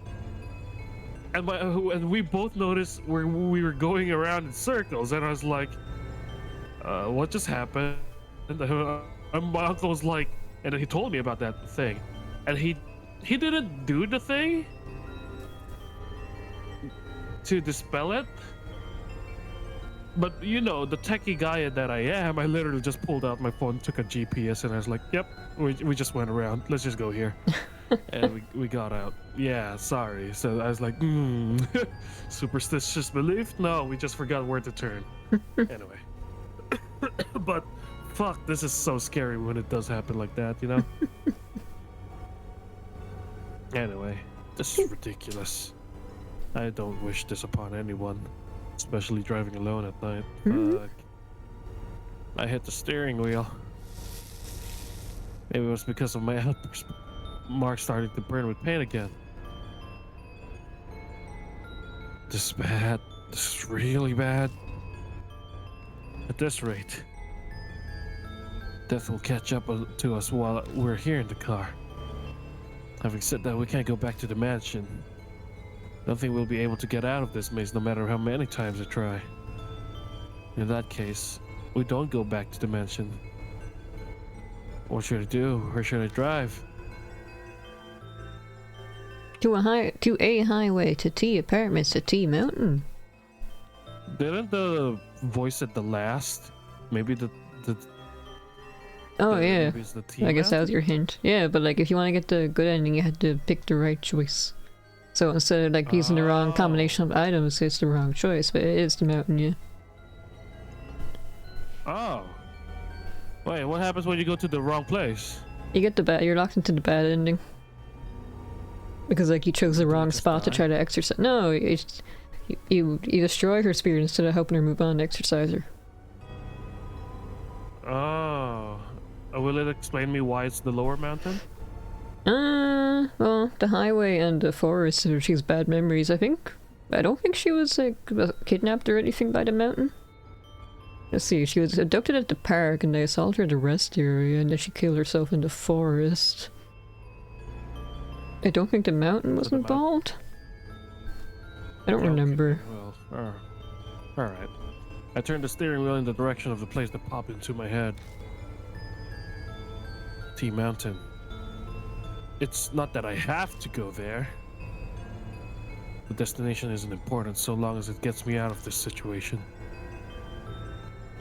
and we both noticed we were going around in circles, and I was like, what just happened? And my uncle was like, and then he told me about that thing, and he didn't do the thing to dispel it. But you know, the techie guy that I am, I literally just pulled out my phone, took a GPS, and I was like, yep, we just went around. Let's just go here. And we got out. Yeah, sorry. So I was like, superstitious belief? No, we just forgot where to turn. Anyway. But fuck, this is so scary when it does happen like that, you know? Anyway, this is ridiculous. I don't wish this upon anyone, especially driving alone at night. Fuck. I hit the steering wheel. Maybe it was because of my outburst. Mark started to burn with pain again. This is bad. This is really bad. At this rate, death will catch up to us while we're here in the car. Having said that, we can't go back to the mansion. I don't think we'll be able to get out of this maze no matter how many times I try. In that case, we don't go back to the mansion. What should I do? Where should I drive? To a highway, to T apartments, to T mountain. Didn't the voice at the last? Maybe Oh yeah, maybe it's the T I guess that mountain? was your hint. Yeah, but like if you want to get the good ending, you had to pick the right choice. So instead of like using the wrong combination of items, it's the wrong choice, but it is the mountain, yeah. Oh. Wait, what happens when you go to the wrong place? You get the bad, you're locked into the bad ending. Because like you chose the wrong just spot to die? try to exercise. No, you destroy her spirit instead of helping her move on to exercise her. Oh. Will it explain me why it's the lower mountain? Well, the highway and the forest, so she has bad memories, I think. I don't think she was like kidnapped or anything by the mountain. Let's see, she was abducted at the park and they assaulted her at the rest area and then she killed herself in the forest. I don't think the mountain was involved. I don't remember. Well, alright. I turned the steering wheel in the direction of the place that popped into my head. T Mountain. It's not that I have to go there. The destination isn't important so long as it gets me out of this situation.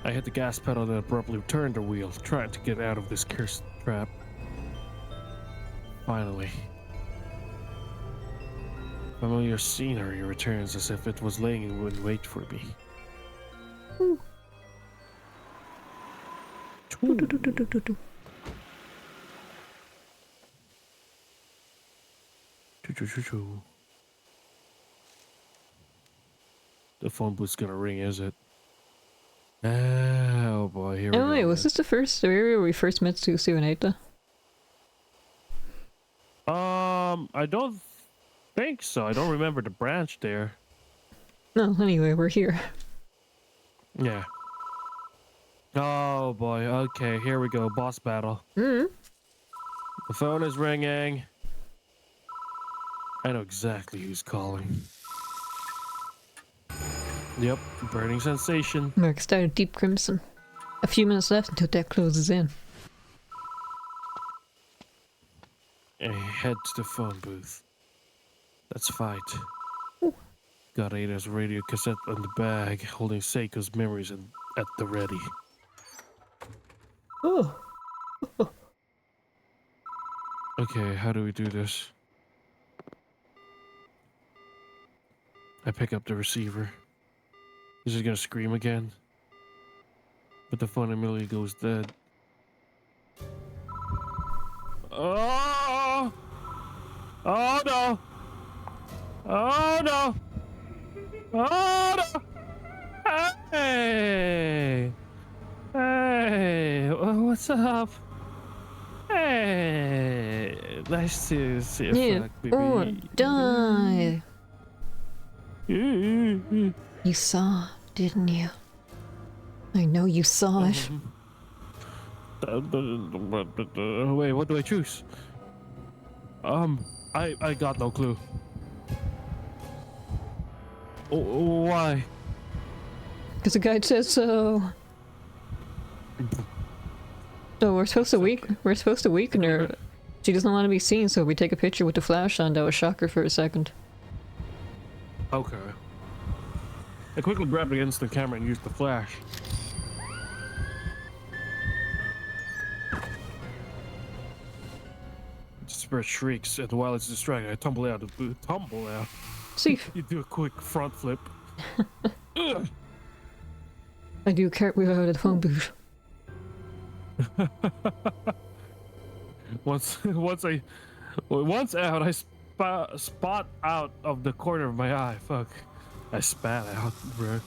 I hit the gas pedal and abruptly turned the wheel, trying to get out of this cursed trap. Finally. Familiar scenery returns as if it was laying in wait for me. Ooh. Ooh. Choo-choo-choo-choo. The phone booth's gonna ring, is it? Oh boy, here we Oh go. wait, was again. this the first area where we first met Susu and Aita? I don't think so. I don't remember the branch there. No, anyway, we're here. Yeah. Oh boy, okay, here we go. Boss battle. Mm. The phone is ringing. I know exactly who's calling. Yep, burning sensation. Mark started deep crimson. A few minutes left until deck closes in. I head to the phone booth. Let's fight. Ooh. Got Ada's radio cassette on the bag, holding Seiko's memories at the ready. Oh. Okay, how do we do this? I pick up the receiver. Is it gonna scream again? But the phone immediately goes dead. Oh! Oh no! Oh no! Oh no! Hey! Hey! What's up? Hey! Nice to see you, Yeah. fuck, baby. Oh, die. You saw, didn't you? I know you saw it. Wait, what do I choose? I got no clue. Why? Because the guide says so. So we're supposed to weaken her. She doesn't want to be seen, so we take a picture with the flash on that will shock her for a second. Okay. I quickly grabbed against the camera and used the flash. The spirit shrieks, and while it's distracted, I tumble out. See, You do a quick front flip. Ugh. I do a cartwheel out of the phone booth. Once out, I spot out of the corner of my eye. Fuck. I spat out, bro.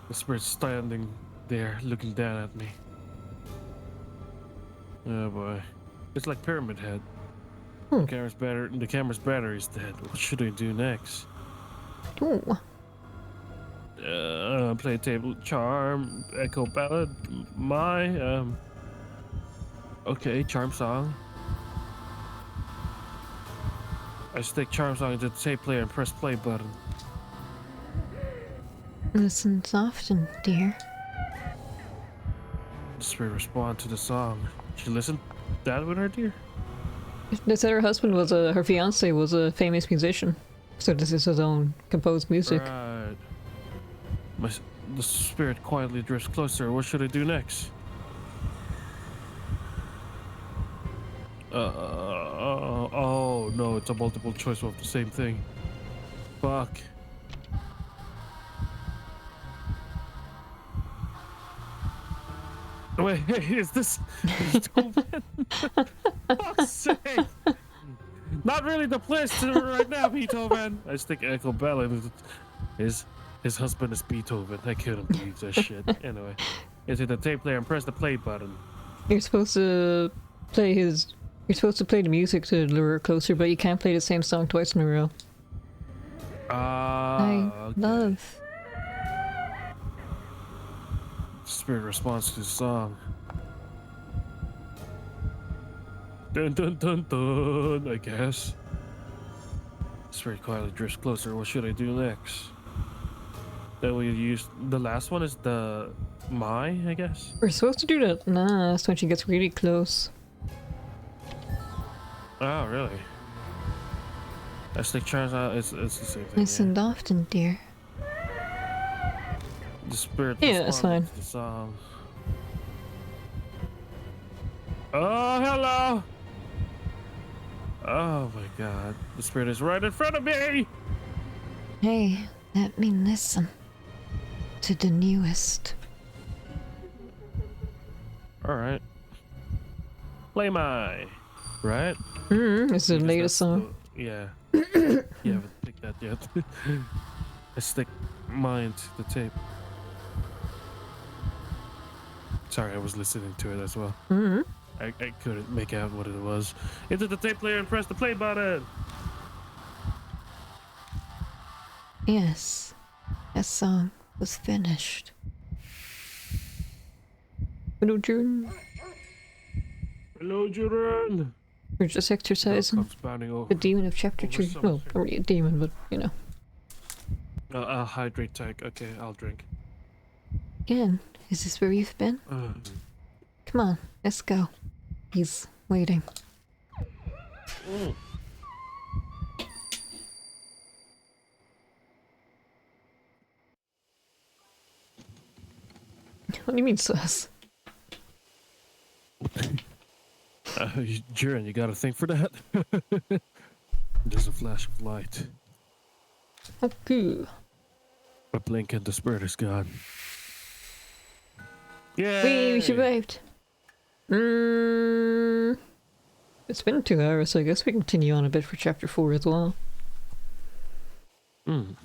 The spirit's standing there, looking down at me. Oh boy. It's like Pyramid Head. Hmm. The camera's battery's dead. What should I do next? Ooh. Play table charm, echo ballad, okay, charm song. I stick charm song into the tape player and press play button. Listen often, dear. The spirit respond to the song. She listened that with her dear? They said her husband was her fiance was a famous musician, so this is his own composed music. Right. The spirit quietly drifts closer. What should I do next? Oh no, it's a multiple choice of the same thing. Fuck. Wait, is this Beethoven? Fuck's sake! Not really the place to right now, Beethoven. I stick Echo Bell in his husband is Beethoven. I couldn't believe that shit. Anyway, is it the tape player and press the play button? You're supposed to play his. You're supposed to play the music to lure her closer, but you can't play the same song twice in a row. I Okay. love. Spirit responds to the song. Dun dun dun dun, I guess. Spirit quietly drifts closer. What should I do next? Then we use the last one is the I guess. We're supposed to do that. Nah, that's when she gets really close. Oh really? I stick charms out. It's the same thing. Listened often, dear. The spirit Yeah, it's fine. responded to the song. Oh, hello! Oh my god. The spirit is right in front of me! Hey, let me listen to the newest. Alright. Play my. Right? It's the Because latest that's song. yeah. You haven't picked that yet. I stick mine to the tape. Sorry, I was listening to it as well. I couldn't make out what it was. Into the tape player and press the play button! Yes, that song was finished. Hello, June. Hello, children! We're just Dog exercising. comes bounding over. The demon of chapter over 2. some Well, shit. not really a demon, but you know. Hydrate tank. Okay, I'll drink. Again, is this where you've been? Come on, let's go. He's waiting. Mm. What do you mean, sus? Jiren, you got a thing for that? There's a flash of light. Okay. A blink and the spirit is gone. Yeah. We survived. It's been 2 hours, so I guess we continue on a bit for chapter 4 as well. Mm.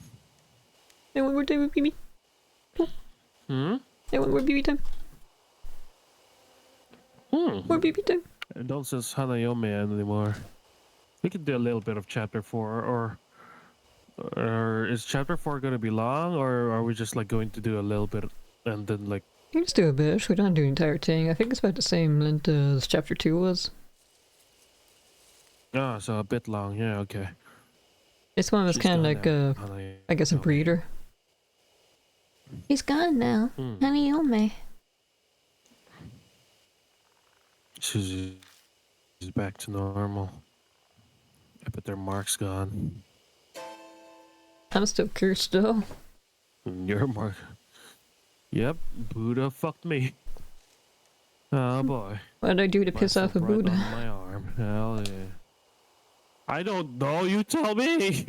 Hey, one more time with BB. Hmm? Hey, one more BB time. More BB time. Don't says Hanayome anymore. We could do a little bit of chapter 4, or is chapter 4 gonna be long, or are we just like going to do a little bit and then like? You can just do a bit. We don't do the entire thing. I think it's about the same length as chapter 2 was. Ah, so a bit long. Yeah, okay. This one was She's kind of gone like now, I guess a Hanayome. breeder. He's gone now. Hmm. Hanayome. She's back to normal. I bet their mark's gone. I'm still cursed though. Your mark. Yep, Buddha fucked me. Oh boy. What did I do to piss off a Myself right Buddha? on my arm. Hell yeah. I don't know. You tell me.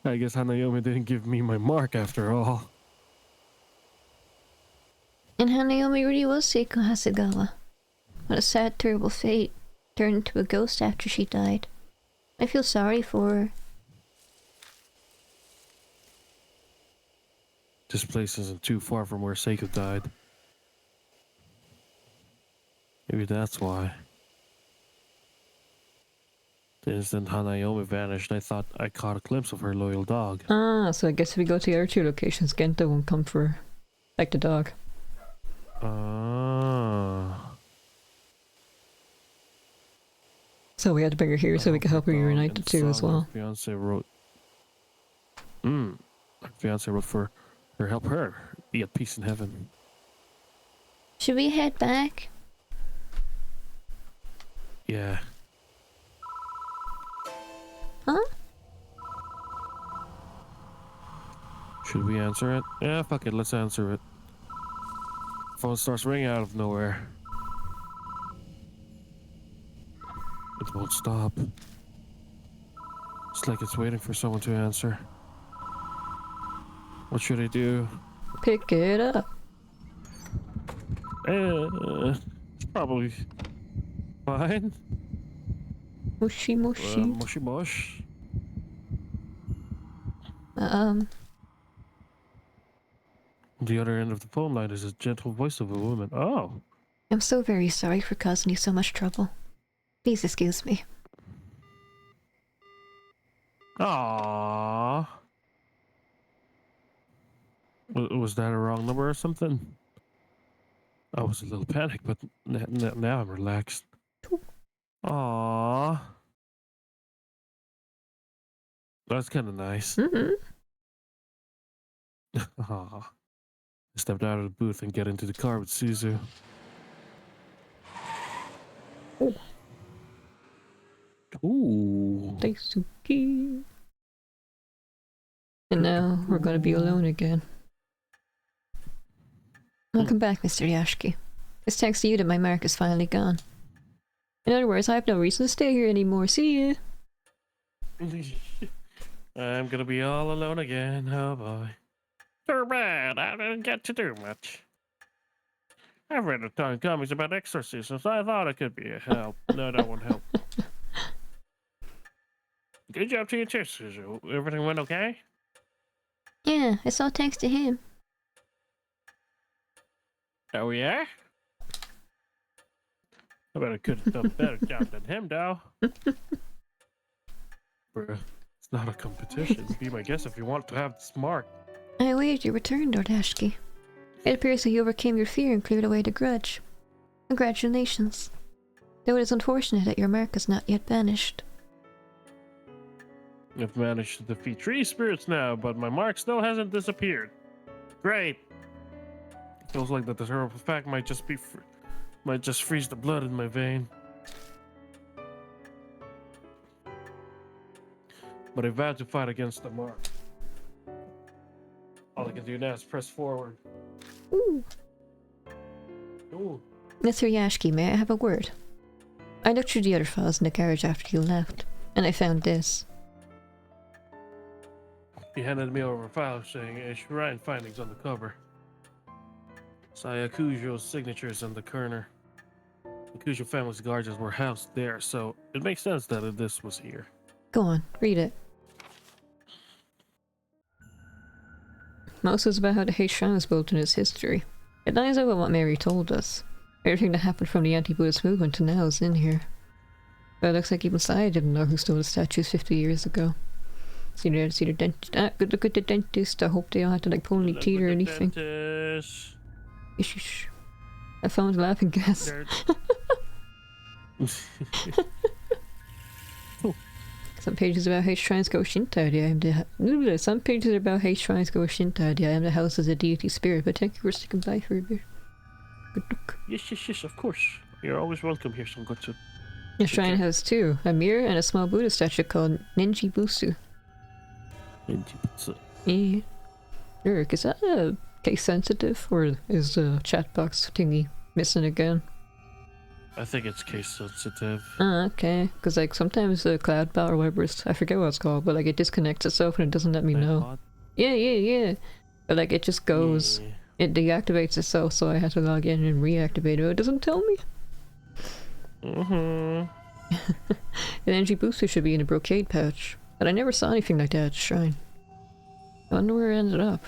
I guess Hanayome didn't give me my mark after all. And Hanayome really was Seiko Hasegawa. What a sad, terrible fate. Turned into a ghost after she died. I feel sorry for her. This place isn't too far from where Seiko died. Maybe that's why. The instant Hanayome vanished, I thought I caught a glimpse of her loyal dog. Ah, so I guess if we go to the other 2 locations, Genta won't come for her. Like the dog. Ah. So we had to bring her here so we could help her reunite the 2 as well. Her fiance wrote. Her fiance wrote for her, help her be at peace in heaven. Should we head back? Yeah. Huh? Should we answer it? Yeah, fuck it, let's answer it. Phone starts ringing out of nowhere. It won't stop. It's like it's waiting for someone to answer. What should I do? Pick it up. It's probably fine. Moshi moshi. Mushy mush. The other end of the phone line is a gentle voice of a woman. Oh. I'm so very sorry for causing you so much trouble. Please excuse me. Aww. Was that a wrong number or something? I was a little panicked, but now I'm relaxed. Aww. That's kind of nice. Aww. I stepped out of the booth and get into the car with Suzu. Ooh. Daisuke. And now we're gonna be alone again. Welcome back, Mr. Yashki. It's thanks to you that my mark is finally gone. In other words, I have no reason to stay here anymore. See ya. I'm gonna be all alone again. Oh boy. Too bad. I didn't get to do much. I've read a ton of comics about exorcisms. So I thought it could be a help. No, that won't help. Good job to you too, Suzu. Everything went okay? Yeah, it's all thanks to him. Oh yeah? I bet I could have done a better job than him, though. Bruh, it's not a competition. Be my guest if you want to have this mark. I await your return, Dordashki. It appears that you overcame your fear and cleared away the grudge. Congratulations. Though it is unfortunate that your mark is not yet banished. I've managed to defeat 3 spirits now, but my mark still hasn't disappeared. Great. Feels like that the terrible fact might just be might just freeze the blood in my vein. But I vowed to fight against the mark. All I can do now is press forward. Ooh. Ooh. Mr. Yashki, may I have a word? I looked through the other files in the garage after you left, and I found this. He handed me over a file saying a shrine findings on the cover. Sayakujo's signatures on the corner. The Kujo family's guardians were housed there, so it makes sense that this was here. Go on, read it. Most is about how the Hate Shrine was built in its history. It lines up with what Mary told us. Everything that happened from the anti-Buddhist movement to now is in here. But it looks like even Saya didn't know who stole the statues 50 years ago. See the dentist. Ah, good look at the dentist. I hope they don't have to like pull any teeth or anything. Dentist. Ish. I found laughing gas. Some pages about hate shrines go Shinto. Some pages about hate shrines go Shinto. I am the house as a deity spirit, but thank you for sticking by for a bit. Good look. Yes, of course. You're always welcome here, Songotsu. The shrine has 2, a mirror and a small Buddha statue called Ninji Busu. Yeah. Eric, is that case sensitive, or is the chat box thingy missing again? I think it's case sensitive. Ah, okay. Because like sometimes the cloud bot or whatever, I forget what it's called, but like it disconnects itself and it doesn't let me know. Yeah. But like it just goes, it deactivates itself, so I have to log in and reactivate it. It doesn't tell me. Mm-hmm. The energy booster should be in a brocade pouch, but I never saw anything like that at the shrine. I wonder where it ended up.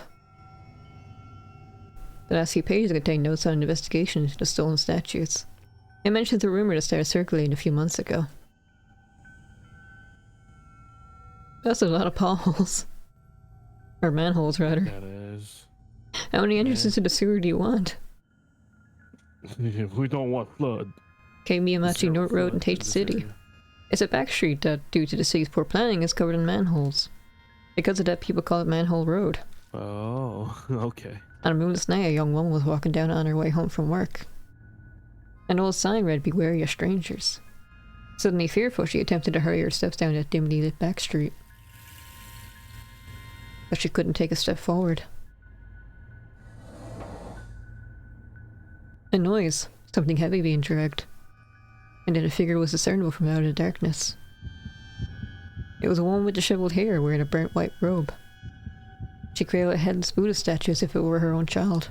The last few pages contain notes on an investigation into the stolen statues. It mentions the rumor that started circulating a few months ago. That's a lot of potholes. Or manholes, rather. That is. How many entrances to the sewer do you want? We don't want flood. K. Miyamachi Zero North Road in flood Tate this City. area. It's a back street that, due to the city's poor planning, is covered in manholes. Because of that, people call it Manhole Road. Oh, okay. On a moonless night, a young woman was walking down on her way home from work. An old sign read, "Be wary of strangers." Suddenly fearful, she attempted to hurry her steps down that dimly lit back street. But she couldn't take a step forward. A noise, something heavy being dragged. And then a figure was discernible from out of the darkness. It was a woman with disheveled hair wearing a burnt white robe. She cradled a headless Buddha statue as if it were her own child.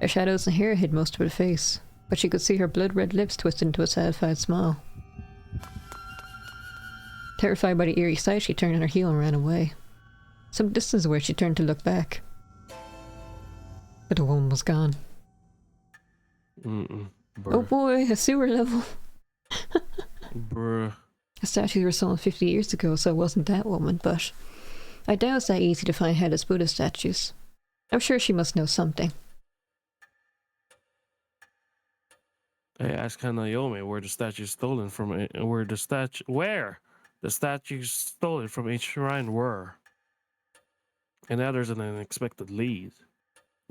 Her shadows and hair hid most of her face, but she could see her blood-red lips twisted into a satisfied smile. Terrified by the eerie sight, she turned on her heel and ran away. Some distance away, she turned to look back. But the woman was gone. Mm-mm. Oh boy, a sewer level! Bruh. The statues were stolen 50 years ago, so it wasn't that woman, but I doubt it's that easy to find headless Buddha statues. I'm sure she must know something. I asked Hanayome where the statues stolen from, where the statues stolen from each shrine were. And now there's an unexpected lead.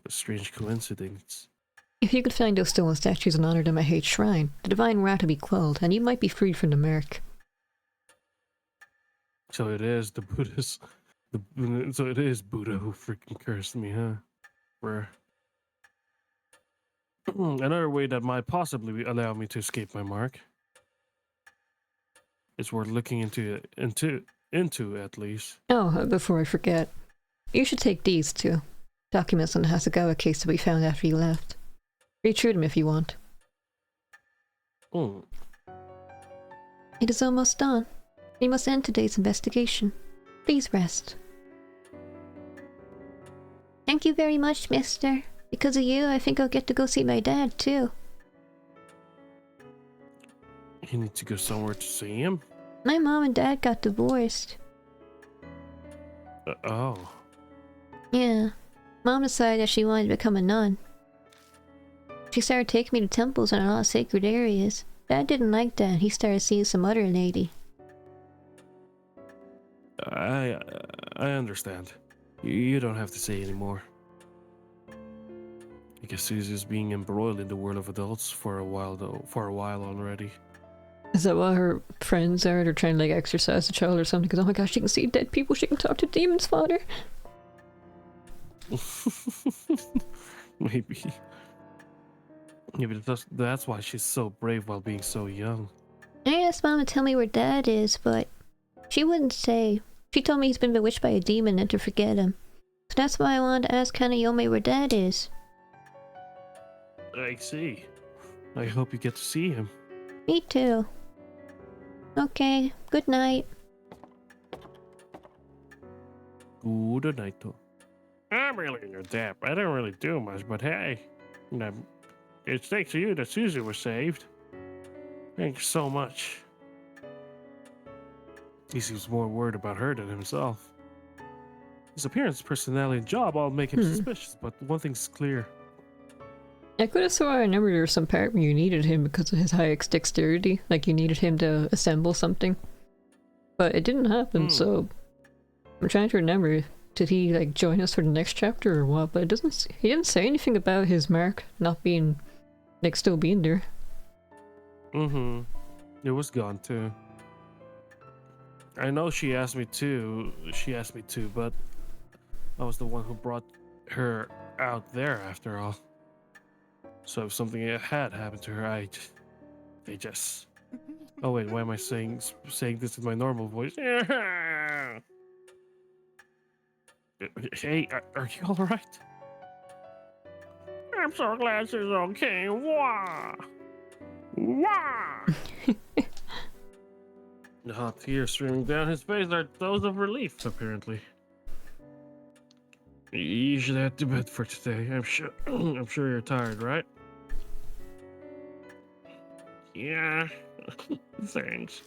A strange coincidence. If you could find those stolen statues and honor them at Hate Shrine, the divine wrath would be quelled, and you might be freed from the mark. So it is the Buddhist So it is Buddha who freaking cursed me, huh? Where another way that might possibly allow me to escape my mark is worth looking into at least. Oh, before I forget, you should take these too. Documents on the Hasegawa case that we found after you left. Read through them if you want. Mm. It is almost done. We must end today's investigation. Please rest. Thank you very much, mister. Because of you, I think I'll get to go see my dad, too. You need to go somewhere to see him? My mom and dad got divorced. Oh. Yeah. Mom decided that she wanted to become a nun. She started taking me to temples and a lot of sacred areas. Dad didn't like that. He started seeing some other lady. I understand. You don't have to say anymore. I guess Susie's being embroiled in the world of adults for a while already. Is that why her friends are? They're trying to like exorcise the child or something? Because oh my gosh, she can see dead people, she can talk to demons, father. Maybe. Maybe that's why she's so brave while being so young. I asked Mom to tell me where Dad is, but she wouldn't say. She told me he's been bewitched by a demon and to forget him. So that's why I wanted to ask Hanayome where Dad is. I see. I hope you get to see him. Me too. Okay, good night. Good night, though. I'm really your dad. I don't really do much, but hey, it's thanks to you that Susie was saved. Thanks so much. He seems more worried about her than himself. His appearance, personality, and job all make him suspicious, but one thing's clear. I could have sworn I remember there was some part where you needed him because of his high dexterity. Like you needed him to assemble something. But it didn't happen, so I'm trying to remember. Did he like join us for the next chapter or what? But he didn't say anything about his mark not being like still being there. It was gone too. I know she asked me to, but I was the one who brought her out there after all. So if something had happened to her, they just... Oh wait, why am I saying this in my normal voice? Hey, are you all right? I'm so glad she's okay. Wah! Wah! The hot tears streaming down his face are those of relief, apparently. You should head to bed for today. I'm sure you're tired, right? Yeah. Thanks.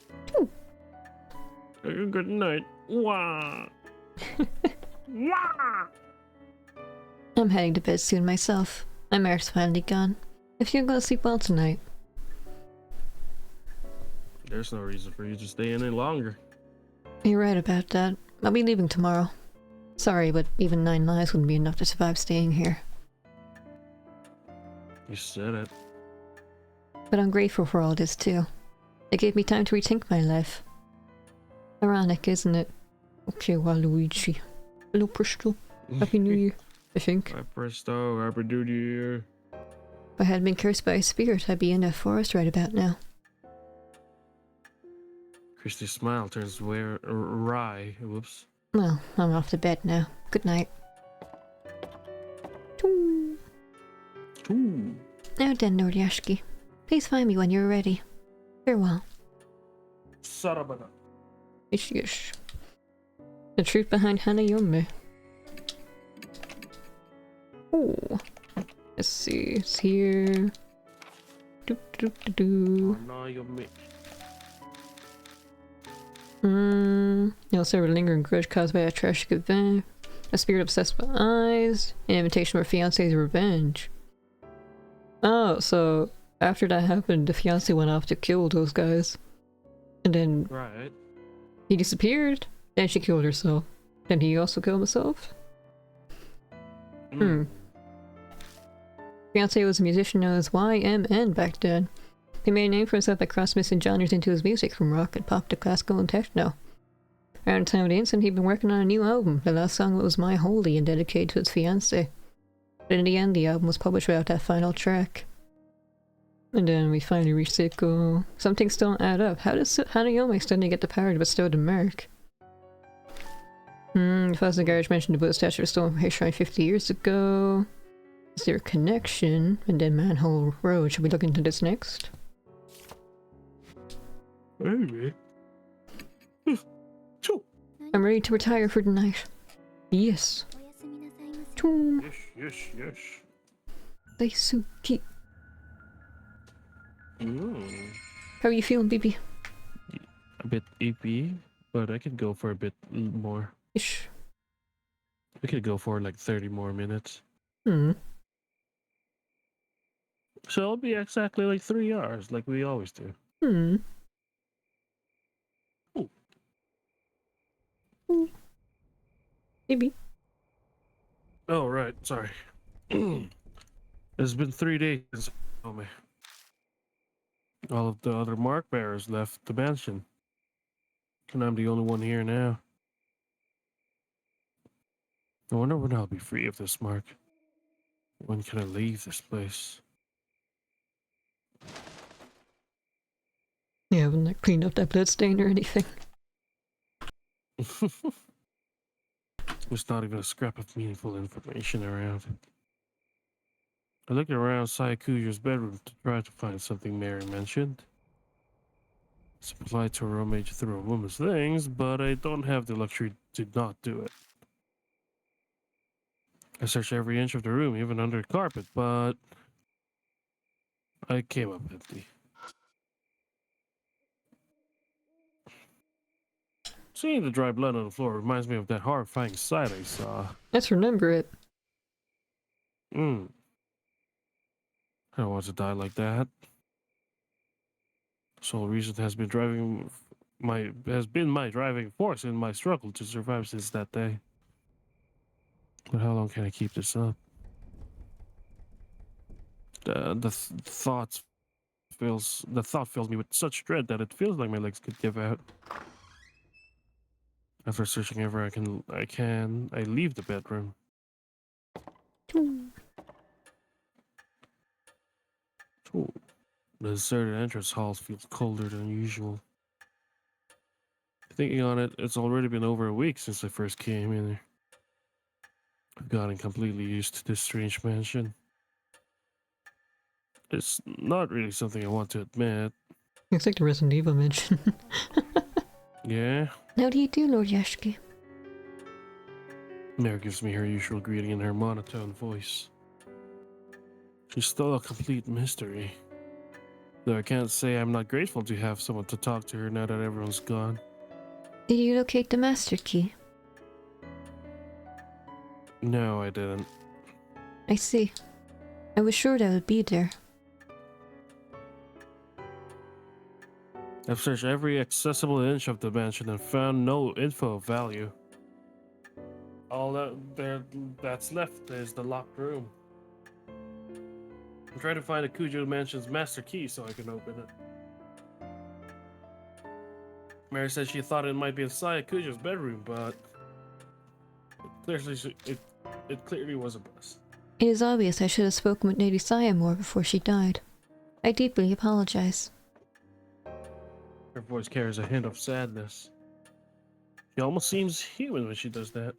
Good night. Wah! Wah! I'm heading to bed soon myself. My mark's finally gone. If you're gonna sleep well tonight. There's no reason for you to stay any longer. You're right about that. I'll be leaving tomorrow. Sorry, but even 9 lives wouldn't be enough to survive staying here. You said it. But I'm grateful for all this too. It gave me time to rethink my life. Ironic, isn't it? Okay, Waluigi. Hello, Presto. Happy New Year, I think. Hi, Presto. Happy New Year. If I hadn't been cursed by a spirit, I'd be in that forest right about now. Christy's smile turns wry. Whoops. Well, I'm off to bed now. Good night. Choo. Ooh. Now then, Noriashiki. Please find me when you're ready. Farewell. Sarabada. Ish. The truth behind Hanayome. Ooh. Let's see. It's here. Hanayome. You also have a lingering grudge caused by a tragic event. A spirit obsessed with eyes. An invitation for fiance's revenge. Oh, so after that happened, the fiance went off to kill those guys. And then Right. he disappeared. Then she killed herself. Then he also killed himself. Fiance was a musician known as YMN back then. He made a name for himself by cross-mixing genres into his music, from rock and pop to classical and techno. Around the time of the incident, he'd been working on a new album. The last song was My Holy and dedicated to his fiancée. But in the end, the album was published without that final track. And then we finally reached Seiko. Some things don't add up. How does Hanayome suddenly get the power to bestow the mark? The Fossil Garage mentioned the Buddha statue was stolen from his shrine 50 years ago. Is there a connection? And then Manhole Road. Should we look into this next? Maybe. I'm ready to retire for the night. Yes. Yes, yes, yes. Daisuki. Mm. How are you feeling, BB? A bit EP, but I could go for a bit more. Ish. We could go for like 30 more minutes. Hmm. So it'll be exactly like 3 hours, like we always do. Hmm. Ooh. Maybe. Oh, right. Sorry. It's been 3 days since Hanayome. All of the other mark bearers left the mansion. And I'm the only one here now. I wonder when I'll be free of this mark. When can I leave this place? Yeah, I haven't cleaned up that blood stain or anything. There's not even a scrap of meaningful information around. I looked around Sayakuja's bedroom to try to find something Mary mentioned. It's applied to a roommate through a woman's things, but I don't have the luxury to not do it. I searched every inch of the room, even under the carpet, but I came up empty. Seeing the dry blood on the floor reminds me of that horrifying sight I saw. Let's remember it. I don't want to die like that. Sole reason has been my driving force in my struggle to survive since that day. But how long can I keep this up? The thought fills me with such dread that it feels like my legs could give out. After searching everywhere I leave the bedroom. Ooh. The deserted entrance hall feels colder than usual. Thinking on it, it's already been over a week since I first came in here. I've gotten completely used to this strange mansion. It's not really something I want to admit. It's like the Resident Evil mention. Yeah? How do you do, Lord Yashiki? Mary gives me her usual greeting in her monotone voice. She's still a complete mystery. Though I can't say I'm not grateful to have someone to talk to her now that everyone's gone. Did you locate the master key? No, I didn't. I see. I was sure that would be there. I've searched every accessible inch of the mansion and found no info of value. All that's left is the locked room. I'm trying to find the Kujo Mansion's master key so I can open it. Mary said she thought it might be inside Kujo's bedroom, but it clearly was a bust. It is obvious I should have spoken with Lady Saya more before she died. I deeply apologize. Her voice carries a hint of sadness. She almost seems human when she does that.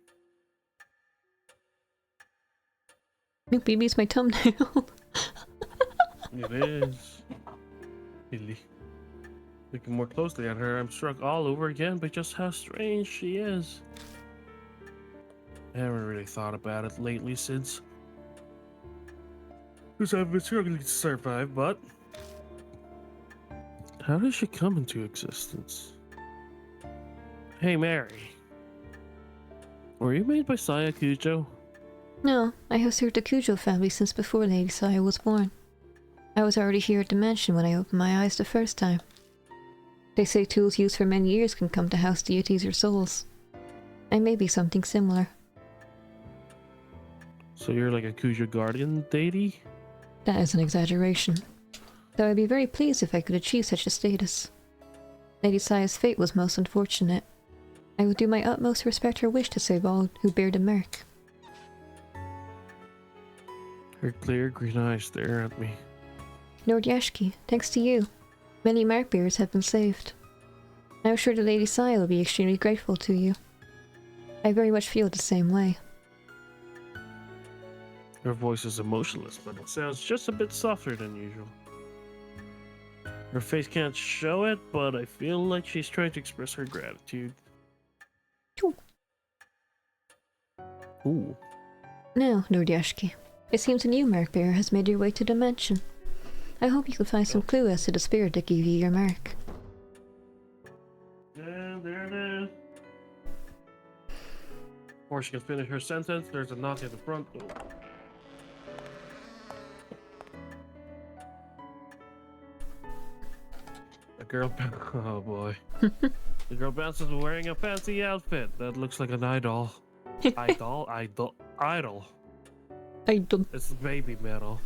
Look, BB's my thumbnail. It is. Really. Looking more closely at her, I'm struck all over again by just how strange she is. I haven't really thought about it lately since I've been struggling to survive, but how did she come into existence? Hey, Mary. Were you made by Saya Kujo? No, I have served the Kujo family since before Lady Saya was born. I was already here at the mansion when I opened my eyes the first time. They say tools used for many years can come to house deities or souls. I may be something similar. So you're like a Kujo guardian deity? That is an exaggeration. Though I'd be very pleased if I could achieve such a status. Lady Saya's fate was most unfortunate. I will do my utmost to respect her wish to save all who bear the mark. Her clear green eyes stare at me. Lord Yashki, thanks to you, many mark bearers have been saved. I am sure the Lady Saya will be extremely grateful to you. I very much feel the same way. Her voice is emotionless, but it sounds just a bit softer than usual. Her face can't show it, but I feel like she's trying to express her gratitude. Ooh. Ooh. Now, Lord Yashki, it seems a new mark bearer has made your way to the mansion. I hope you can find some clue as to the spirit that gave you your mark. Yeah, there it is. Before she can finish her sentence, there's a knock at the front door. A girl. Oh boy. The girl bounces wearing a fancy outfit that looks like an idol. Idol? Idol. I don't. It's baby metal.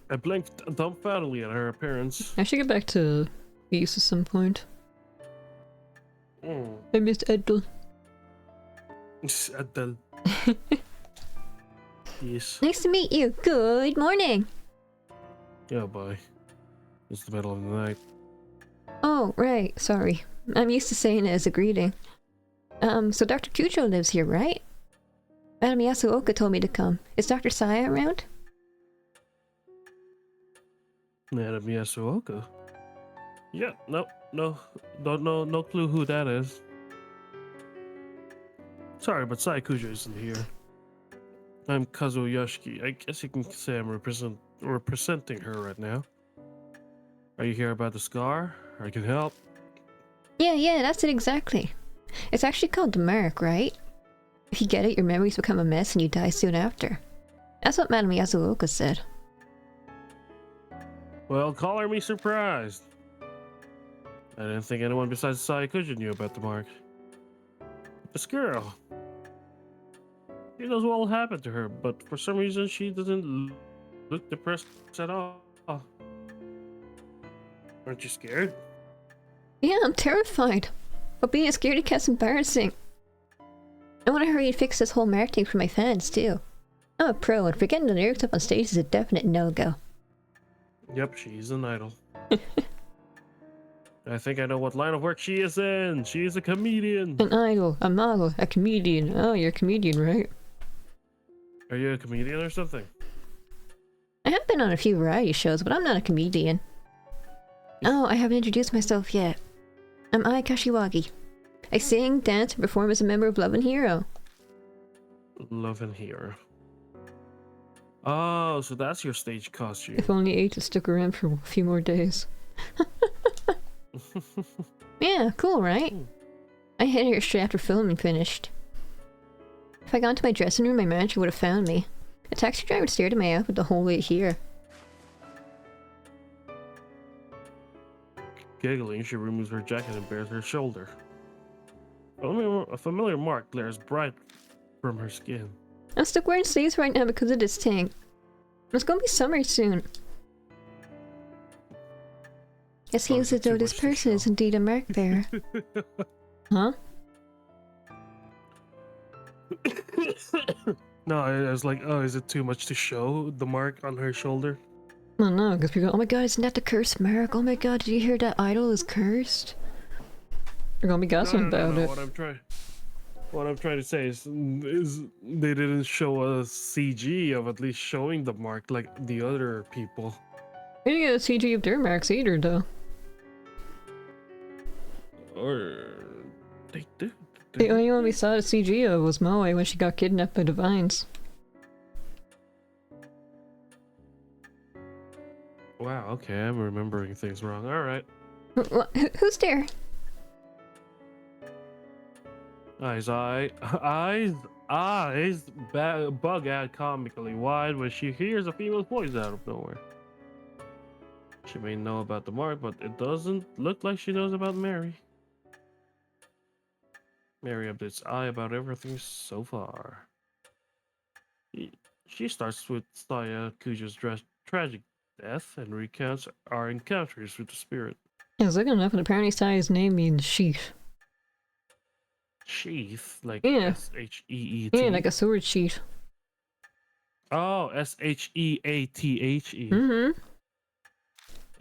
I blinked dumbfoundedly at her appearance. I should get back to Beast at some point. Mm. I missed Edel. Adele. Yes. Nice to meet you. Good morning. Yeah, boy. It's the middle of the night. Oh, right. Sorry. I'm used to saying it as a greeting. So Dr. Kujo lives here, right? Madam Yasuoka told me to come. Is Dr. Saya around? Madam Yasuoka. Yeah, no clue who that is. Sorry, but Saikuja isn't here. I'm Kazuo Yoshiki. I guess you can say I'm representing her right now. Are you here about the scar? I can help. Yeah, that's it exactly. It's actually called the mark, right? If you get it, your memories become a mess and you die soon after. That's what Madam Yasuoka said. Well, color me surprised. I didn't think anyone besides Saikuja knew about the mark. This girl. She knows what will happen to her, but for some reason she doesn't look depressed at all. Aren't you scared? Yeah, I'm terrified. But being a scaredy cat's embarrassing. I want to hurry and fix this whole mark thing for my fans, too. I'm a pro, and forgetting the lyrics up on stage is a definite no-go. Yep, she's an idol. I think I know what line of work she is in. She is a comedian. An idol, a model, a comedian. Oh, you're a comedian, right? Are you a comedian or something? I have been on a few variety shows, but I'm not a comedian. Oh, I haven't introduced myself yet. I'm Ai Kashiwagi. I sing, dance, and perform as a member of Love and Hero. Love and Hero. Oh, so that's your stage costume. If only H had stuck around for a few more days. Yeah, cool, right? I hid here straight after filming finished. If I'd gone to my dressing room, my manager would have found me. A taxi driver stared at my outfit the whole way here. Giggling, she removes her jacket and bares her shoulder. A familiar mark glares bright from her skin. I'm stuck wearing sleeves right now because of this thing. It's gonna be summer soon. It seems as though this person is indeed a mark bearer. Huh? No, I was like, oh, is it too much to show the mark on her shoulder? Oh no, because people go, Oh my god, isn't that the cursed mark? Oh my god, did you hear that idol is cursed? they're gonna be gossiping No, about it. What I'm trying to say is they didn't show a CG of at least showing the mark like the other people. We didn't get a CG of their marks either, though. Or they did. The only one we saw the CG of was Moe when she got kidnapped by the vines. Wow, okay, I'm remembering things wrong. Alright. Who's there? Eyes bug out comically wide when she hears a female's voice out of nowhere. She may know about the mark, but it doesn't look like she knows about Mary. Mary updates Eye about everything so far. She starts with Saya Kuja's tragic death and recounts our encounters with the spirit. I was looking up and apparently Saya's name means sheet. Sheath, like Yeah. Sheeet. Yeah, like a sword sheath. Oh, Sheathe. Mm-hmm.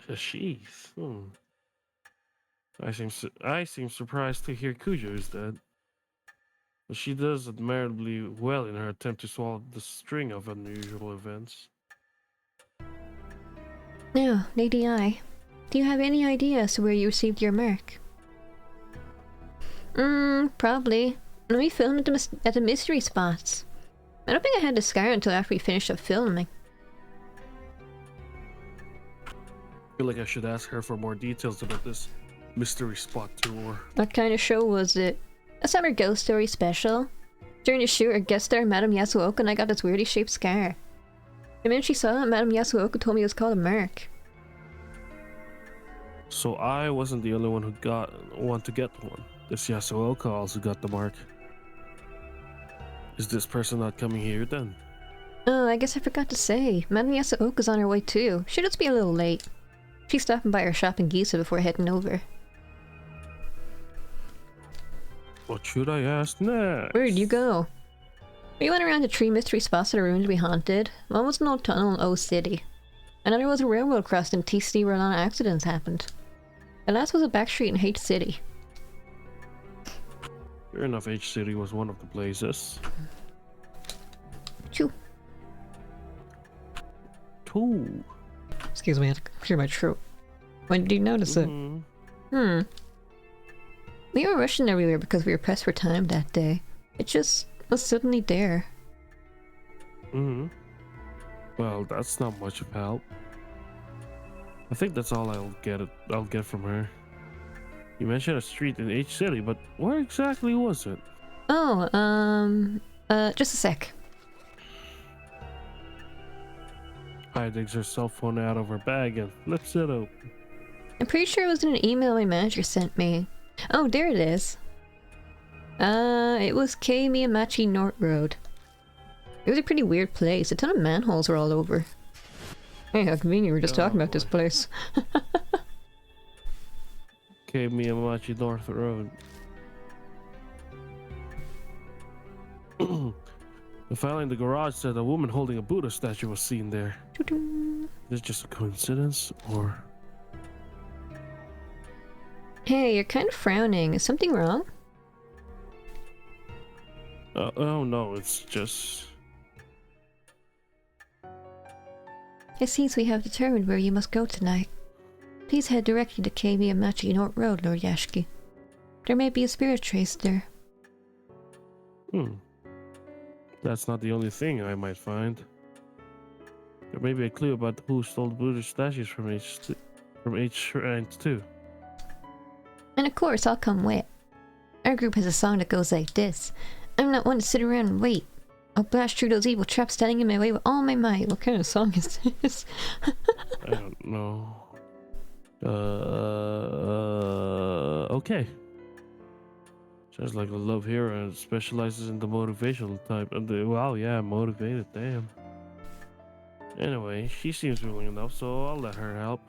A sheath. I seem surprised to hear Cujo is dead. But she does admirably well in her attempt to swallow the string of unusual events. Now, Lady I, do you have any idea as to where you received your mark? Probably. When we filmed at the mystery spots. I don't think I had the scar until after we finished up filming. I feel like I should ask her for more details about this mystery spot tour. What kind of show was it? A summer ghost story special. During the shoot, our guest star, Madame Yasuoka, and I got this weirdly shaped scar. The minute she saw it, Madame Yasuoka told me it was called a mark. So I wasn't the only one who got one to get one. This Yasuoka also got the mark. Is this person not coming here then? Oh, I guess I forgot to say. Madame Yasuoka's on her way too. She'll just be a little late. She's stopping by our shop in Giza before heading over. What should I ask next? Where'd you go? We went around to 3 mystery spots that are rumored to be haunted. One was an old tunnel in O City. Another was a railroad crossing in T City where a lot of accidents happened. The last was a back street in H City. Fair enough, H City was one of the places. Choo. Two. Excuse me, I had to clear my throat. When did you notice it? We were rushing everywhere because we were pressed for time that day. It just was suddenly there. Well, that's not much of help. I think that's all I'll get from her. You mentioned a street in H City, but where exactly was it? Oh, just a sec. Hi digs her cell phone out of her bag and flips it open. I'm pretty sure it was in an email my manager sent me. Oh, there it is. It was K Miyamachi North Road. It was a pretty weird place. A ton of manholes were all over. Hey, how convenient, we were just talking about this place. K Miyamachi North Road. The file in the garage said a woman holding a Buddha statue was seen there. Is this just a coincidence, or...? Hey, you're kind of frowning. Is something wrong? Oh no, it's just... It seems we have determined where you must go tonight. Please head directly to K Miyamachi North Road, Lord Yashiki. There may be a spirit trace there. That's not the only thing I might find. There may be a clue about who stole the Buddha statues from H shrines too. And of course, I'll come with. Our group has a song that goes like this. I'm not one to sit around and wait. I'll blast through those evil traps standing in my way with all my might. What kind of song is this? I don't know. Okay. Sounds like a love hero and specializes in the motivational type. Wow, yeah, motivated, damn. Anyway, she seems willing enough, so I'll let her help.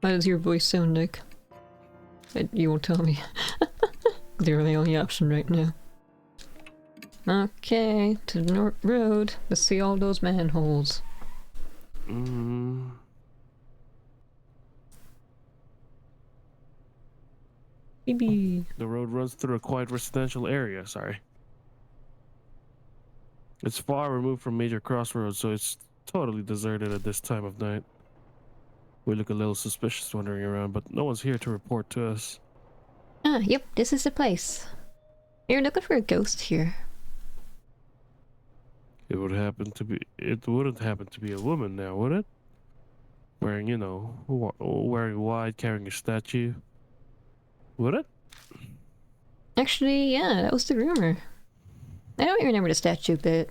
How does your voice sound like? You won't tell me. They're the only option right now. Okay, to the North Road. Let's see all those manholes. Maybe. The road runs through a quiet residential area, sorry. It's far removed from major crossroads, so it's totally deserted at this time of night. We look a little suspicious wandering around, but no one's here to report to us. Ah, yep, this is the place. You're looking for a ghost here. It wouldn't happen to be a woman now, would it? Wearing, wearing white, carrying a statue. Would it? Actually, yeah, that was the rumor. I don't remember the statue bit.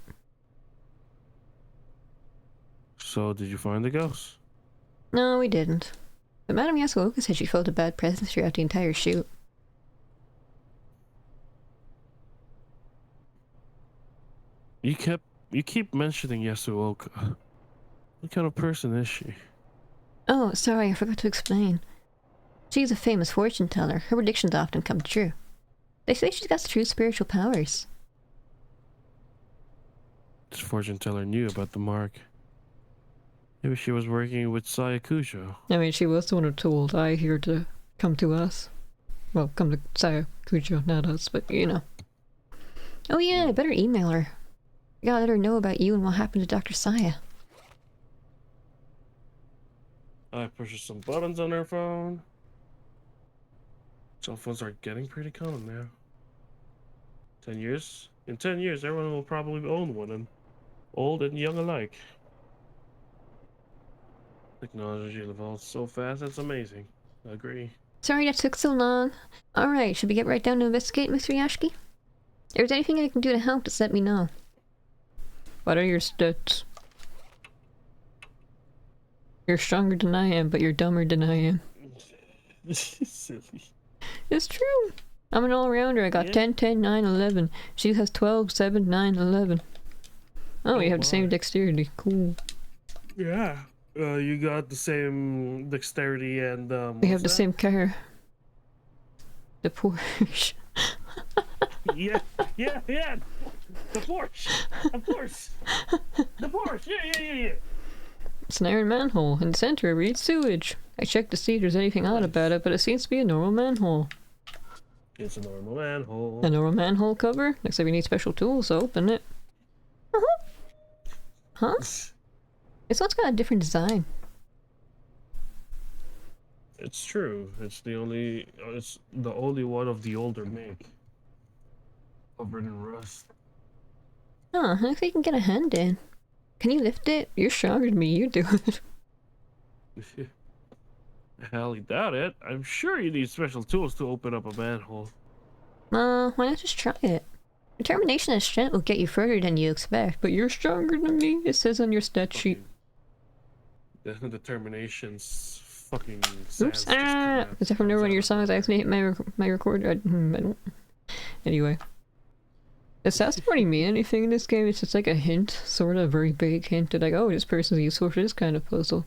So, did you find the ghost? No, we didn't. But Madame Yasuoka said she felt a bad presence throughout the entire shoot. You keep mentioning Yasuoka. What kind of person is she? Oh, sorry, I forgot to explain. She's a famous fortune teller. Her predictions often come true. They say she's got true spiritual powers. This fortune teller knew about the mark. Maybe she was working with Sayakusho. I mean, she was the one who told I here to come to us. Well, come to Sayakujo, not us, but you know. Oh yeah, I better email her. I gotta let her know about you and what happened to Dr. Saya. I pushed some buttons on her phone. Cell phones are getting pretty common now. 10 years? In 10 years, everyone will probably own one, and old and young alike. Technology evolves so fast, it's amazing. I agree. Sorry that took so long. Alright, should we get right down to investigate, Mr. Yashiki? If there's anything I can do to help, just let me know. What are your stats? You're stronger than I am, but you're dumber than I am. This is silly. It's true. I'm an all-rounder. I got Yeah. 10, 10, 9, 11. She has 12, 7, 9, 11. Oh, we have the same my. dexterity. Cool. Yeah. You got the same dexterity and We have what's the that? same car. The Porsche. Yeah. The Porsche. Of course. The Porsche. Yeah. It's an iron manhole. In the center, it reads sewage. I checked to see if there's anything odd about it, but it seems to be a normal manhole. It's a normal manhole. A normal manhole cover? Looks like we need special tools to open it. Huh? This one's got a different design. It's true. It's the only one of the older make. Covered in rust. Huh, looks like you can get a hand in. Can you lift it? You're stronger than me, you do it. Hell, you doubt it. I'm sure you need special tools to open up a manhole. Why not just try it? Determination and strength will get you further than you expect. But you're stronger than me, it says on your stat sheet. Fucking the determination's fucking. Oops, is that from one of your songs? I accidentally hit my recorder. I don't. Anyway. The stats don't really mean anything in this game, it's just like a hint, sort of a very vague hint that like, oh, this person's useful for this kind of puzzle.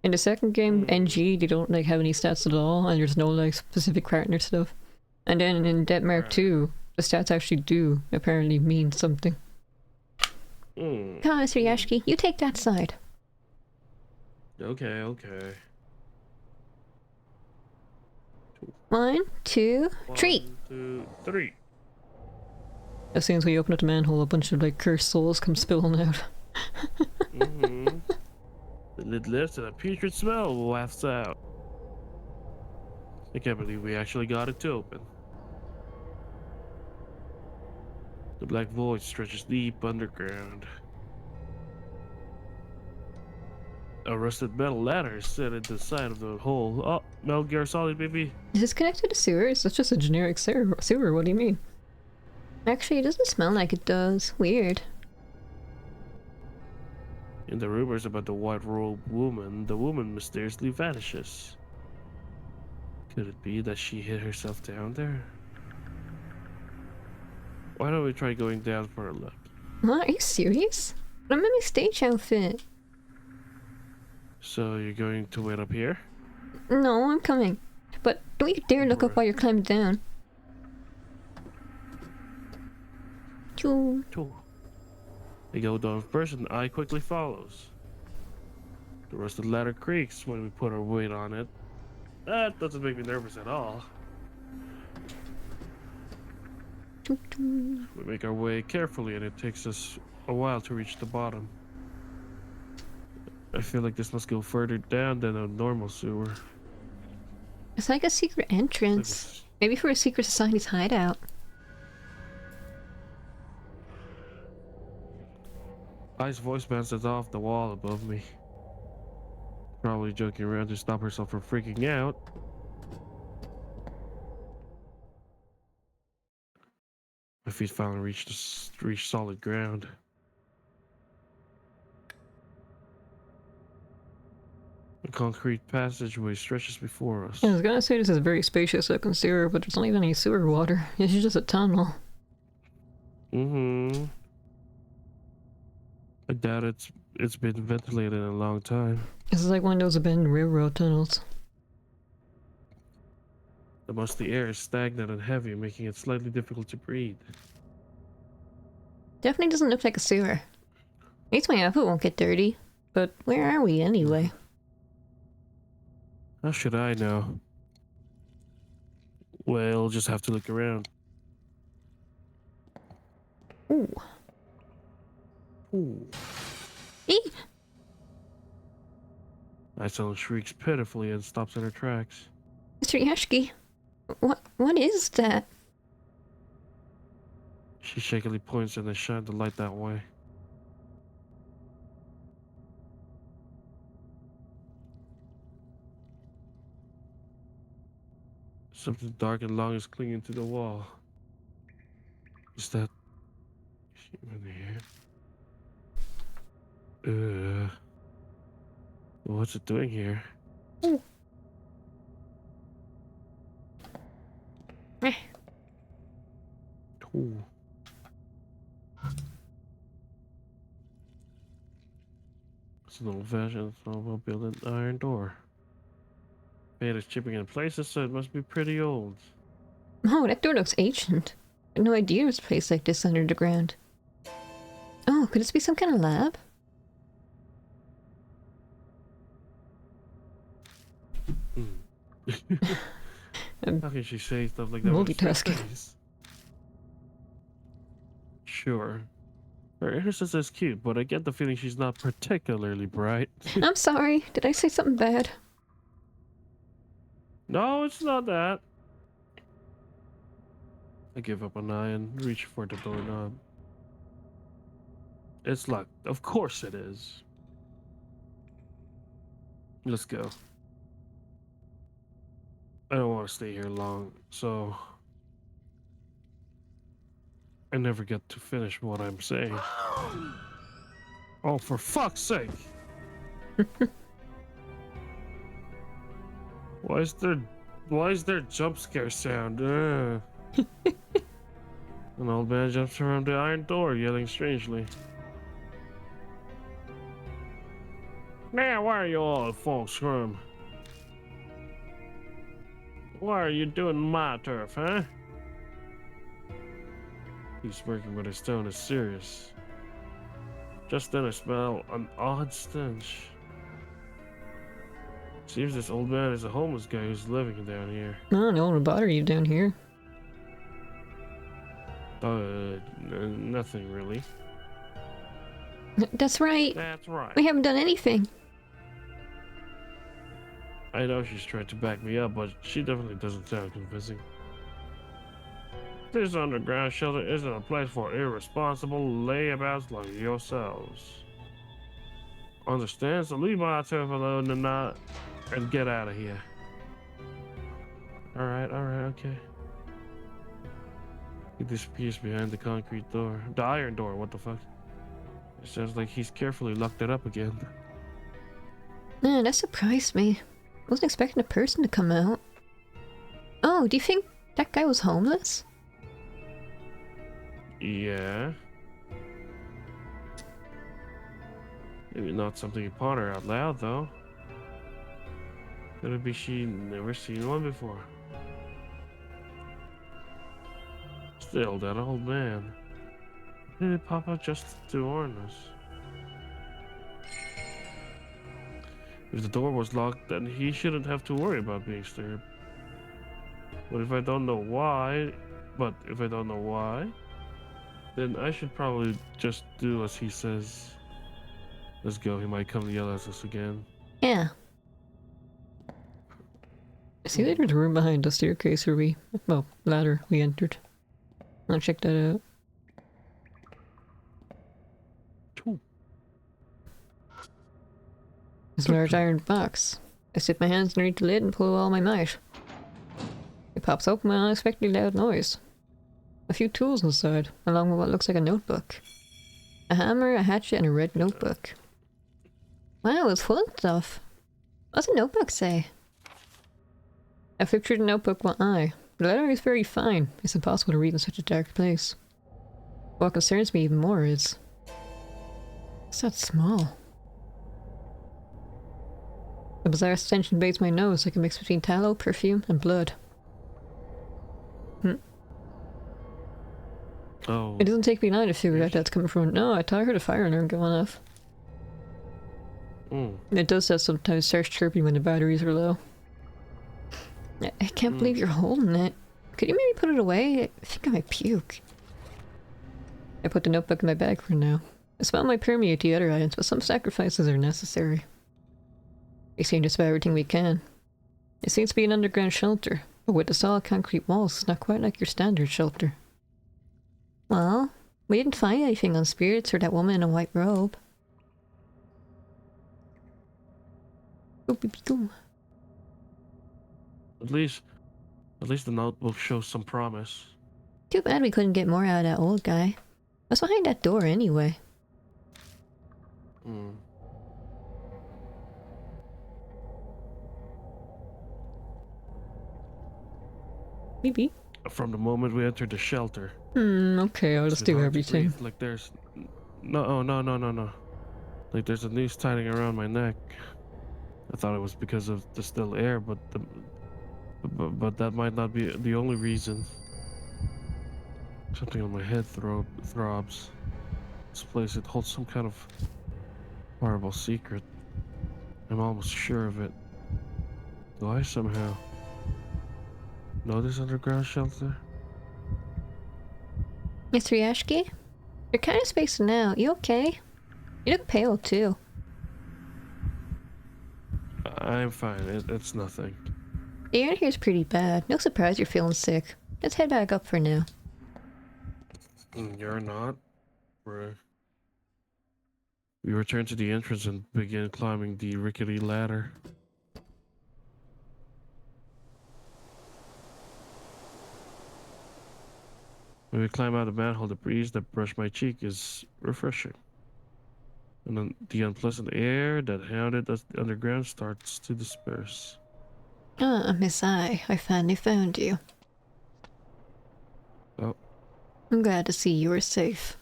In the second game, NG, they don't like have any stats at all, and there's no like specific partner stuff. And then in Deathmark 2, the stats actually do apparently mean something. Come on, Mr. Yashiki, you take that side. Okay. 1, 2, 3. 1, 2, 3. As soon as we open up the manhole, a bunch of like cursed souls come spilling out. The lid lifts and a putrid smell wafts out. I can't believe we actually got it to open. The black void stretches deep underground. A rusted metal ladder is set at the side of the hole. Oh, Metal Gear Solid, baby. Is this connected to sewers? That's just a generic sewer, what do you mean? Actually, it doesn't smell like it does. Weird. In the rumors about the white-robed woman, the woman mysteriously vanishes. Could it be that she hid herself down there? Why don't we try going down for a look? What? Are you serious? I'm in my stage outfit. So you're going to wait up here? No, I'm coming. But don't you dare look up while you're climbing down. Choo. Cool. We go down first and I quickly follows. The rusted ladder creaks when we put our weight on it. That doesn't make me nervous at all. Choo choo. We make our way carefully and it takes us a while to reach the bottom. I feel like this must go further down than a normal sewer. It's like a secret entrance. Maybe for a secret society's hideout. I's voice bounces off the wall above me. Probably joking around to stop herself from freaking out. My feet finally reach solid ground. A concrete passageway stretches before us. I was gonna say this is a very spacious looking sewer, but there's not even any sewer water. It's just a tunnel. I doubt it's been ventilated in a long time. This is like one of those abandoned railroad tunnels. The musty air is stagnant and heavy, making it slightly difficult to breathe. Definitely doesn't look like a sewer. At least my outfit won't get dirty. But where are we anyway? How should I know? Well, just have to look around. Ooh. Ooh. Eee! Isolde shrieks pitifully and stops in her tracks. Mr. Yashki, what is that? She shakily points and they shine the light that way. Something dark and long is clinging to the wall. Is that human here? What's it doing here? Ooh. Eh. Ooh. It's an old-fashioned snowmobile and iron door. Paint is chipping in places, so it must be pretty old. Oh, that door looks ancient. I had no idea there was a place like this under the ground. Oh, could this be some kind of lab? How can she say stuff like that? with a straight Multitasking. face? Sure. Her innocence is cute, but I get the feeling she's not particularly bright. I'm sorry. Did I say something bad? No, it's not that. I give up an eye and reach for the doorknob. It's locked. Of course it is. Let's go. I don't want to stay here long, so I never get to finish what I'm saying. Oh, for fuck's sake! Why is there jump scare sound? An old man jumps around the iron door, yelling strangely. Now, why are you all folks from? Why are you doing my turf, huh? He's smirking, but his tone is serious. Just then I smell an odd stench. Seems this old man is a homeless guy who's living down here. Oh, no one will bother you down here. Nothing really. That's right. That's right. We haven't done anything. I know she's trying to back me up, but she definitely doesn't sound convincing. This underground shelter isn't a place for irresponsible layabouts like yourselves. Understand? So leave my turf alone and get out of here. Alright, okay. He disappears behind the concrete door. The iron door, what the fuck? It sounds like he's carefully locked it up again. Man, that surprised me. I wasn't expecting a person to come out. Oh, do you think that guy was homeless? Yeah. Maybe not something you ponder out loud, though. Could it be she never seen one before? Still, that old man. Did it pop up just to warn us? If the door was locked, then he shouldn't have to worry about being disturbed. But if I don't know why, then I should probably just do as he says. Let's go, he might come to yell at us again. Yeah. See, there's a room behind the staircase where ladder we entered. I'll check that out. This large iron box. I slip my hands underneath the lid and pull all my might. It pops open with an unexpectedly loud noise. A few tools inside, along with what looks like a notebook. A hammer, a hatchet, and a red notebook. Wow, it's full of stuff. What's the notebook say? I flipped through the notebook one eye. The letter is very fine. It's impossible to read in such a dark place. What concerns me even more is... it's not small. A bizarre stench invades my nose like a mix between tallow, perfume, and blood. Oh, It doesn't take me long to figure out that's coming from. No, I thought I heard a fire alarm going off. mm, It does that sometimes, starts chirping when the batteries are low. I can't believe you're holding it. Could you maybe put it away? I think I might puke. I put the notebook in my bag for now. The smell might permeate the other items, but some sacrifices are necessary. We've seen just about everything we can. It seems to be an underground shelter, but with the solid concrete walls, it's not quite like your standard shelter. Well, we didn't find anything on spirits or that woman in a white robe. Go. at least the notebook shows some promise. Too bad we couldn't get more out of that old guy. What's behind that door anyway? Mm. Maybe. From the moment we entered the shelter, Okay, I'll it's just been do hard to everything. breathe, like there's no. Like there's a noose tightening around my neck. I thought it was because of the still air, but that might not be the only reason. Something on my head throbs. This place, it holds some kind of horrible secret. I'm almost sure of it. Do I somehow know this underground shelter? Mr. Yashki? You're kind of spacing out. You okay? You look pale, too. I'm fine. It's nothing. The air here's pretty bad. No surprise you're feeling sick. Let's head back up for now. You're not? We return to the entrance and begin climbing the rickety ladder. When we climb out of the manhole, the breeze that brushed my cheek is refreshing. And then the unpleasant air that hounded us underground starts to disperse. Ah, Miss I finally found you. Oh. I'm glad to see you are safe.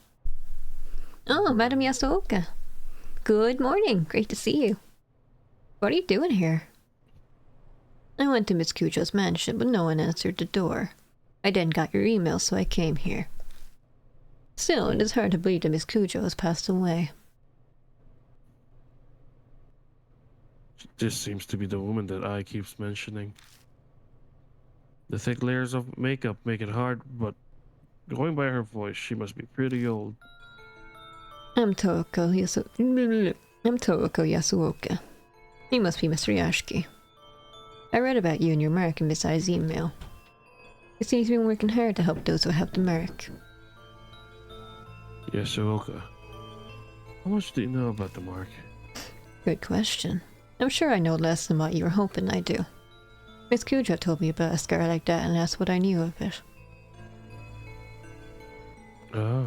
Oh, Madam Yasuoka. Good morning. Great to see you. What are you doing here? I went to Miss Cujo's mansion, but no one answered the door. I then got your email, so I came here. Still, it is hard to believe that Miss Cujo has passed away. This seems to be the woman that I keeps mentioning. The thick layers of makeup make it hard, but going by her voice, she must be pretty old. I'm Toroko Yasuoka. You must be Mr. Yashiki. I read about you in your mark in Miss I's email. It seems you've been working hard to help those who have the mark. Yasuoka. How much do you know about the mark? Good question. I'm sure I know less than what you were hoping I do. Miss Cujo told me about a scar like that and asked what I knew of it. Oh.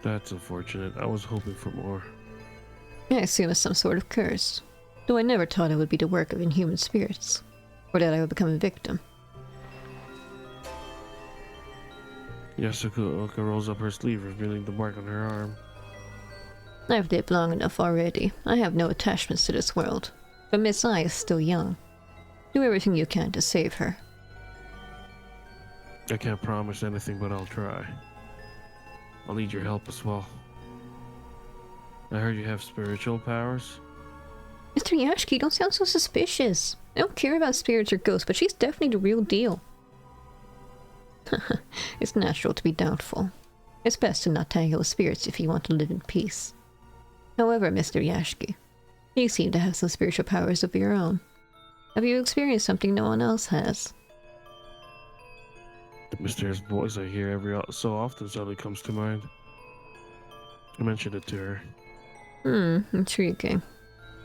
That's unfortunate. I was hoping for more. I assume it's some sort of curse, though I never thought it would be the work of inhuman spirits, or that I would become a victim. Yasuoka rolls up her sleeve, revealing the mark on her arm. I've lived long enough already. I have no attachments to this world, but Miss I is still young. Do everything you can to save her. I can't promise anything, but I'll try. I'll need your help as well. I heard you have spiritual powers. Mr. Yashiki, don't sound so suspicious. I don't care about spirits or ghosts, but she's definitely the real deal. It's natural to be doubtful. It's best to not tangle with spirits if you want to live in peace. However, Mr. Yashiki, you seem to have some spiritual powers of your own. Have you experienced something no one else has? The mysterious voice I hear every so often suddenly comes to mind. I mentioned it to her. Intriguing.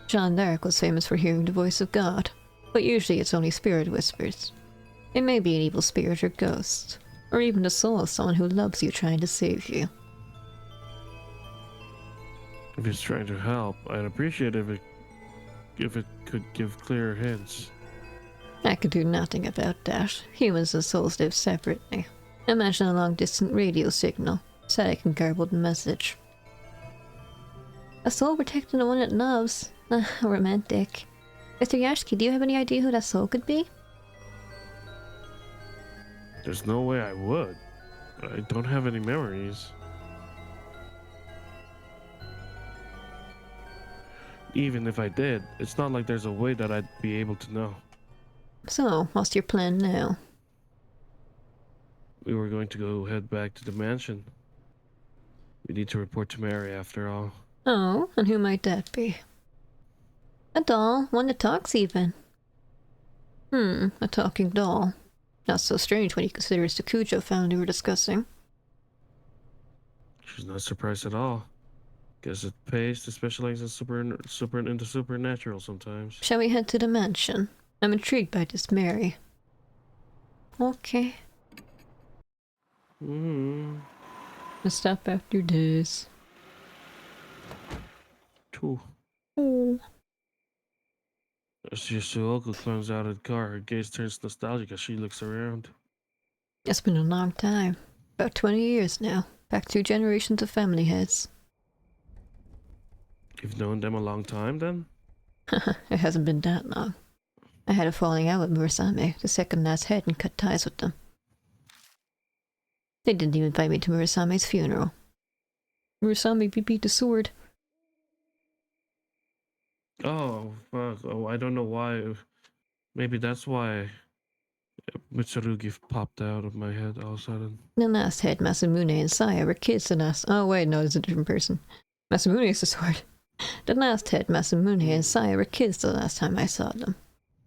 Jeanne d'Arc was famous for hearing the voice of God, but usually it's only spirit whispers. It may be an evil spirit or ghost, or even the soul of someone who loves you trying to save you. If it's trying to help, I'd appreciate if it could give clearer hints. I could do nothing about that. Humans and souls live separately. Imagine a long-distance radio signal, so I can garble the message. A soul protecting the one it loves. Romantic. Mr. Yashiki, do you have any idea who that soul could be? There's no way I would. I don't have any memories. Even if I did, it's not like there's a way that I'd be able to know. So, what's your plan now? We were going to go head back to the mansion. We need to report to Mary after all. Oh, and who might that be? A doll, one that talks even. A talking doll. Not so strange when you consider it's the Cujo family we're discussing. She's not surprised at all. Guess it pays to specialize in into supernatural sometimes. Shall we head to the mansion? I'm intrigued by this Mary. Okay. Let's stop after this. Two. Oh. As Yasuoka climbs out of the car, her gaze turns nostalgic as she looks around. It's been a long time. About 20 years now. Back 2 generations of family heads. You've known them a long time then? It hasn't been that long. I had a falling out with Murasame, the second last head, and cut ties with them. They didn't even invite me to Murasame's funeral. Murasame beat the sword. Oh, fuck. Oh, I don't know why. Maybe that's why Mitsurugi popped out of my head all of a sudden. The last head, Masamune and Saya, were kids the last... Oh wait, no, it's a different person. Masamune is the sword. The last head, Masamune and Saya, were kids the last time I saw them.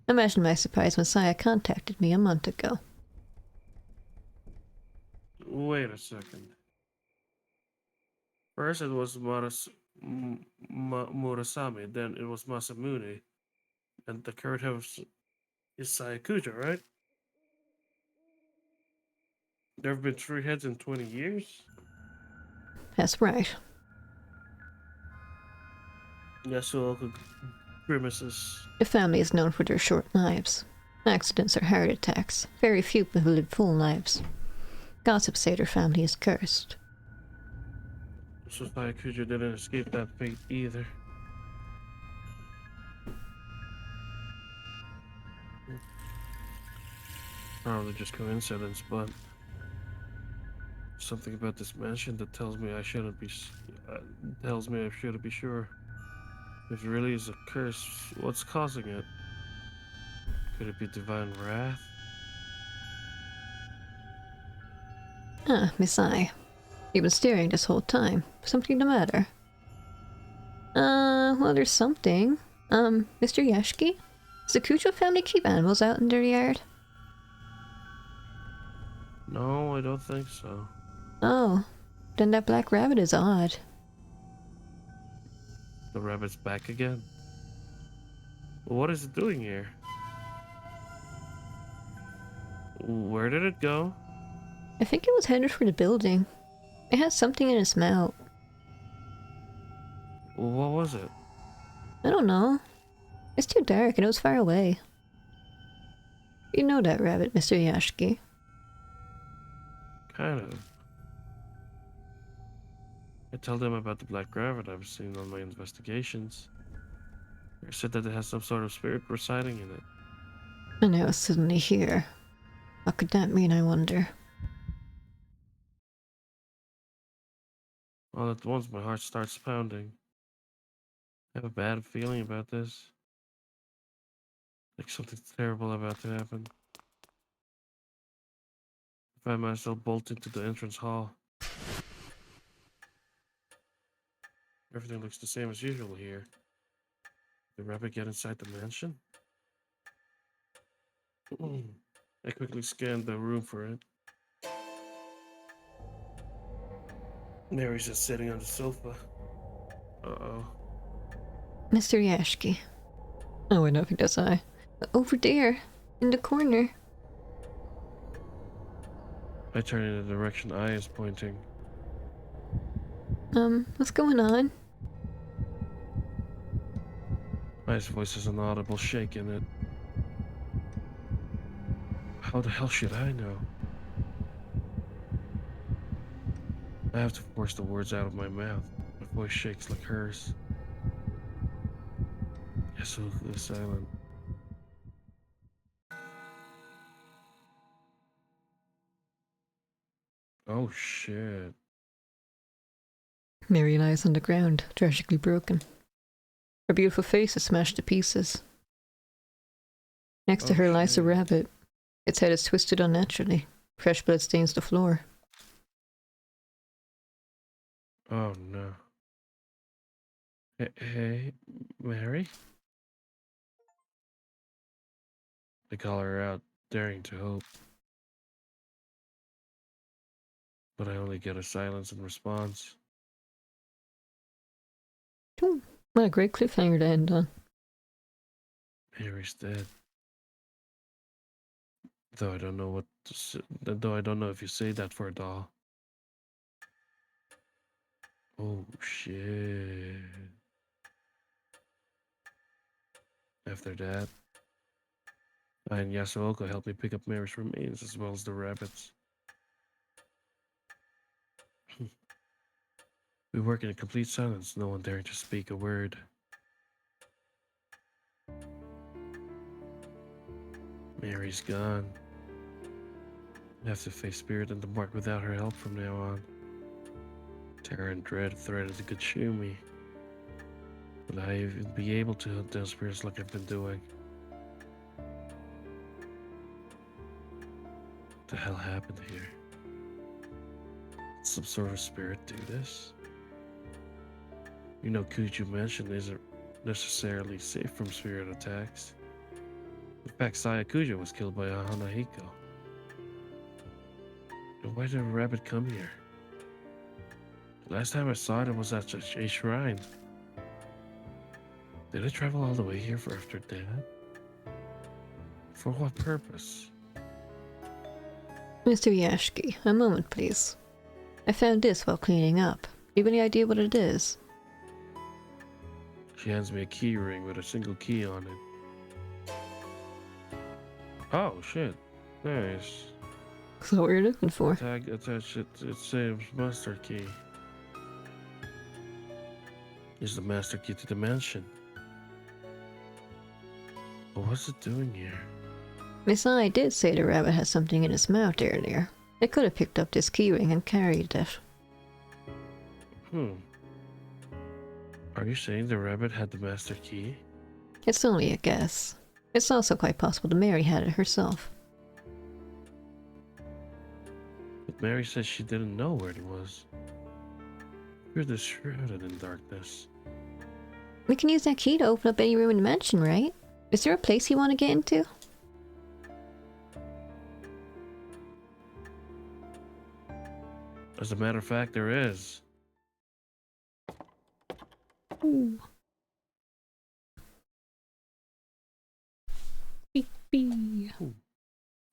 Imagine my surprise when Saya contacted me a month ago. Wait a second. First it was Murasame, then it was Masamune, and the current host is Sayakuja, right? There have been 3 heads in 20 years? That's right. Yasuoka grimaces. The family is known for their short lives. Accidents or heart attacks. Very few people live full lives. Gossip say their family is cursed. So Sayakuja didn't escape that fate either. Probably just coincidence, but something about this mansion that tells me I shouldn't be sure. If it really is a curse, what's causing it? Could it be divine wrath? Ah, Miss I. You've been staring this whole time. Something the matter? Well, there's something. Mr. Yashiki? Does the Kucho family keep animals out in their yard? No, I don't think so. Oh, then that black rabbit is odd. The rabbit's back again. Well, what is it doing here? Where did it go? I think it was headed for the building. It had something in its mouth. What was it? I don't know. It's too dark and it was far away. You know that rabbit, Mr. Yashiki. Kind of. I tell them about the black rabbit I've seen on my investigations. They said that it has some sort of spirit residing in it. And now it's suddenly here. What could that mean, I wonder? All at once, my heart starts pounding. I have a bad feeling about this. Like something terrible about to happen. I find myself bolting to the entrance hall. Everything looks the same as usual here. Did the rabbit get inside the mansion? I quickly scanned the room for it. Mary's just sitting on the sofa. Uh-oh. Mr. Yashiki. Oh, wait, no, I think that's I. Over there, in the corner. I turn in the direction I is pointing. What's going on? I's voice has an audible shake in it. How the hell should I know? I have to force the words out of my mouth. My voice shakes like hers. Yasuoka is silent. Oh shit. Mary lies on the ground, tragically broken. Her beautiful face is smashed to pieces. Next to Oh, her lies a shit. rabbit. Its head is twisted unnaturally. Fresh blood stains the floor. Oh no. Hey, Mary? They call her out, daring to hope. But I only get a silence in response. Ooh, what a great cliffhanger to end on. Mary's dead. Though I don't know what to though I don't know if you say that for a doll. Oh shit. After that, I and Yasuoka helped me pick up Mary's remains as well as the rabbits. We work in a complete silence, no one daring to speak a word. Mary's gone. I have to face Spirit and the Mark without her help from now on. Terror and dread threatened to consume me. Will I even be able to hunt down spirits like I've been doing? What the hell happened here? Did some sort of spirit do this? You know, Kuju mentioned isn't necessarily safe from spirit attacks. In fact, Sayakuja was killed by a Hanahiko. And why did a rabbit come here? The last time I saw it was at a shrine. Did it travel all the way here for after Dad? For what purpose? Mr. Yashki, a moment, please. I found this while cleaning up. Do you have any idea what it is? She hands me a key ring with a single key on it. Oh shit. Nice. That's what we were looking for. Tag attached it saves master key. Is the master key to the mansion. But what's it doing here? Miss I did say the rabbit had something in its mouth earlier. It could have picked up this keyring and carried it. Are you saying the rabbit had the master key? It's only a guess. It's also quite possible that Mary had it herself. But Mary said she didn't know where it was. You're this shrouded in darkness. We can use that key to open up any room in the mansion, right? Is there a place you want to get into? As a matter of fact, there is. Ooh. Beep, beep.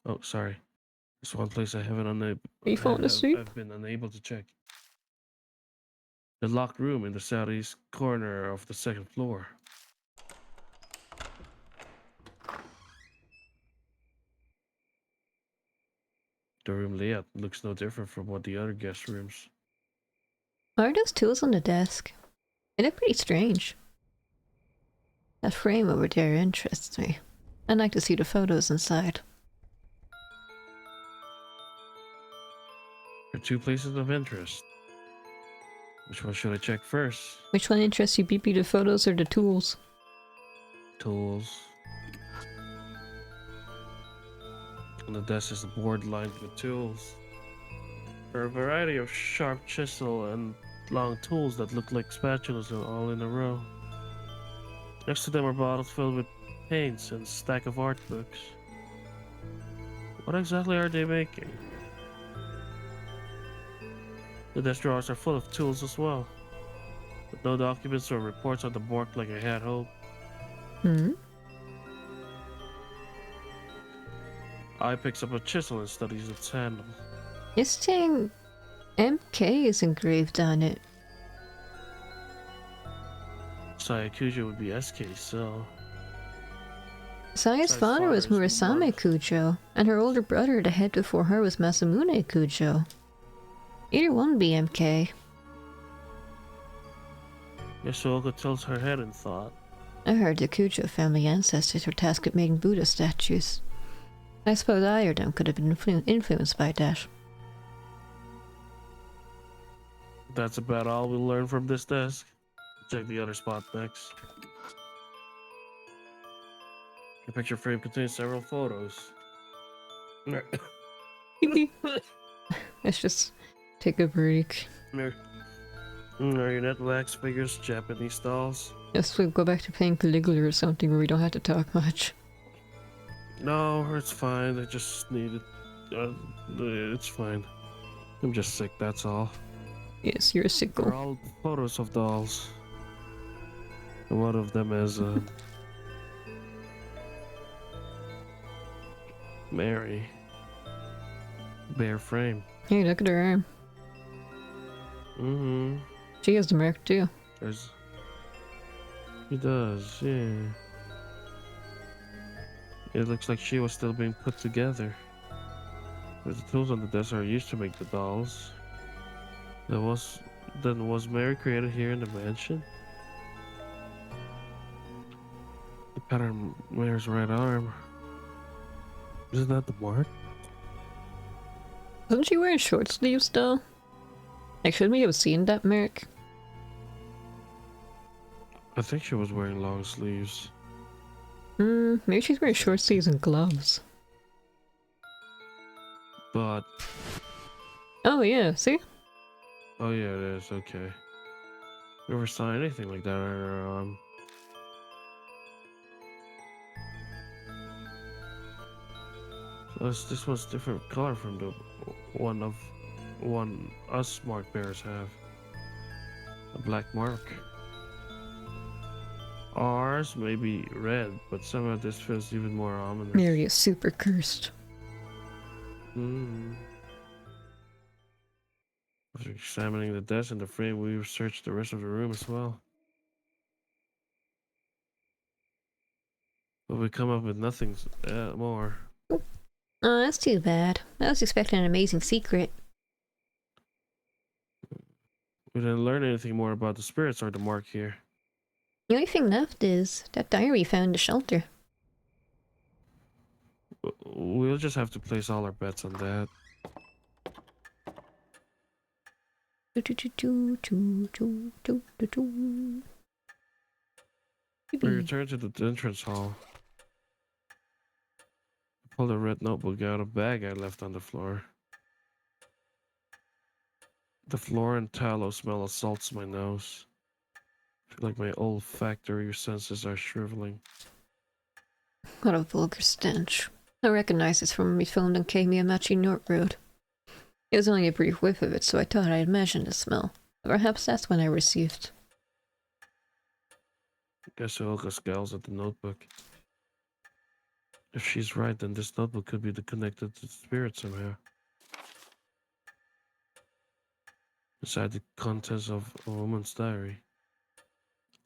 Oh, sorry. There's one place I haven't Are you falling asleep? I've been unable to check. The locked room in the southeast corner of the second floor. The room layout looks no different from what the other guest rooms. Are those tools on the desk? They look pretty strange. That frame over there interests me. I'd like to see the photos inside. There are two places of interest. Which one should I check first? Which one interests you, BP, the photos or the tools? Tools. On the desk is a board lined with tools. There are a variety of sharp chisel and long tools that look like spatulas all in a row. Next to them are bottles filled with paints and a stack of art books. What exactly are they making? The desk drawers are full of tools as well, but no documents or reports on the mark like I had hoped. I picks up a chisel and studies its handle. This thing... MK is engraved on it. Sayakuja would be SK, so... Saya's Saya's father was father is Murasame Kujo, and her older brother, the head before her, was Masamune Kujo. Either one would be MK. Yasuoka tilts her head in thought. I heard the Kujo family ancestors were tasked with making Buddha statues. I suppose either of them could have been influenced by that. That's about all we'll learn from this desk. Check the other spot next. The picture frame contains several photos. Let's just take a break. Marionette wax figures, Japanese dolls. Let's go back to playing Caligula or something where we don't have to talk much. No, it's fine. I just needed. It's fine. I'm just sick, that's all. Yes, you're a They're sicko. all photos of dolls. And one of them is Mary. Bare frame. Hey, look at her arm. Mm-hmm. She has the mark too. There's. He does, yeah. It looks like she was still being put together. But the tools on the desk are used to make the dolls. Then was Mary created here in the mansion? The pattern Mary's right arm. Isn't that the mark? Wasn't she wearing short sleeves though? Like, should we have seen that mark? I think she was wearing long sleeves. Maybe she's wearing short sleeves and gloves. But Oh yeah, see? oh yeah, it is, okay. Never saw anything like that on her arm. So this was different color from the one us mark bearers have. A black mark. Ours may be red, but somehow this feels even more ominous. Mary is super cursed. After examining the desk and the frame, we searched the rest of the room as well. But we come up with nothing more. Oh, that's too bad. I was expecting an amazing secret. We didn't learn anything more about the spirits or the mark here. The only thing left is that diary found in the shelter. We'll just have to place all our bets on that. We return to the entrance hall. I pulled a red notebook out of a bag I left on the floor. The floor and tallow smell assaults my nose. I feel like my olfactory senses are shriveling. What a vulgar stench. I recognize this from when we filmed on Kamiamachi North Road. It was only a brief whiff of it, so I thought I'd imagine the smell. Perhaps that's when I received. Guess Olga scowls at the notebook. If she's right, then this notebook could be connected to the spirit somehow. Inside the contents of a woman's diary.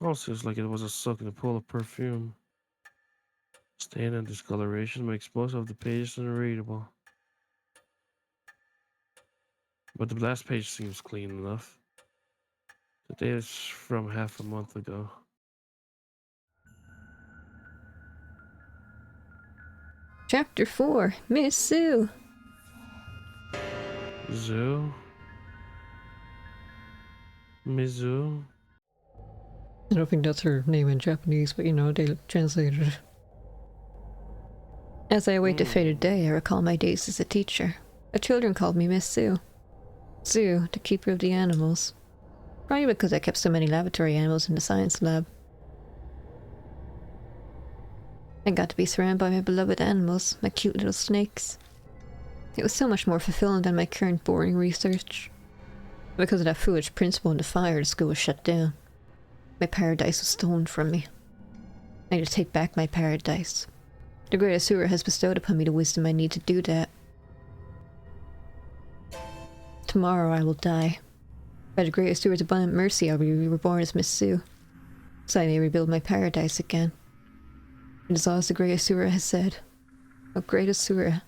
All seems like it was a soak in a pool of perfume. Stain and discoloration makes most of the pages unreadable. But the last page seems clean enough. The date is from half a month ago. Chapter 4, Miss Sue. Zoo? Mizu? I don't think that's her name in Japanese, but you know, they translated it. As I await the fated day, I recall my days as a teacher. The children called me Miss Sue. Sue, the keeper of the animals. Probably because I kept so many laboratory animals in the science lab. I got to be surrounded by my beloved animals, my cute little snakes. It was so much more fulfilling than my current boring research. Because of that foolish principal in the fire, the school was shut down. My paradise was stolen from me. I need to take back my paradise. The Great Asura has bestowed upon me the wisdom I need to do that. Tomorrow I will die. By the Great Asura's abundant mercy, I will be reborn as Miss Sue, so I may rebuild my paradise again. It is all as the Great Asura has said. O Great Asura.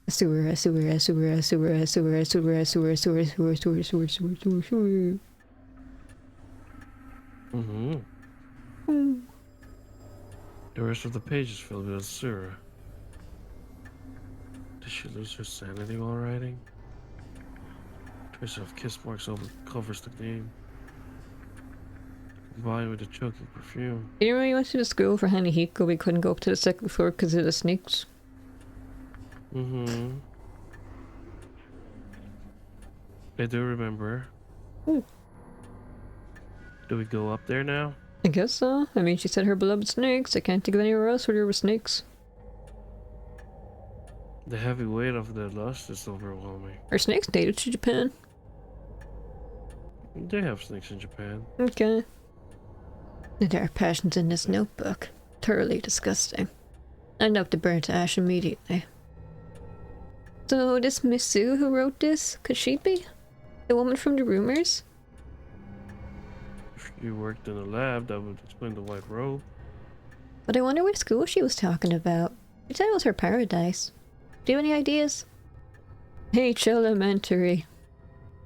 Asura, Asura, Asura, Asura, Asura, Asura, Asura, Asura, Asura, Asura, Asura, Asura, Asura, Asura. The rest of the page is filled with Asura. Did she lose her sanity while writing? Trace of kiss marks over covers the name. Combined with the choking perfume. You know when we went to the school for Hanahiko, we couldn't go up to the second floor because of the snakes? Mm-hmm. I do remember. Hmm. Do we go up there now? I guess so. I mean, she said her beloved snakes. I can't think of anywhere else where there were snakes. The heavy weight of the lust is overwhelming. Are snakes native to Japan? They have snakes in Japan. Okay. The dark passions in this notebook. Thoroughly disgusting. I'd love to burn to ash immediately. So this Miss Sue who wrote this, could she be? The woman from the rumors? If you worked in a lab, that would explain the white robe. But I wonder what school she was talking about. She said it was her paradise. Do you have any ideas? H Elementary.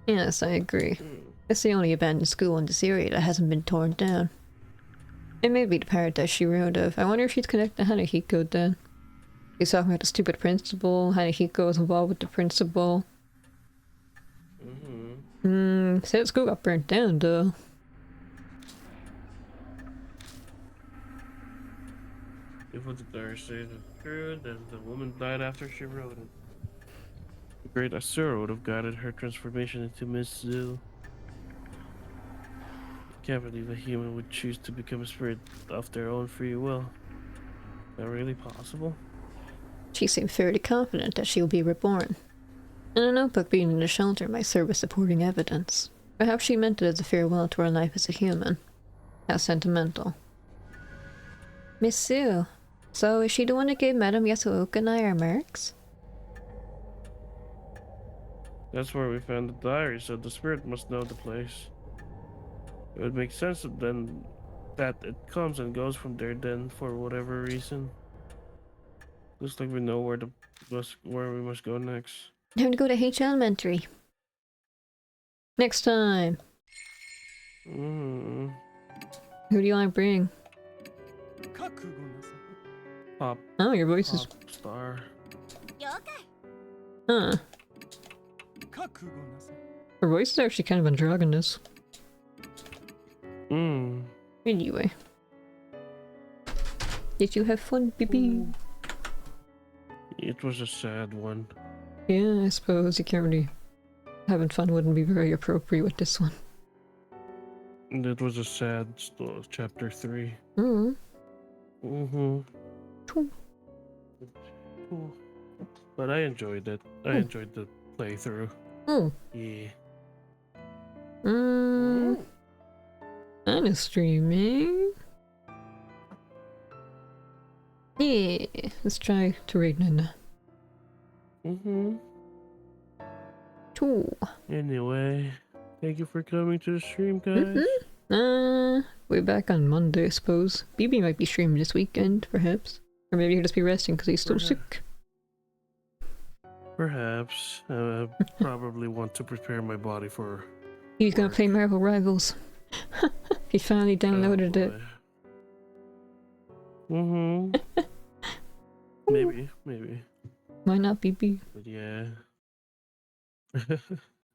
Yes, I agree. It's the only abandoned school in this area that hasn't been torn down. It may be the paradise she wrote of. I wonder if she's connected to Hanahiko then. He's talking about the stupid principal. Hanahiko was involved with the principal. Said the school got burnt down though. If what the diary says is true, then the woman died after she wrote it. The great Asura would have guided her transformation into Miss Zoo. Can't believe a human would choose to become a spirit of their own free will. Is that really possible? She seemed fairly confident that she will be reborn. And a notebook being in the shelter might serve as supporting evidence. Perhaps she meant it as a farewell to her life as a human. How sentimental. Miss Sue. So is she the one that gave Madame Yasuoka and I our marks? That's where we found the diary, so the spirit must know the place. It would make sense then that it comes and goes from there then for whatever reason. Looks like we know where we must go next. Time to go to H Elementary. Next time. Mm. Who do you want to bring? Pop, Oh, your voice is... pop star. Huh. Her voice is actually kind of androgynous. Anyway. Did you have fun, baby? It was a sad one. Yeah, I suppose you can't really... Having fun wouldn't be very appropriate with this one. It was a sad chapter 3. Cool. But I enjoyed it. I enjoyed the playthrough. Yeah. I'm a streaming. Yeah, let's try to raid Nina. Cool. Anyway, thank you for coming to the stream, guys. We're back on Monday, I suppose. BB might be streaming this weekend, perhaps. Or maybe he'll just be resting because he's still sick. Perhaps. Probably want to prepare my body for He's gonna work. play Marvel Rivals. He finally downloaded it. Maybe. Why not, BB? But yeah.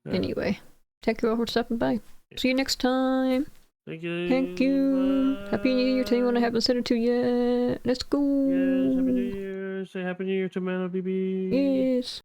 Anyway, thank you all for stopping by. See you next time. Thank you. Thank you. Bye. Happy New Year to anyone I haven't said it to yet. Let's go. Yes, Happy New Year. Say Happy New Year to Mano BB. Yes.